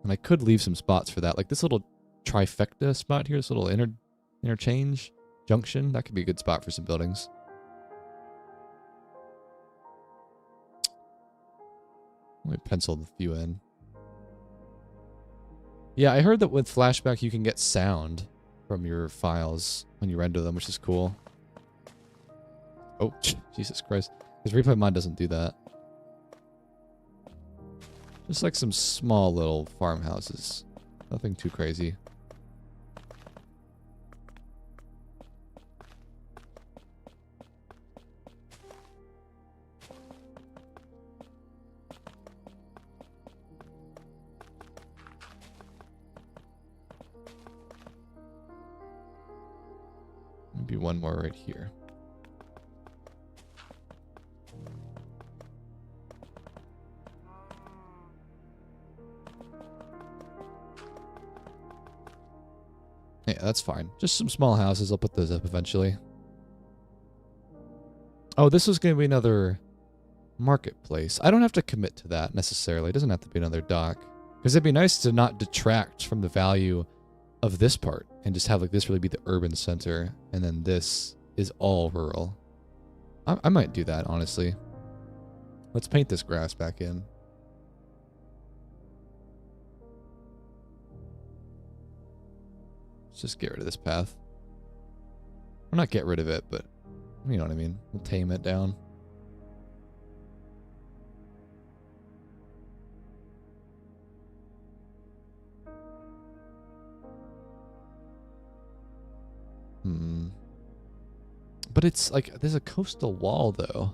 And I could leave some spots for that. Like this little trifecta spot here, this little interchange junction. That could be a good spot for some buildings. Let me pencil the few in. Yeah, I heard that with Flashback you can get sound from your files when you render them, which is cool. Oh, Jesus Christ. Because replay mod doesn't do that. Just like some small little farmhouses. Nothing too crazy. Maybe one more right here. that's fine. Just some small houses. I'll put those up eventually. Oh, this was going to be another marketplace. I don't have to commit to that necessarily. It doesn't have to be another dock. Because it'd be nice to not detract from the value of this part and just have like this really be the urban center, and then this is all rural. I might do that, honestly. Let's paint this grass back in. Let's just get rid of this path. Or not get rid of it, but you know what I mean. We'll tame it down. But it's like, there's a coastal wall, though.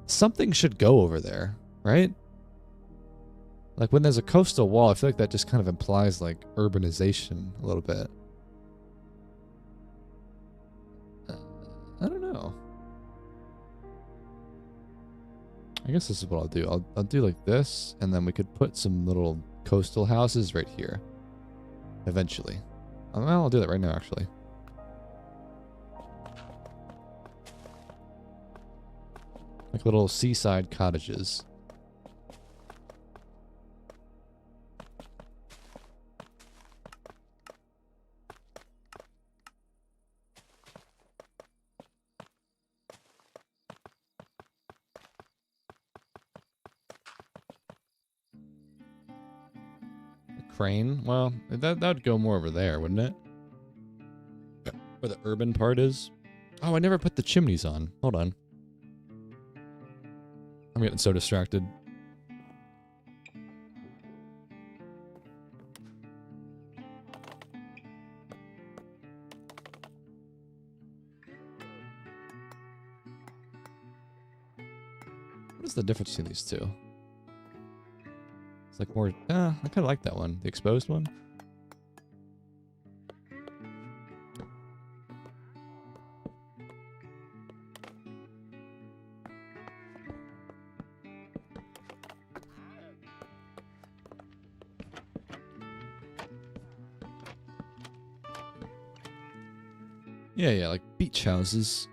Something should go over there, right? Like, when there's a coastal wall, I feel like that just kind of implies, like, urbanization a little bit. I don't know. I guess this is what I'll do. I'll do like this, and then we could put some little coastal houses right here. Eventually. Well, I'll do that right now, actually. Like little seaside cottages. A crane? Well, that would go more over there, wouldn't it? Where the urban part is. Oh, I never put the chimneys on. Hold on. I'm getting so distracted. What is the difference between these two? It's like more... I kind of like that one. The exposed one? Yeah, like beach houses.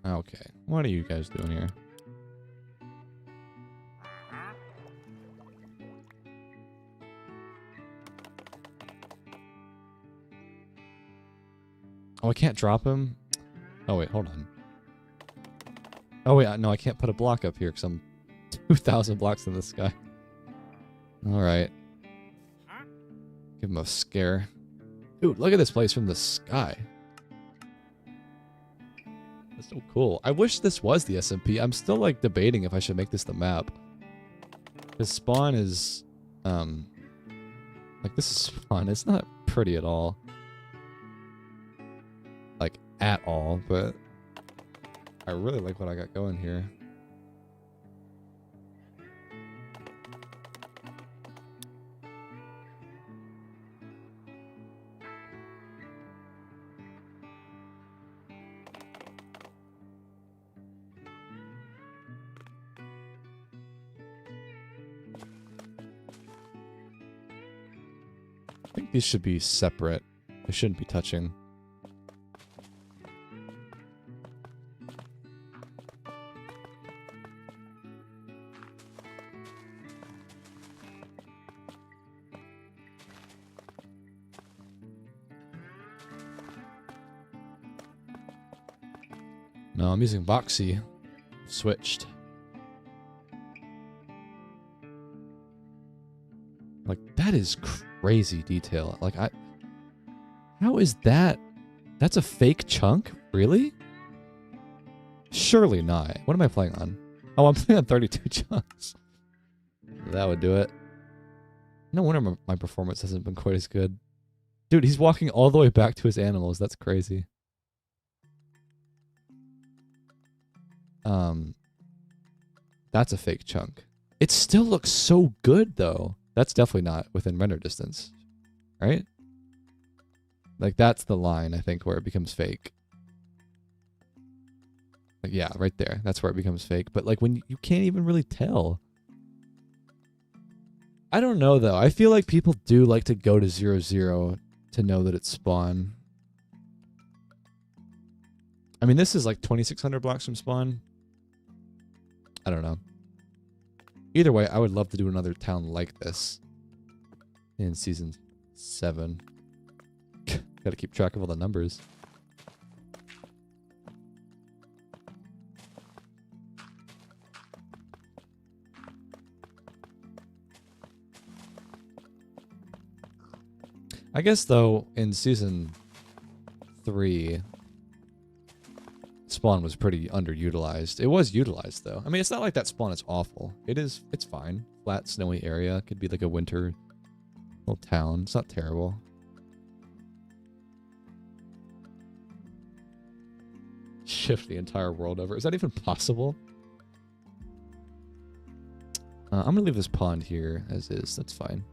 Okay, what are you guys doing here? Oh, I can't drop him? Oh, wait, hold on. Oh, wait, no, I can't put a block up here because I'm 2,000 blocks in the sky. Alright. Give him a scare. Dude, look at this place from the sky. That's so cool. I wish this was the SMP. I'm still like debating if I should make this the map. This spawn is like this is spawn. It's not pretty at all. Like at all, but I really like what I got going here. I think these should be separate. They shouldn't be touching. No, I'm using Boxy. Switched. Like, that is crazy detail. Like, how is that? That's a fake chunk? Really? Surely not. What am I playing on? Oh, I'm playing on 32 chunks. That would do it. No wonder my performance hasn't been quite as good. Dude, he's walking all the way back to his animals. That's crazy. That's a fake chunk. It still looks so good, though. That's definitely not within render distance, right? Like, that's the line, I think, where it becomes fake. Like, yeah, right there. That's where it becomes fake. But, like, when you can't even really tell. I don't know though. I feel like people do like to go to 0, 0 to know that it's spawn. I mean, this is like 2,600 blocks from spawn. I don't know. Either way, I would love to do another town like this in season 7. Gotta keep track of all the numbers. I guess though, in season 3, spawn was pretty underutilized. It was utilized though. I mean, it's not like that spawn is awful. It's fine. Flat, snowy area. Could be like a winter little town. It's not terrible. Shift the entire world over. Is that even possible? I'm gonna leave this pond here as is. That's fine.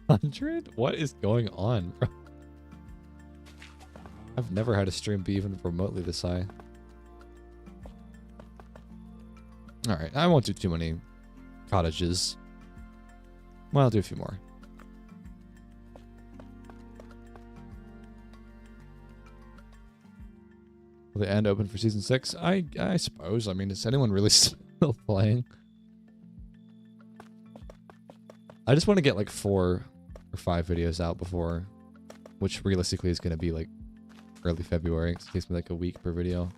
$1,300? What is going on, bro? I've never had a stream be even remotely this high. Alright, I won't do too many cottages. Well, I'll do a few more. Will the end open for season 6? I suppose. I mean, is anyone really still playing? I just want to get like 4 or 5 videos out before, which realistically is going to be like early February. It takes me like a week per video.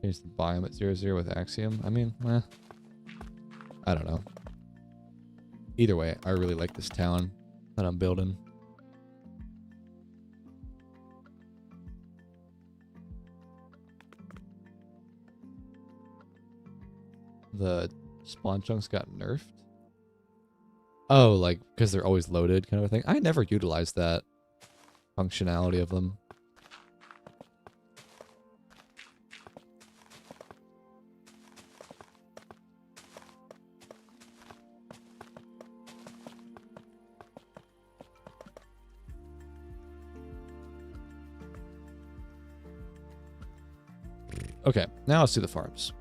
Change the biome at 0, 0 with Axiom. I mean, I don't know. Either way, I really like this town that I'm building. The spawn chunks got nerfed. Oh, like because they're always loaded kind of a thing. I never utilized that functionality of them. Okay, now let's do the farms.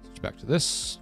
Switch back to this.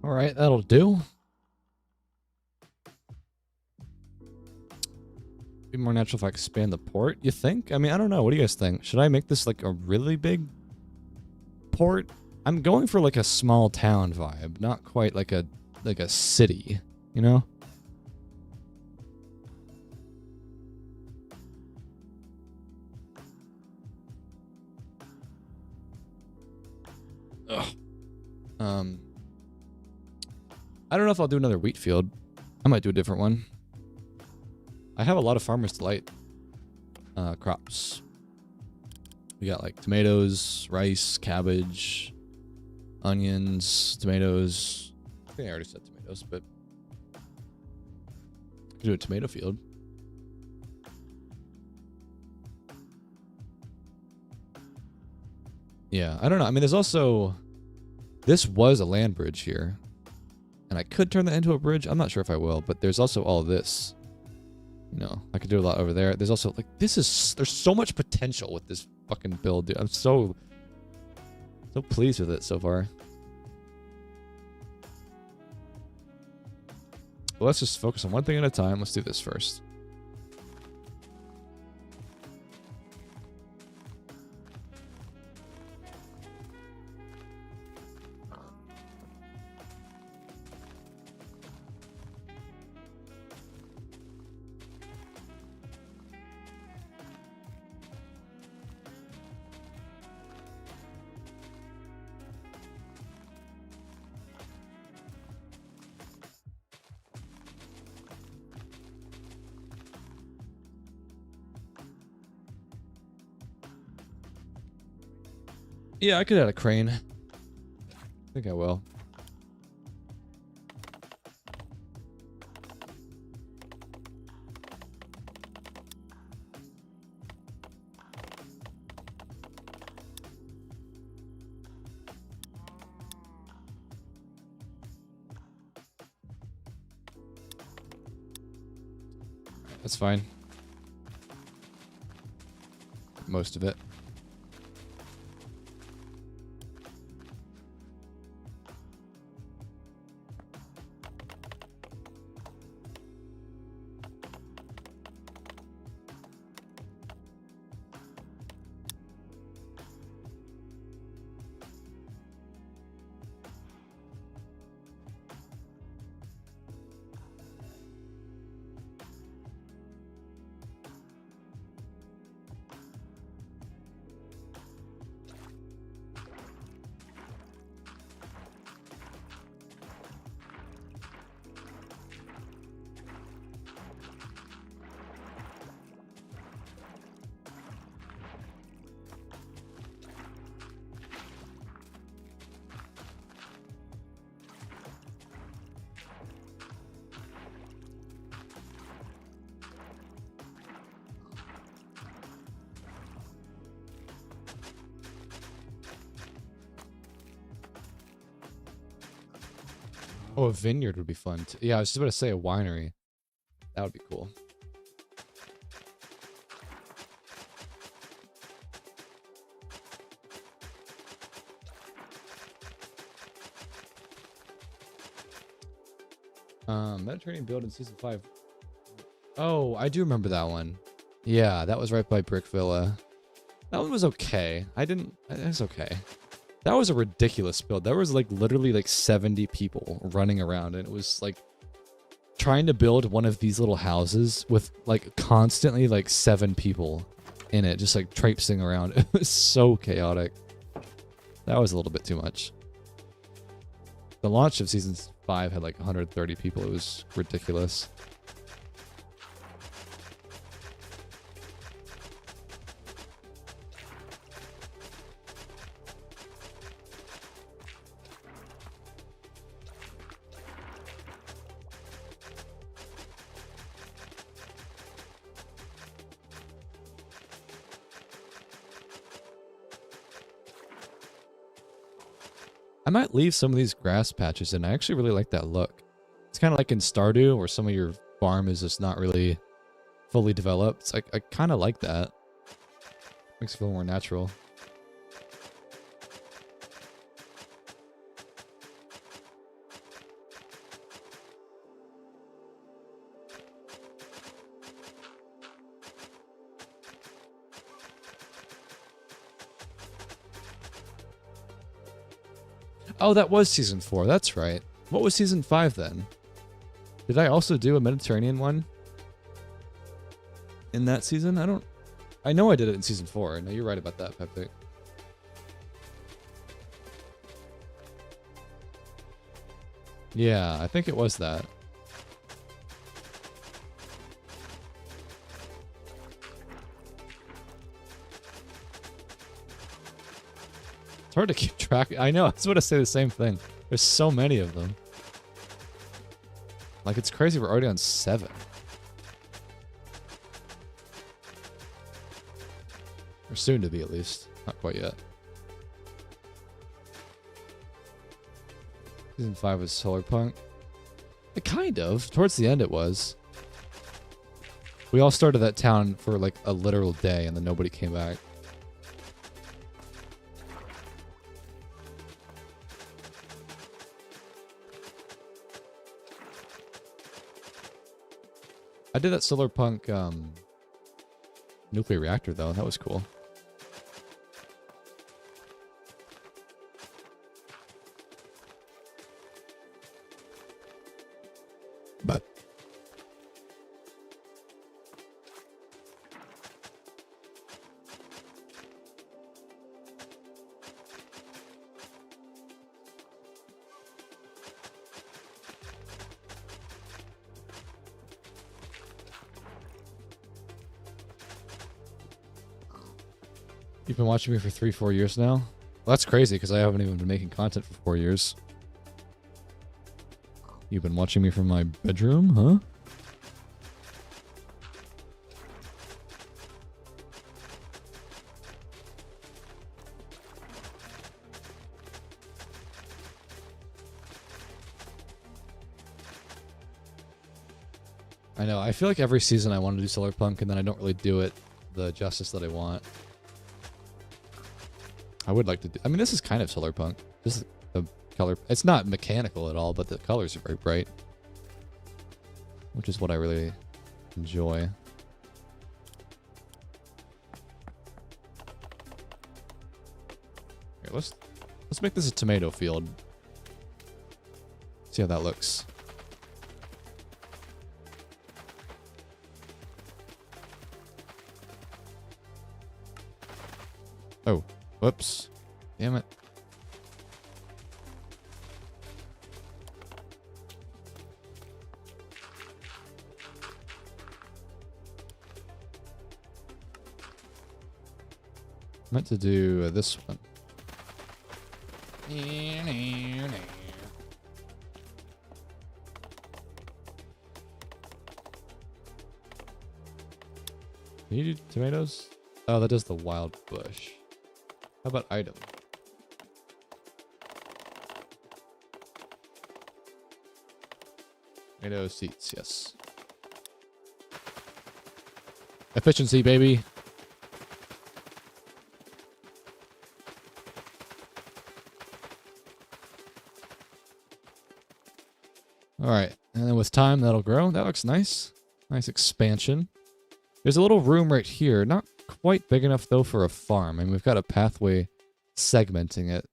All right, that'll do. Be more natural if I expand the port, you think? I mean, I don't know. What do you guys think? Should I make this like a really big port? I'm going for like a small town vibe, not quite like a city, you know? Ugh. I don't know if I'll do another wheat field. I might do a different one. I have a lot of Farmer's Delight crops. We got like tomatoes, rice, cabbage, onions, tomatoes. I think I already said tomatoes, but I could do a tomato field. Yeah, I don't know. I mean, there's also... This was a land bridge here. And I could turn that into a bridge. I'm not sure if I will, but there's also all this. You know, I could do a lot over there. There's also, like, there's so much potential with this fucking build, dude. I'm so pleased with it so far. Well, let's just focus on one thing at a time. Let's do this first. Yeah, I could add a crane. I think I will. That's fine. Most of it. Oh, a vineyard would be fun. Yeah, I was just about to say a winery. That would be cool. Mediterranean build in season 5. Oh, I do remember that one. Yeah, that was right by Brick Villa. That one was okay. It was okay. That was a ridiculous build. There was like literally like 70 people running around, and it was like trying to build one of these little houses with like constantly like 7 people in it, just like traipsing around. It was so chaotic. That was a little bit too much. The launch of season 5 had like 130 people. It was ridiculous. I might leave some of these grass patches in. I actually really like that look. It's kind of like in Stardew, where some of your farm is just not really fully developed. It's like, I kind of like that. Makes it feel more natural. Oh, that was season 4. That's right. What was season 5 then? Did I also do a Mediterranean one in that season? I know I did it in season 4. No, you're right about that, Pepe. Yeah, I think it was that. It's hard to keep track. I know, I was about to say the same thing. There's so many of them. Like, it's crazy we're already on 7. Or soon to be, at least. Not quite yet. Season 5 was solar punk. Kind of. Towards the end it was. We all started that town for like a literal day and then nobody came back. I did that solar punk nuclear reactor though. That was cool. But you've been watching me for 3-4 years now? Well, that's crazy because I haven't even been making content for 4 years. You've been watching me from my bedroom, huh? I know, I feel like every season I want to do solar punk and then I don't really do it the justice that I want. I would like to do, I mean, this is kind of solar punk. This is the color. It's not mechanical at all, but the colors are very bright, which is what I really enjoy. Here, let's make this a tomato field. See how that looks. Oh, whoops. Damn it. Meant to do this one. Can you do tomatoes? Oh, that does the wild bush. How about item? Tomato seeds, yes. Efficiency, baby. Alright, and then with time that'll grow. That looks nice. Nice expansion. There's a little room right here. Not quite big enough though for a farm. I mean, we've got a pathway segmenting it.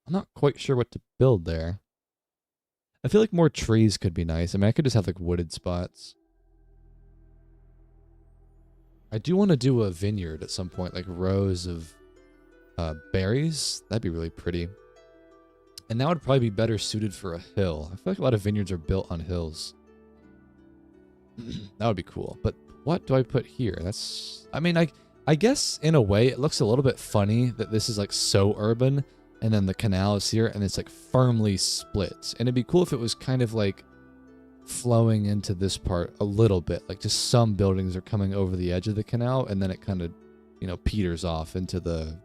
I'm not quite sure what to build there. I feel like more trees could be nice. I mean, I could just have like wooded spots. I do want to do a vineyard at some point, like rows of berries. That'd be really pretty. And that would probably be better suited for a hill. I feel like a lot of vineyards are built on hills. That would be cool. But what do I put here? That's, I mean, I guess in a way it looks a little bit funny that this is like so urban and then the canal is here and it's like firmly split. And it'd be cool if it was kind of like flowing into this part a little bit. Like just some buildings are coming over the edge of the canal and then it kind of, you know, peters off into the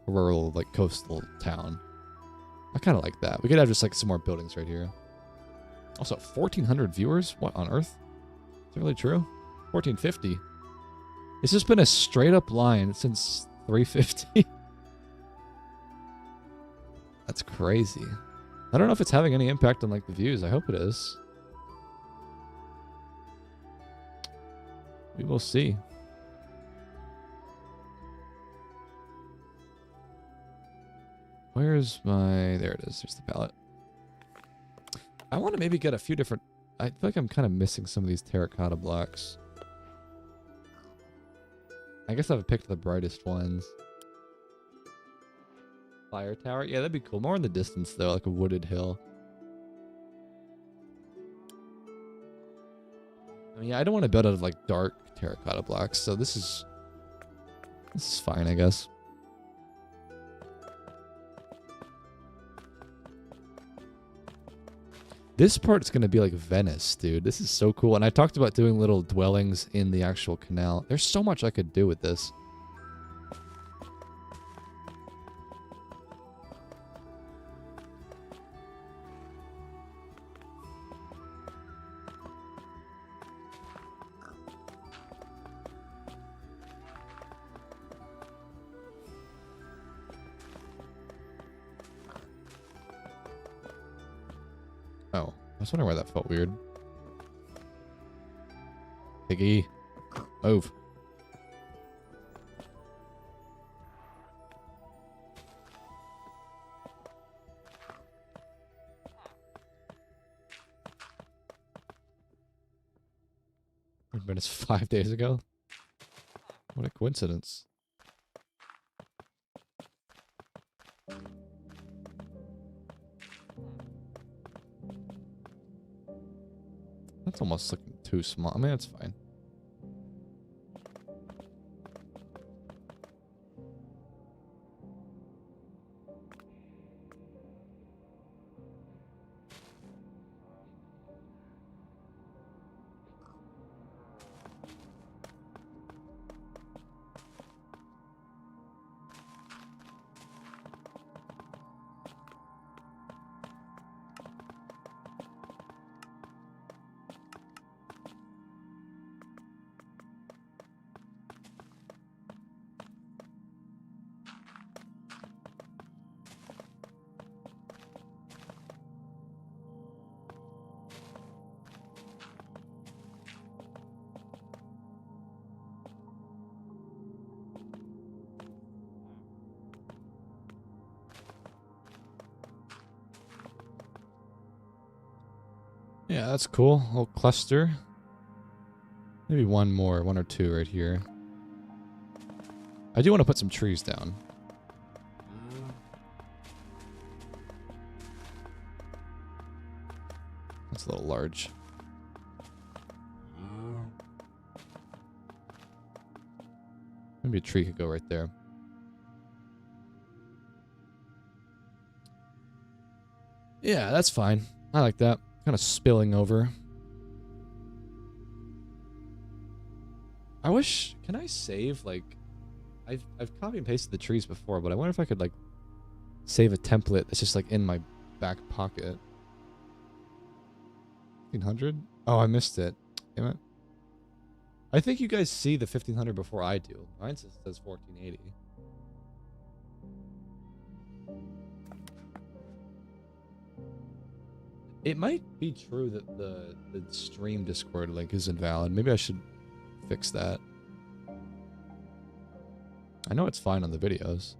rural, like coastal town. I kind of like that. We could have just like some more buildings right here. Also, 1,400 viewers? What on earth? Is it really true? 1,450. It's just been a straight up line since 350. That's crazy. I don't know if it's having any impact on like the views. I hope it is. We will see. Where's my... There it is. There's the palette. I want to maybe get a few different... I feel like I'm kind of missing some of these terracotta blocks. I guess I've picked the brightest ones. Fire tower? Yeah, that'd be cool. More in the distance, though, like a wooded hill. I mean, yeah, I don't want to build out of, like, dark terracotta blocks, so this is fine, I guess. This part's going to be like Venice, dude. This is so cool. And I talked about doing little dwellings in the actual canal. There's so much I could do with this. Oh, I was wondering why that felt weird. Piggy, move. But it's 5 days ago. What a coincidence. That's almost looking too small. I mean, that's fine. Yeah, that's cool. A little cluster. Maybe one more, one or two right here. I do want to put some trees down. That's a little large. Maybe a tree could go right there. Yeah, that's fine. I like that. Kind of spilling over. I wish... Can I save, like... I've copy and pasted the trees before, but I wonder if I could, like, save a template that's just, like, in my back pocket. 1500? Oh, I missed it. Damn it. I think you guys see the 1500 before I do. Mine says 1480. It might be true that the stream Discord link is invalid. Maybe I should fix that. I know it's fine on the videos.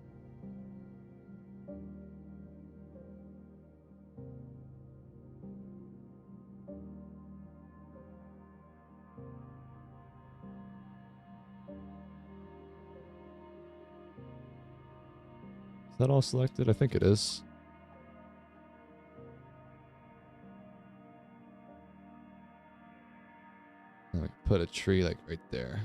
Is that all selected? I think it is. And I can put a tree like right there.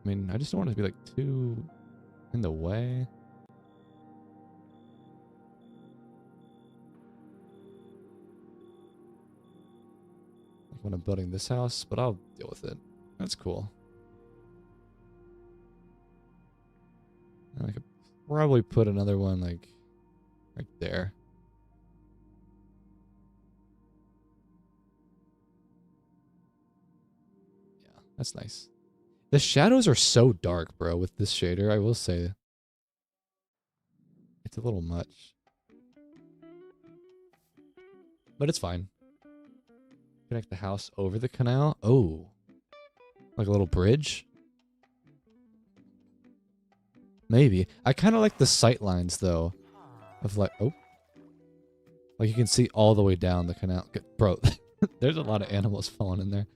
I mean, I just don't want it to be like too in the way. Like when I'm building this house, but I'll deal with it. That's cool. And I could probably put another one like right there. Yeah, that's nice. The shadows are so dark, bro, with this shader, I will say. It's a little much. But it's fine. Connect the house over the canal. Oh. Like a little bridge? Maybe. I kind of like the sight lines, though. Of like, oh. Like you can see all the way down the canal. Bro, there's a lot of animals falling in there.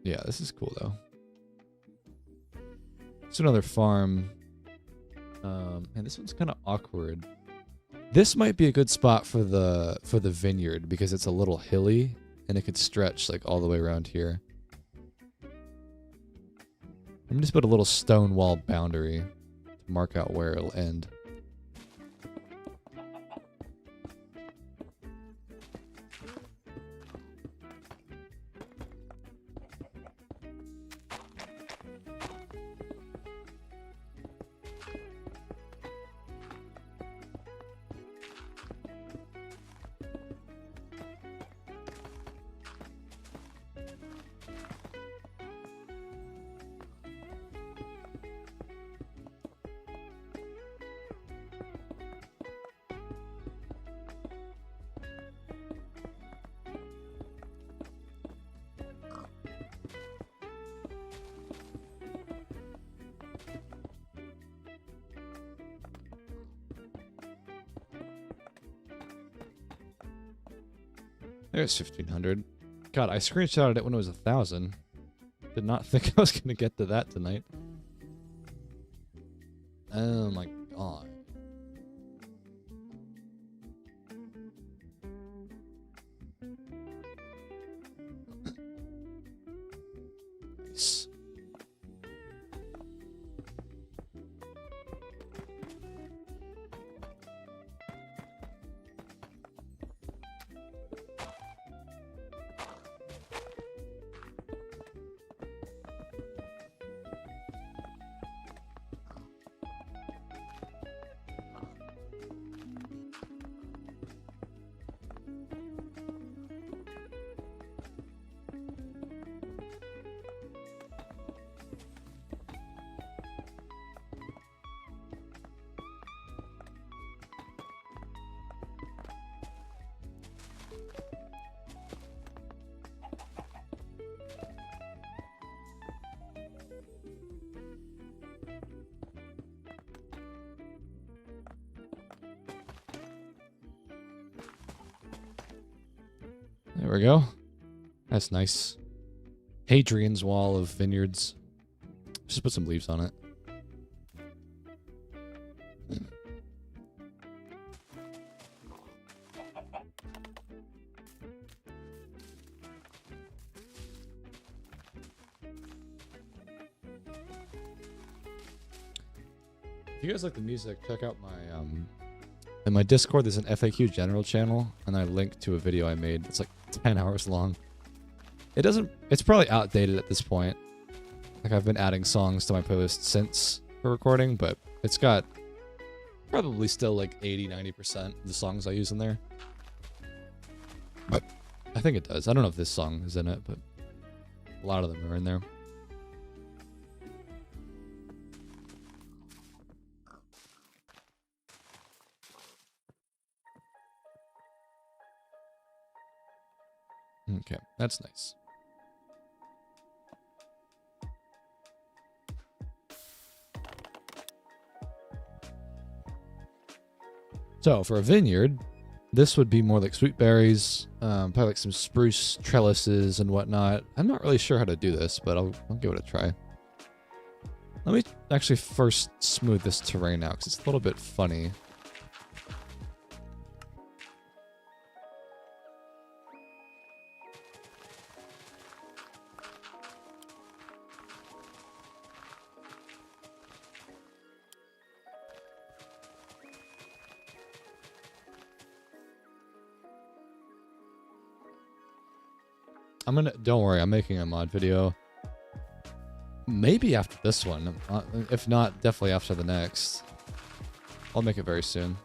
Yeah, this is cool, though. It's another farm. And this one's kind of awkward. This might be a good spot for the vineyard because it's a little hilly and it could stretch like all the way around here. I'm gonna just put a little stone wall boundary to mark out where it'll end. There's 1,500. God, I screenshotted it when it was 1,000. Did not think I was going to get to that tonight. Oh my god. Nice. There we go. That's nice. Hadrian's Wall of vineyards. Just put some leaves on it. If you guys like the music, check out my in my Discord there's an FAQ general channel, and I link to a video I made. It's like 10 hours long. It's probably outdated at this point. Like, I've been adding songs to my playlist since for recording, but it's got probably still like 80-90% of the songs I use in there. But I think it does. I don't know if this song is in it, but a lot of them are in there. Okay, that's nice. So for a vineyard, this would be more like sweet berries, probably like some spruce trellises and whatnot. I'm not really sure how to do this, but I'll give it a try. Let me actually first smooth this terrain out because it's a little bit funny. Don't worry, I'm making a mod video. Maybe after this one. If not, definitely after the next. I'll make it very soon.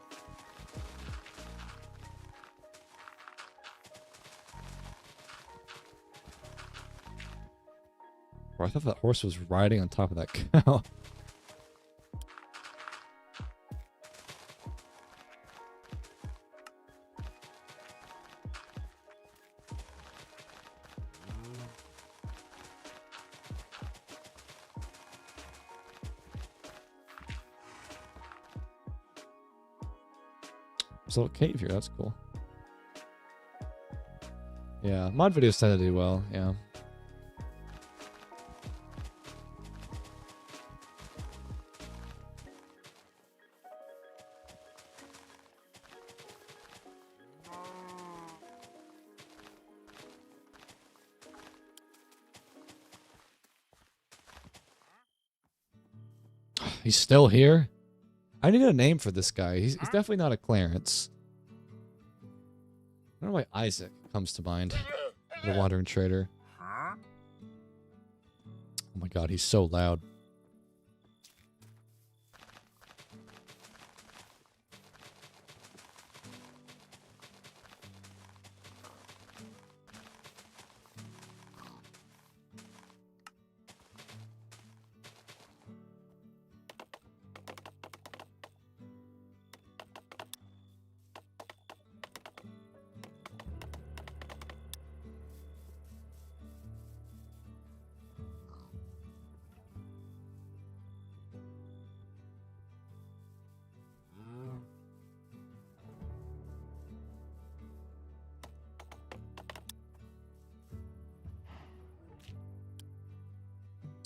Bro, I thought that horse was riding on top of that cow. There's a little cave here, that's cool. Yeah, mod videos tend to do well, yeah. He's still here? I need a name for this guy. He's definitely not a Clarence. I don't know why Isaac comes to mind. The wandering trader. Oh my god, he's so loud.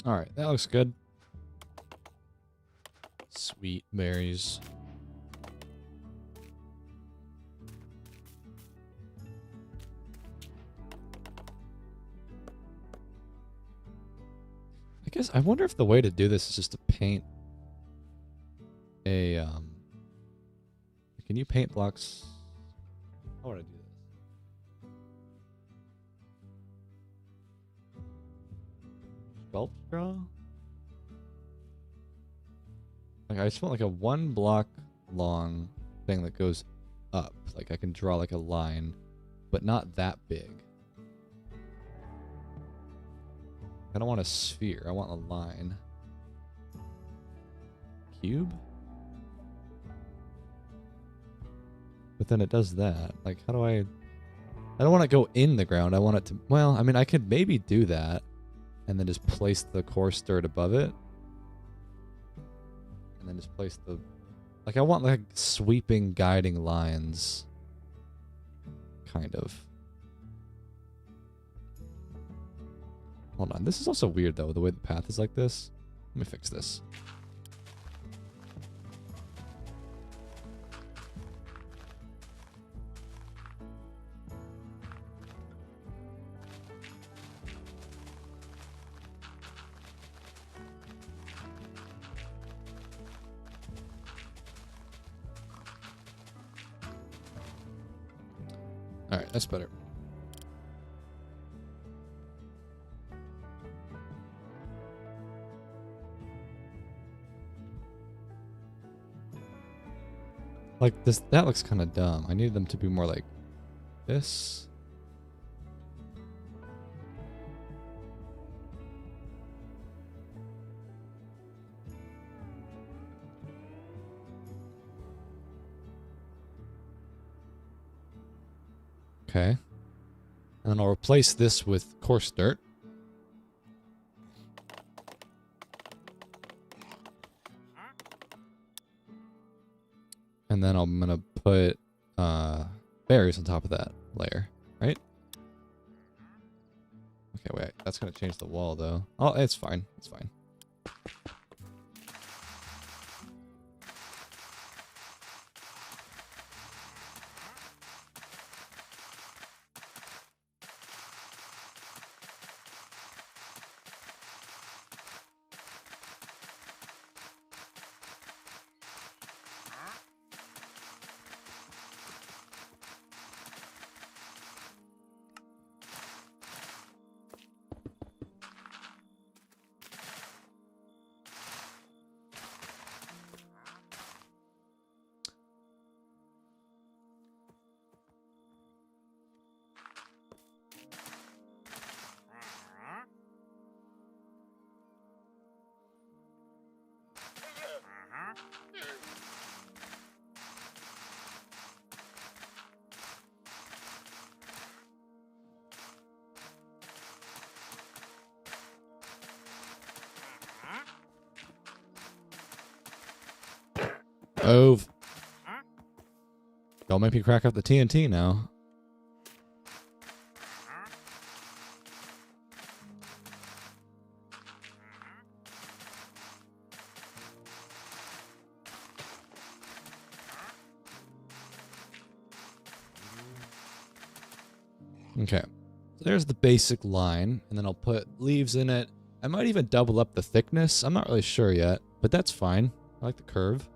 Alright, that looks good. Sweet berries. I guess I wonder if the way to do this is just to paint a can you paint blocks? How would I do this? Sculpt draw? Like I just want like a 1 block long thing that goes up. Like I can draw like a line, but not that big. I don't want a sphere. I want a line. Cube? But then it does that. Like, how do I don't want to go in the ground. I want it to... Well, I mean, I could maybe do that. And then just place the coarse dirt above it. And then just place the... Like, I want, like, sweeping, guiding lines. Kind of. Hold on. This is also weird, though, the way the path is like this. Let me fix this. Alright, that's better. Like this, that looks kind of dumb. I need them to be more like this. Okay. And then I'll replace this with coarse dirt. And then I'm gonna put berries on top of that layer, right? Okay, wait, that's gonna change the wall though. Oh, it's fine, it's fine. Oh. Don't make me crack up the TNT now. Okay. So there's the basic line, and then I'll put leaves in it. I might even double up the thickness. I'm not really sure yet, but that's fine. I like the curve.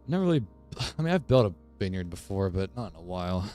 Never really... I mean, I've built a vineyard before, but not in a while.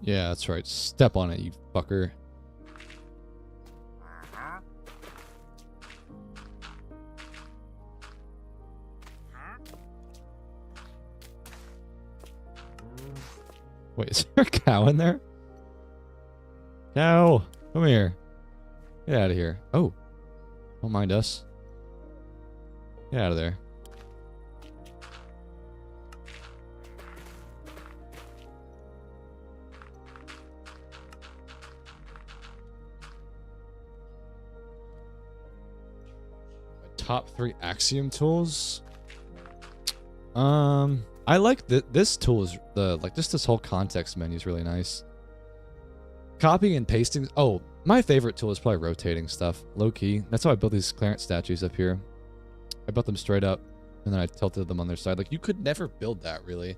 Yeah, that's right. Step on it, you fucker. Wait, is there a cow in there? Cow, come here. Get out of here. Oh, don't mind us. Get out of there. My top 3 Axiom tools. I like this tool is this whole context menu is really nice. Copying and pasting. Oh, my favorite tool is probably rotating stuff. Low key. That's how I built these Clarence statues up here. I built them straight up, and then I tilted them on their side. Like, you could never build that, really,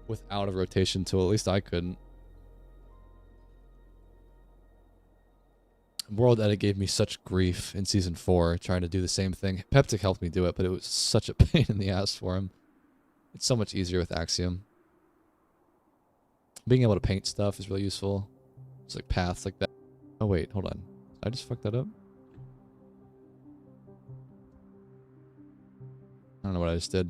without a rotation tool. At least I couldn't. World Edit gave me such grief in Season 4 trying to do the same thing. Peptic helped me do it, but it was such a pain in the ass for him. It's so much easier with Axiom. Being able to paint stuff is really useful. It's like paths like that. Oh wait, hold on. Did I just fuck that up? I don't know what I just did.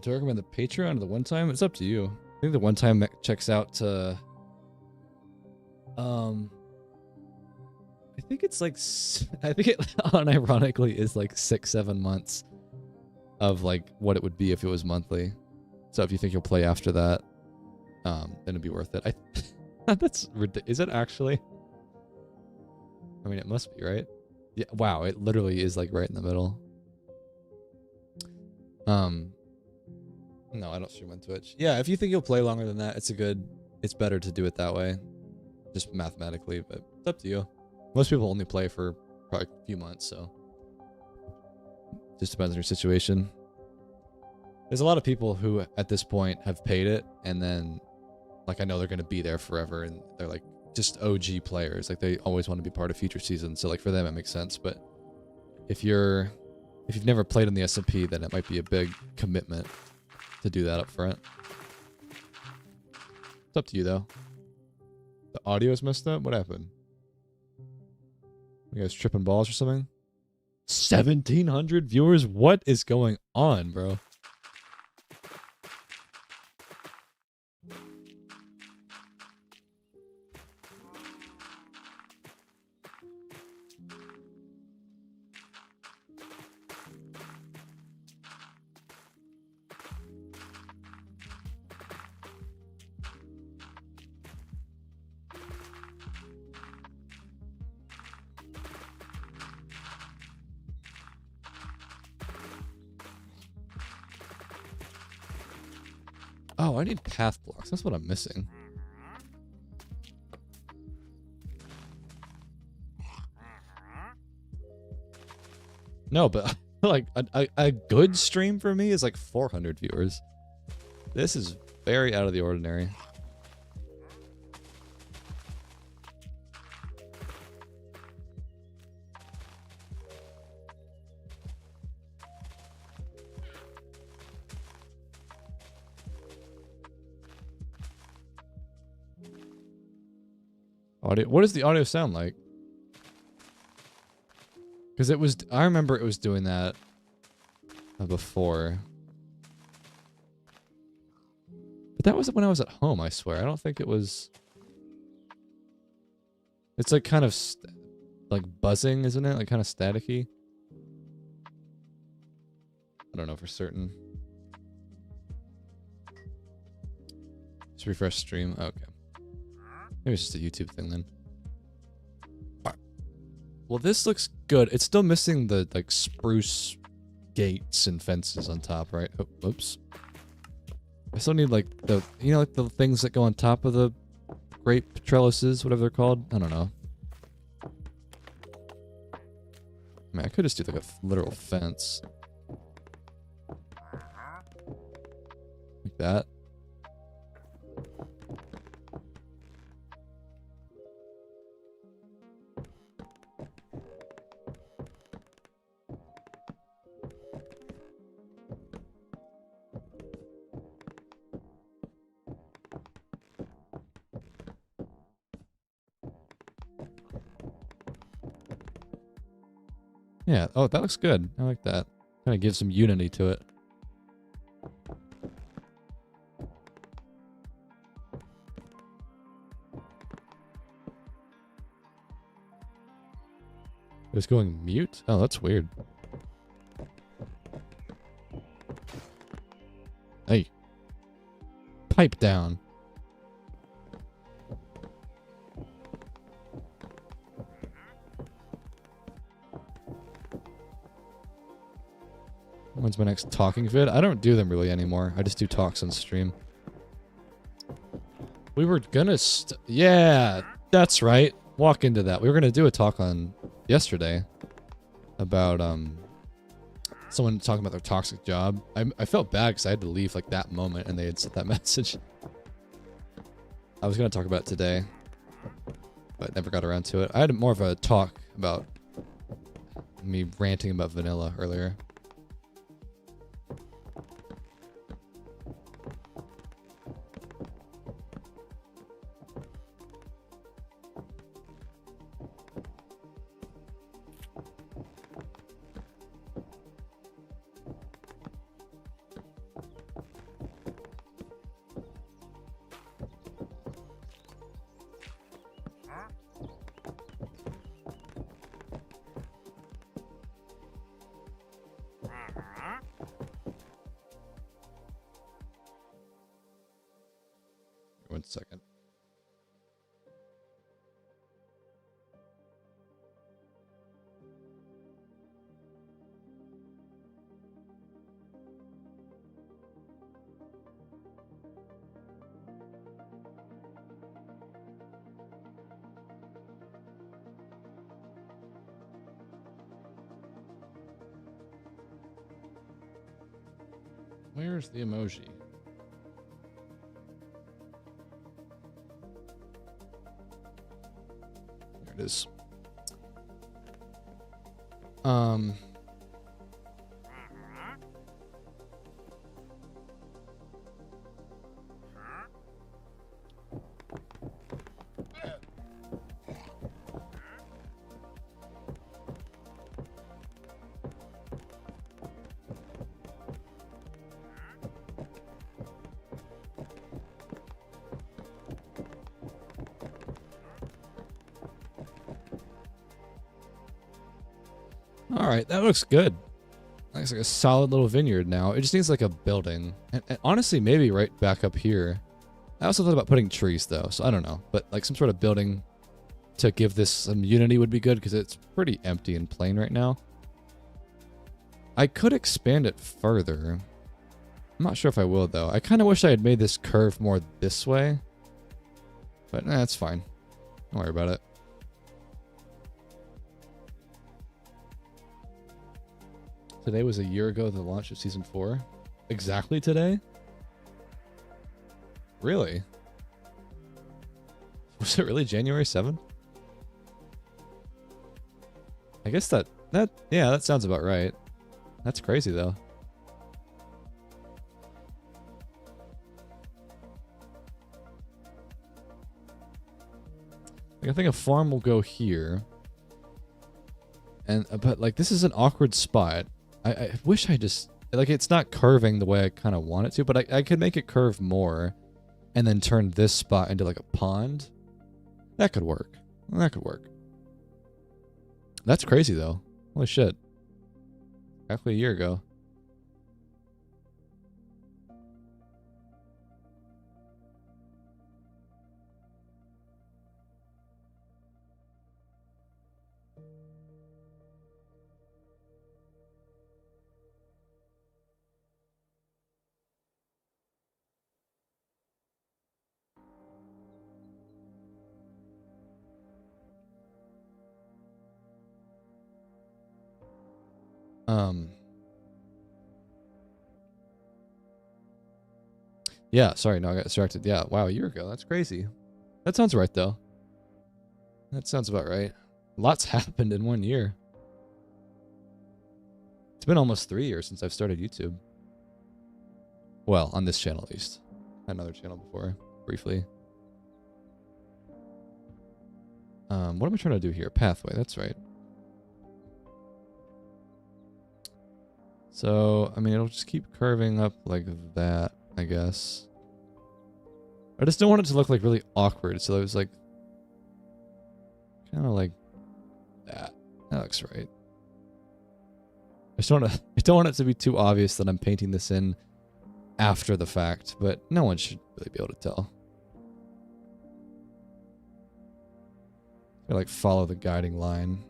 Do I recommend the Patreon or the one time? It's up to you. I think the one time checks out to I think it's like I think it unironically is like 6-7 months of like what it would be if it was monthly. So if you think you'll play after that, then it'd be worth it. That's is it actually? I mean, it must be, right? Yeah. Wow, it literally is like right in the middle. No, I don't stream on Twitch. Yeah, if you think you'll play longer than that, it's better to do it that way. Just mathematically, but it's up to you. Most people only play for probably a few months, so just depends on your situation. There's a lot of people who at this point have paid it, and then like I know they're gonna be there forever, and they're like just OG players. Like they always want to be part of future seasons. So like for them it makes sense. But if you've never played in the SMP, then it might be a big commitment to do that up front. It's up to you though. The audio is messed up? What happened? You guys tripping balls or something? 1,700 viewers? What is going on, bro? Oh, I need path blocks. That's what I'm missing. No, but like a good stream for me is like 400 viewers. This is very out of the ordinary. Audio. What does the audio sound like? Because it was, I remember it was doing that before. But that was when I was at home, I swear. I don't think it was... It's like kind of like buzzing, isn't it? Like kind of staticky. I don't know for certain. Just refresh stream. Oh, okay. Maybe it's just a YouTube thing then. Alright. Well, this looks good. It's still missing the like spruce gates and fences on top, right? Oh, oops. I still need like the, you know, like the things that go on top of the grape trellises, whatever they're called. I don't know. I mean, I could just do like a literal fence. Like that. Yeah, oh, that looks good. I like that. Kind of gives some unity to it. It was going mute? Oh, that's weird. Hey. Pipe down. When's my next talking vid? I don't do them really anymore. I just do talks on stream. We were gonna yeah, that's right. Walk into that. We were gonna do a talk on yesterday about someone talking about their toxic job. I felt bad because I had to leave like that moment and they had sent that message. I was gonna talk about it today, but never got around to it. I had more of a talk about me ranting about vanilla earlier. One second. Where's the emoji? There it is. Alright, that looks good. Looks like a solid little vineyard now. It just needs like a building. And honestly, maybe right back up here. I also thought about putting trees though, so I don't know. But like some sort of building to give this some unity would be good because it's pretty empty and plain right now. I could expand it further. I'm not sure if I will though. I kind of wish I had made this curve more this way. But that's fine. Don't worry about it. Today was a year ago, the launch of Season 4. Exactly today? Really? Was it really January 7th? I guess yeah, that sounds about right. That's crazy, though. Like, I think a farm will go here. And but like this is an awkward spot. I wish I just like it's not curving the way I kind of want it to, but I could make it curve more and then turn this spot into like a pond. That could work. That could work. That's crazy though. Holy shit. Exactly a year ago. Yeah, sorry, no, I got distracted. Yeah, wow, a year ago. That's crazy. That sounds right, though. That sounds about right. Lots happened in 1 year. It's been almost 3 years since I've started YouTube. Well, on this channel, at least. Had another channel before, briefly. What am I trying to do here? Pathway, that's right. So, I mean, it'll just keep curving up like that, I guess. I just don't want it to look like really awkward, so it was like kind of like that. That looks right. I don't want it to be too obvious that I'm painting this in after the fact, but no one should really be able to tell. I like follow the guiding line.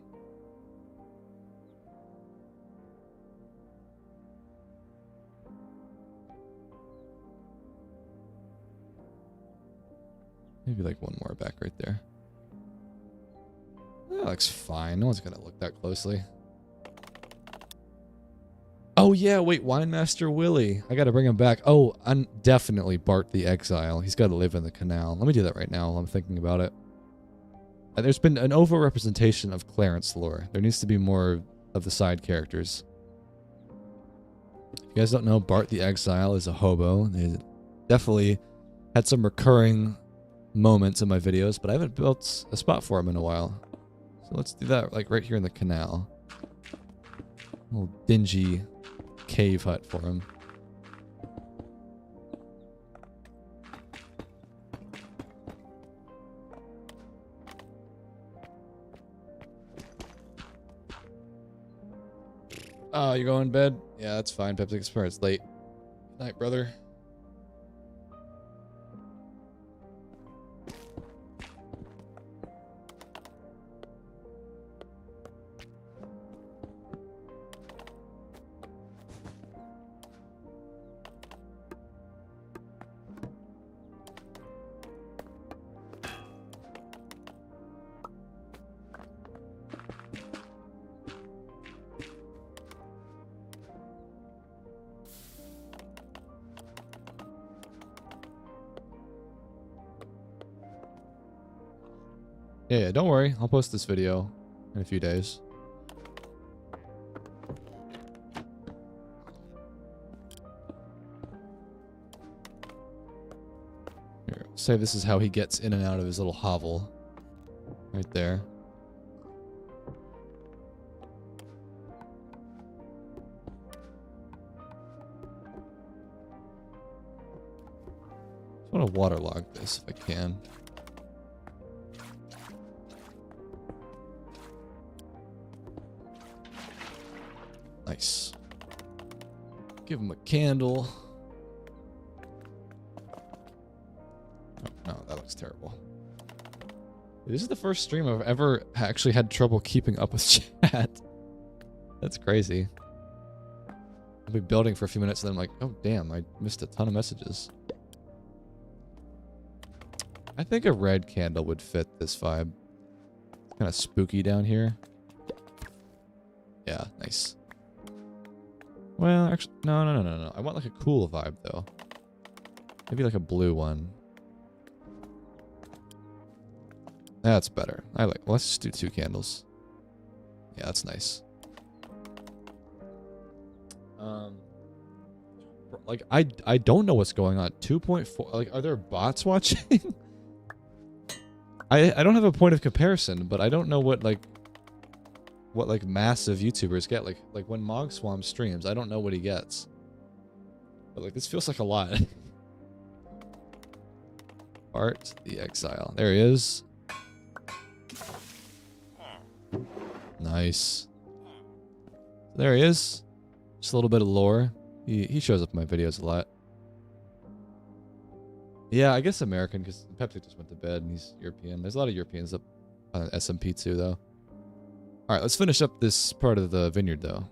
Maybe like one more back right there. That looks fine. No one's gonna look that closely. Oh yeah, wait, Wine Master Willie. I gotta bring him back. Oh, I'm definitely Bart the Exile. He's gotta live in the canal. Let me do that right now while I'm thinking about it. There's been an over-representation of Clarence lore. There needs to be more of the side characters. If you guys don't know, Bart the Exile is a hobo. They definitely had some recurring moments in my videos, but I haven't built a spot for him in a while. So let's do that like right here in the canal. A little dingy cave hut for him. Oh, you're going to bed? Yeah, that's fine. Pepsi Express. It's late. Night, brother. Yeah, don't worry. I'll post this video in a few days. Here, say this is how he gets in and out of his little hovel. Right there. I want to waterlog this if I can. Nice. Give him a candle. Oh, no, that looks terrible. This is the first stream I've ever actually had trouble keeping up with chat. That's crazy. I'll be building for a few minutes and then I'm like, oh damn, I missed a ton of messages. I think a red candle would fit this vibe. It's kind of spooky down here. Yeah, nice. Well, actually, no. I want like a cool vibe, though. Maybe like a blue one. That's better. I like. Well, let's just do 2 candles. Yeah, that's nice. Like I don't know what's going on. 2.4. Like, are there bots watching? I don't have a point of comparison, but I don't know what like massive YouTubers get. Like when Mogswam streams, I don't know what he gets. But like this feels like a lot. Art the Exile. There he is. Nice. There he is. Just a little bit of lore. He shows up in my videos a lot. Yeah, I guess American, because Pepsi just went to bed and he's European. There's a lot of Europeans up on SMP too, though. Alright, let's finish up this part of the vineyard, though.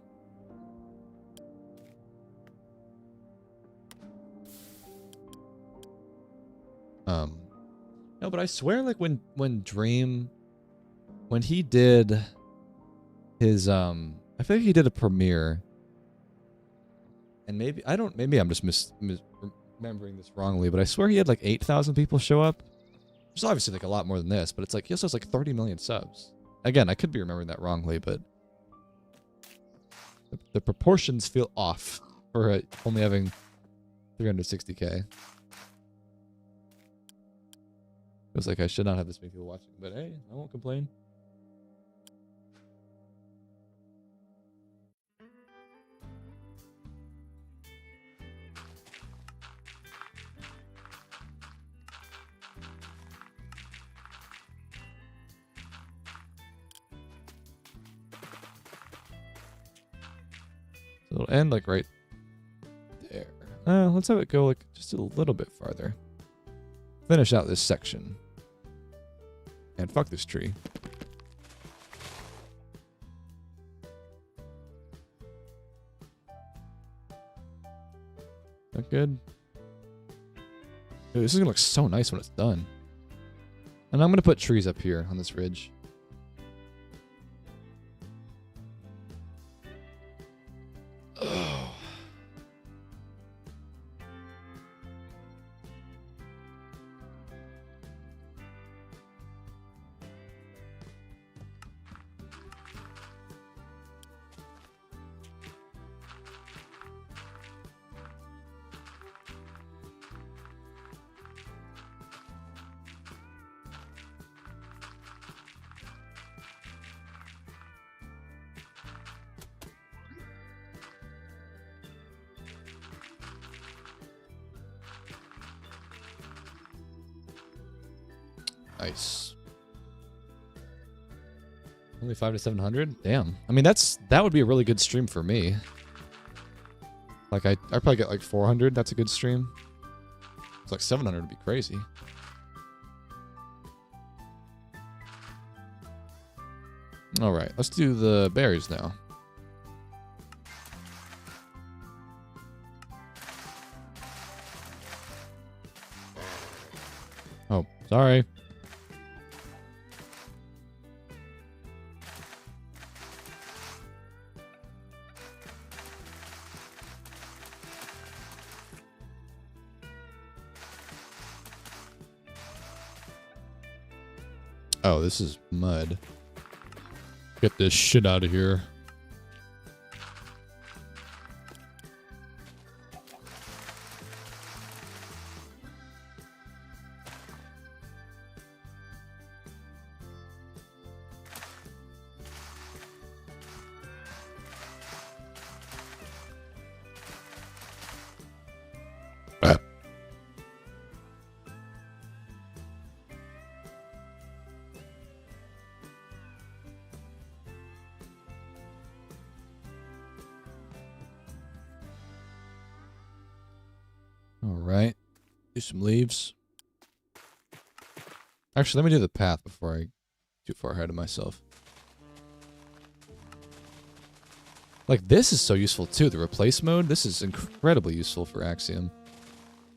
No, but I swear, like, when Dream... When he did his, I feel like he did a premiere. And maybe, maybe I'm just remembering this wrongly, but I swear he had like 8,000 people show up. There's obviously like a lot more than this, but it's like he also has like 30 million subs. Again, I could be remembering that wrongly, but the proportions feel off for only having 360k. Feels like I should not have this many people watching, but hey, I won't complain. So it'll end like right there. Let's have it go like just a little bit farther. Finish out this section. And fuck this tree. That good? Dude, this is gonna look so nice when it's done. And I'm gonna put trees up here on this ridge. Nice. Only 5 to 700? Damn. I mean, that would be a really good stream for me. Like, I probably get like 400. That's a good stream. It's like 700 would be crazy. All right, let's do the berries now. Oh, sorry. Oh, this is mud. Get this shit out of here. Alright. Do some leaves. Actually, let me do the path before I too far ahead of myself. Like, this is so useful too, the replace mode. This is incredibly useful for Axiom.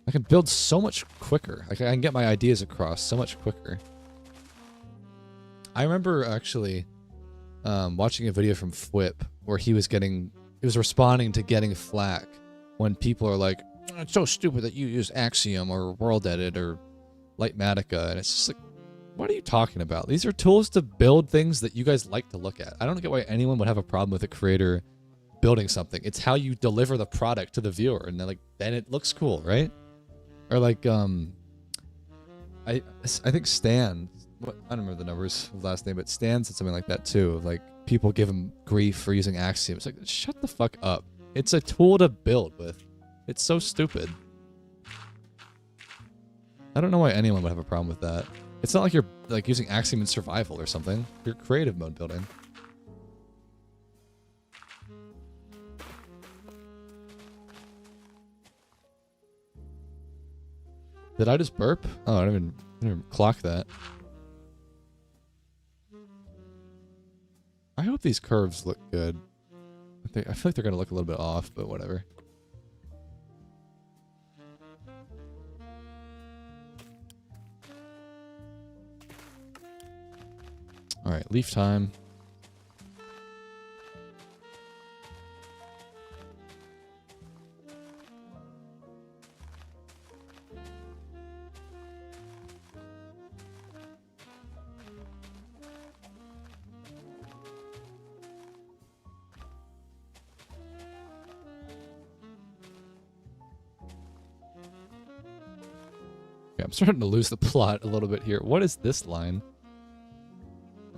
I can build so much quicker. Like, I can get my ideas across so much quicker. I remember actually watching a video from Fwip where he was responding to getting flack when people are like, it's so stupid that you use Axiom or World Edit or Lightmatica, and it's just like, what are you talking about? These are tools to build things that you guys like to look at. I don't get why anyone would have a problem with a creator building something. It's how you deliver the product to the viewer, and then it looks cool, right? Or like I think Stan what, I don't remember the numbers of his last name, but Stan said something like that too. Like, people give him grief for using Axiom. It's like, shut the fuck up. It's a tool to build with. It's so stupid. I don't know why anyone would have a problem with that. It's not like you're like using Axiom in survival or something. You're creative mode building. Did I just burp? Oh, I didn't even clock that. I hope these curves look good. I feel like they're going to look a little bit off, but whatever. Alright, leaf time. Okay, I'm starting to lose the plot a little bit here. What is this line?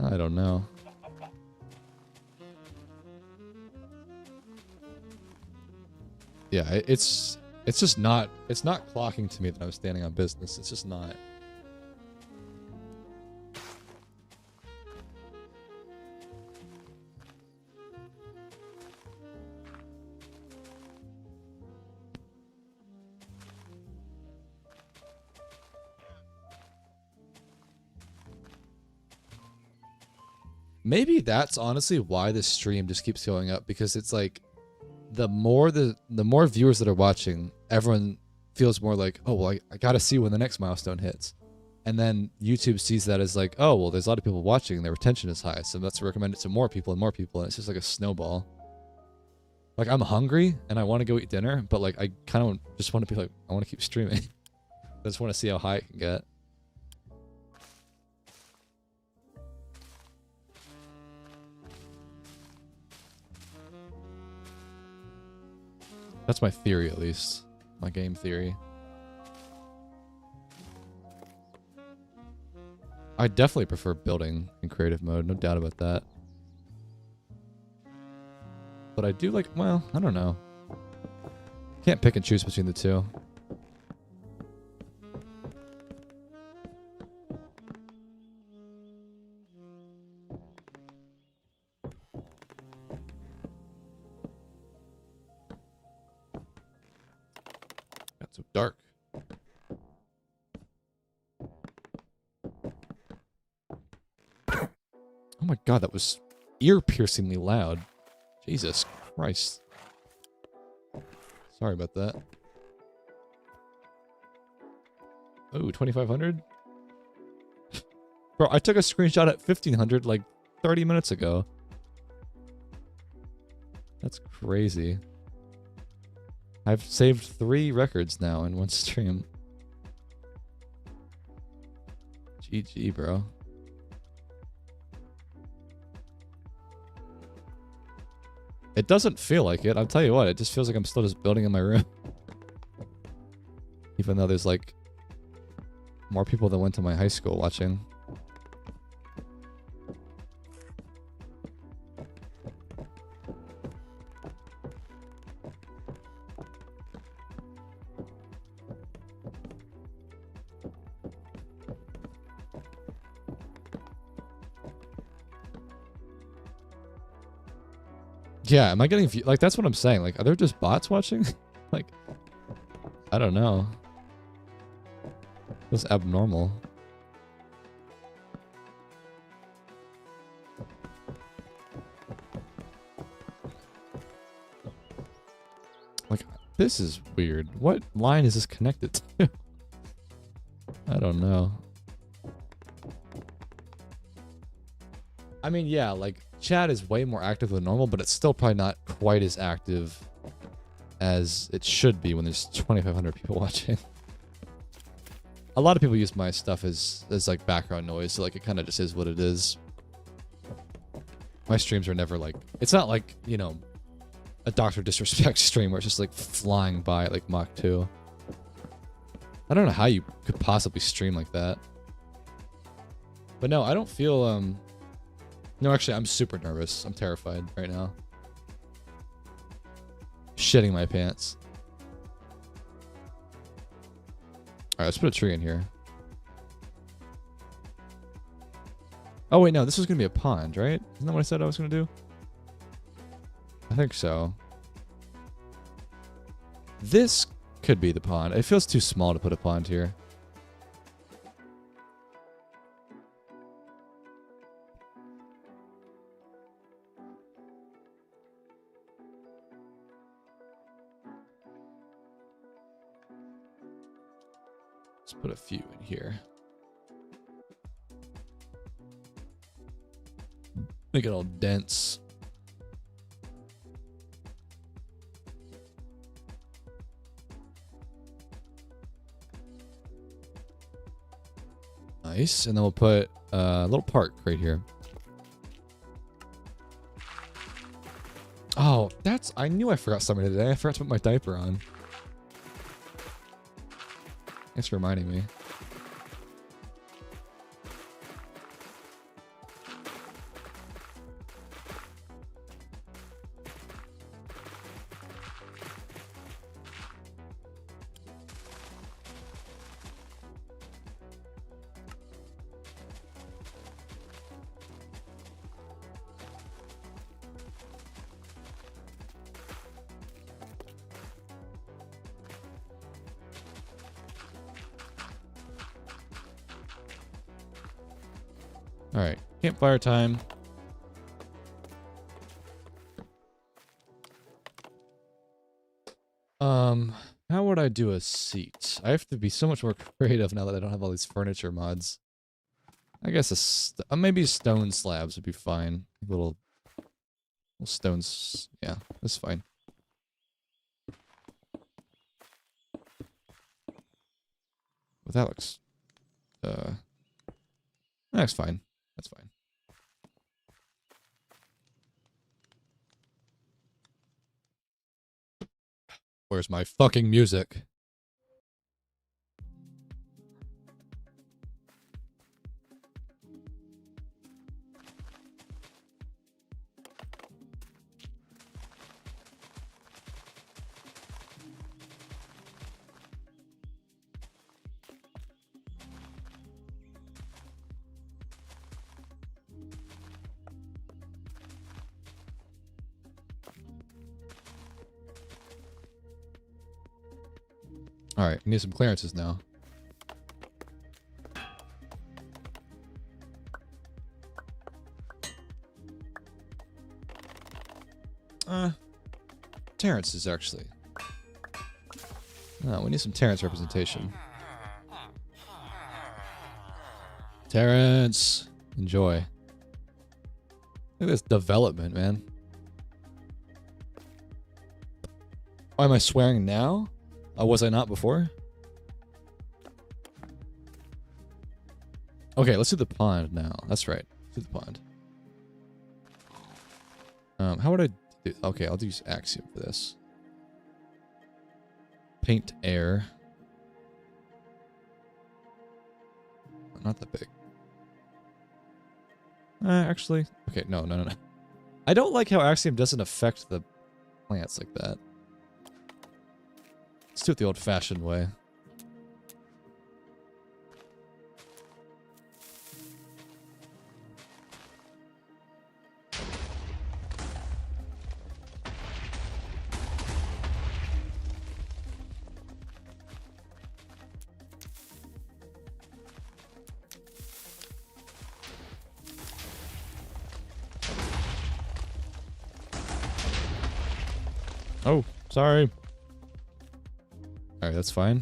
I don't know. Yeah, it's just not, it's not clocking to me that I'm standing on business. It's just not. Maybe that's honestly why this stream just keeps going up, because it's like the more viewers that are watching, everyone feels more like, oh well, I gotta see when the next milestone hits. And then YouTube sees that as like, oh well, there's a lot of people watching and their retention is high, so let's recommend it to more people, and it's just like a snowball. Like, I'm hungry and I want to go eat dinner, but like I kind of just want to be like, I want to keep streaming. I just want to see how high it can get. That's my theory, at least. My game theory. I definitely prefer building in creative mode, no doubt about that. But I do like, well, I don't know. Can't pick and choose between the two. Got so dark. Oh my god, that was ear-piercingly loud. Jesus Christ. Sorry about that. Oh, 2500? Bro, I took a screenshot at 1500 like 30 minutes ago. That's crazy. I've saved 3 records now in one stream. GG, bro. It doesn't feel like it. I'll tell you what, it just feels like I'm still just building in my room. Even though there's like more people that went to my high school watching. Yeah, am I getting like, that's what I'm saying. Like, are there just bots watching? Like, I don't know. That's abnormal. Like, this is weird. What line is this connected to? I don't know. I mean, yeah, like, chat is way more active than normal, but it's still probably not quite as active as it should be when there's 2,500 people watching. A lot of people use my stuff as like background noise, so like it kind of just is what it is. My streams are never like, it's not like, you know, a Dr. Disrespect stream where it's just like flying by at like Mach 2. I don't know how you could possibly stream like that. But no, I don't feel, no, actually, I'm super nervous. I'm terrified right now. Shitting my pants. Alright, let's put a tree in here. Oh, wait, no, this was going to be a pond, right? Isn't that what I said I was going to do? I think so. This could be the pond. It feels too small to put a pond here. Let's put a few in here. Make it all dense. Nice. And then we'll put a little park right here. Oh, that's... I knew I forgot something today. I forgot to put my diaper on. Thanks for reminding me. Alright, campfire time. How would I do a seat? I have to be so much more creative now that I don't have all these furniture mods. I guess maybe stone slabs would be fine. Little stones. Yeah, that's fine. But that looks... that's fine. That's fine. Where's my fucking music? Alright, we need some clearances now. Terraces, actually. Oh, we need some Terrence representation. Terrence! Enjoy. Look at this development, man. Why am I swearing now? Was I not before? Okay, let's do the pond now. That's right. Let's do the pond. How would I do... Okay, I'll use Axiom for this. Paint air. Not that big. Actually... Okay, no. I don't like how Axiom doesn't affect the plants like that. Let's do it the old-fashioned way. Oh, sorry. Alright, that's fine.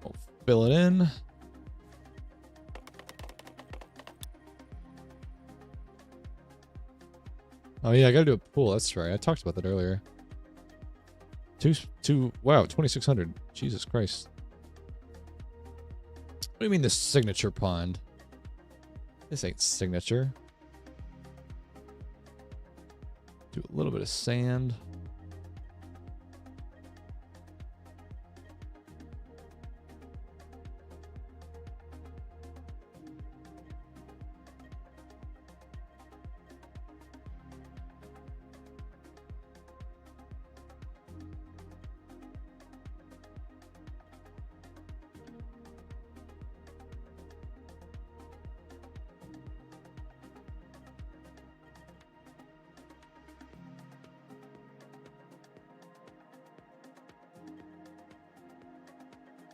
We'll fill it in. Oh yeah, I gotta do a pool. That's right. I talked about that earlier. Wow, 2,600. Jesus Christ. What do you mean this signature pond? This ain't signature. Do a little bit of sand.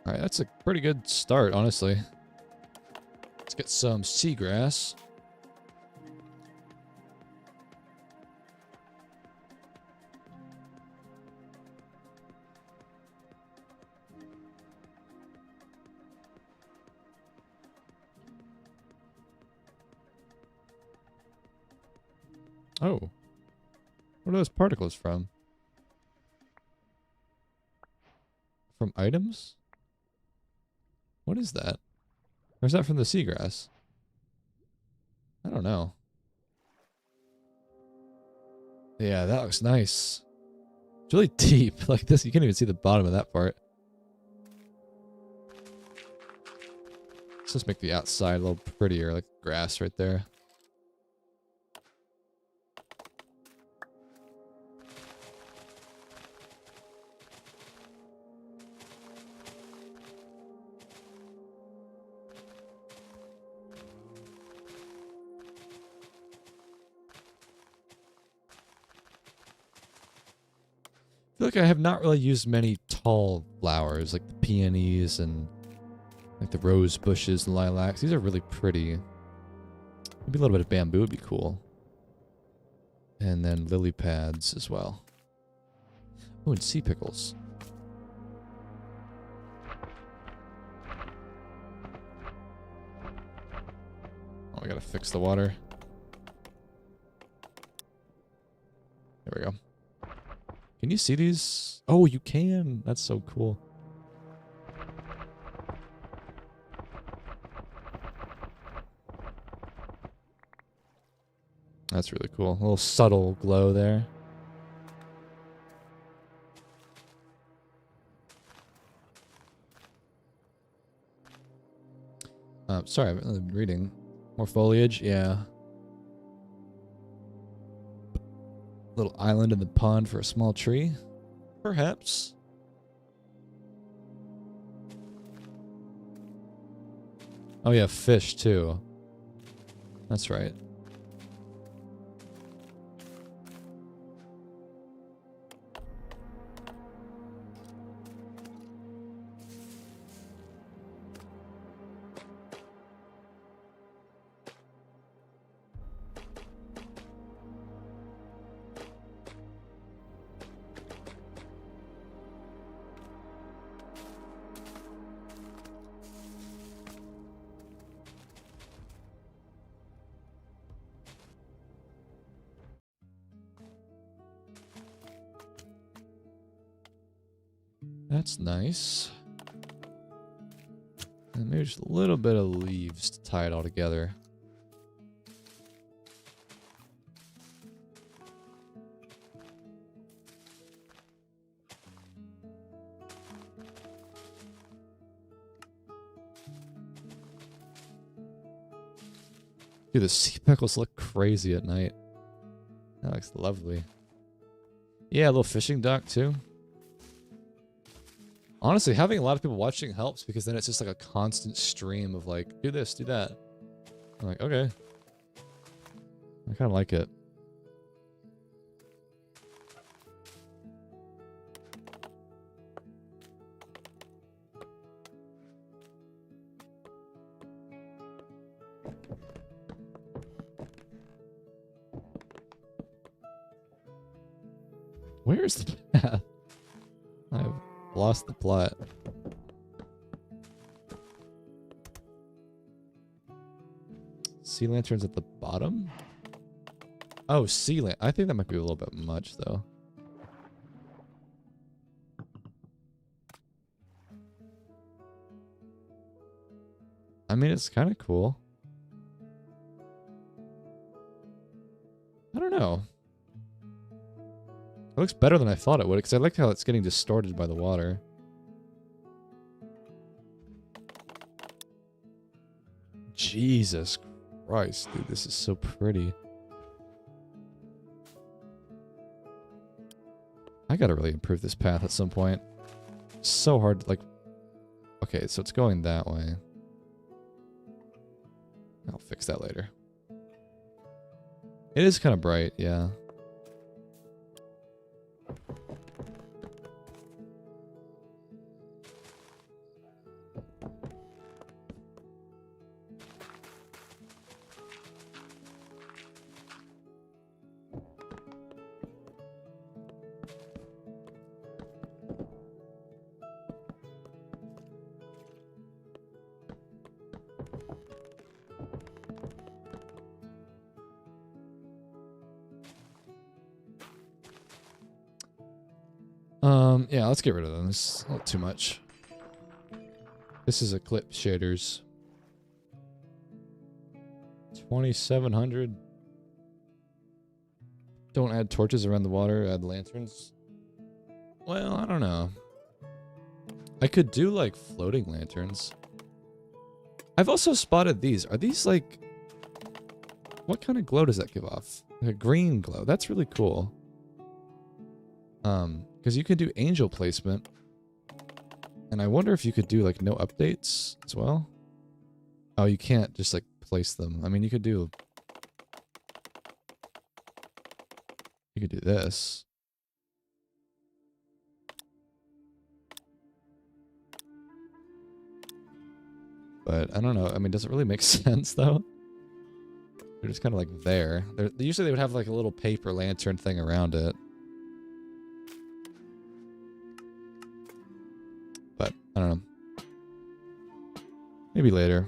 Alright, that's a pretty good start, honestly. Let's get some seagrass. Oh. What are those particles from? From items? What is that? Or is that from the seagrass? I don't know. Yeah, that looks nice. It's really deep. Like this, you can't even see the bottom of that part. Let's just make the outside a little prettier, like grass right there. I feel like I have not really used many tall flowers, like the peonies and like the rose bushes and lilacs. These are really pretty. Maybe a little bit of bamboo would be cool. And then lily pads as well. Oh, and sea pickles. Oh, I gotta fix the water. There we go. Can you see these? Oh, you can. That's so cool. That's really cool. A little subtle glow there. Sorry, I've been reading. More foliage, yeah. Little island in the pond for a small tree. Perhaps. Oh yeah, fish too. That's right. That's nice. And maybe just a little bit of leaves to tie it all together. Dude, the sea pickles look crazy at night. That looks lovely. Yeah, a little fishing dock too. Honestly, having a lot of people watching helps because then it's just like a constant stream of like, do this, do that. I'm like, okay. I kind of like it. Where's the path? I've lost the plot. Sea lanterns at the bottom? Oh, sea lantern. I think that might be a little bit much, though. I mean, it's kind of cool. I don't know. It looks better than I thought it would, because I like how it's getting distorted by the water. Jesus Christ, dude, this is so pretty. I gotta really improve this path at some point. So hard to, like... Okay, so it's going that way. I'll fix that later. It is kind of bright, yeah. Yeah, let's get rid of them. This is not too much. This is Eclipse shaders. 2,700. Don't add torches around the water, add lanterns. Well, I don't know. I could do like floating lanterns. I've also spotted these. Are these like... What kind of glow does that give off? Like a green glow. That's really cool. Because you could do angel placement. And I wonder if you could do like no updates as well. Oh, you can't just like place them. I mean, you could do... You could do this. But I don't know. I mean, does it really make sense though? They're just kind of like there. Usually they would have like a little paper lantern thing around it. But I don't know. Maybe later.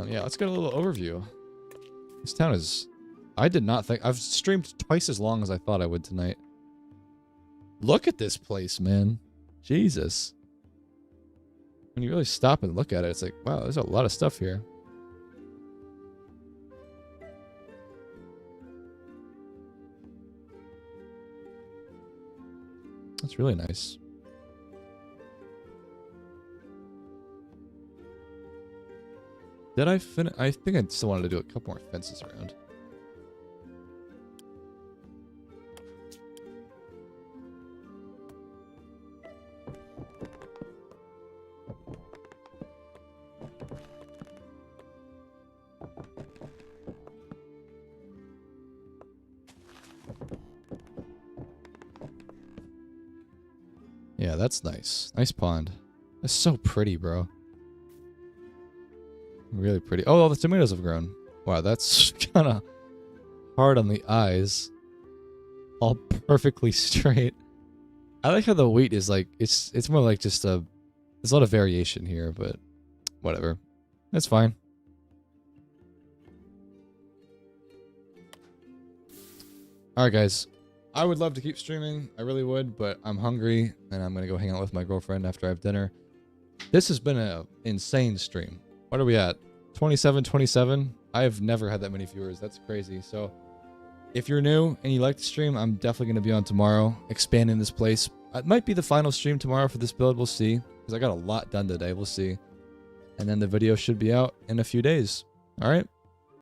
Yeah, let's get a little overview. This town is... I did not think... I've streamed twice as long as I thought I would tonight. Look at this place, man. Jesus. When you really stop and look at it, it's like, wow, there's a lot of stuff here. That's really nice. Did I finish? I think I still wanted to do a couple more fences around. Yeah, that's nice. Nice pond. That's so pretty, bro. Really pretty. Oh, all the tomatoes have grown. Wow, that's kind of hard on the eyes. All perfectly straight. I like how the wheat is like, it's more like just a... There's a lot of variation here, but whatever. That's fine. Alright, guys. I would love to keep streaming. I really would, but I'm hungry, and I'm going to go hang out with my girlfriend after I have dinner. This has been an insane stream. What are we at? 27. I have never had that many viewers. That's crazy. So, if you're new and you like the stream, I'm definitely going to be on tomorrow, expanding this place. It might be the final stream tomorrow for this build. We'll see, because I got a lot done today. We'll see. And then the video should be out in a few days. All right?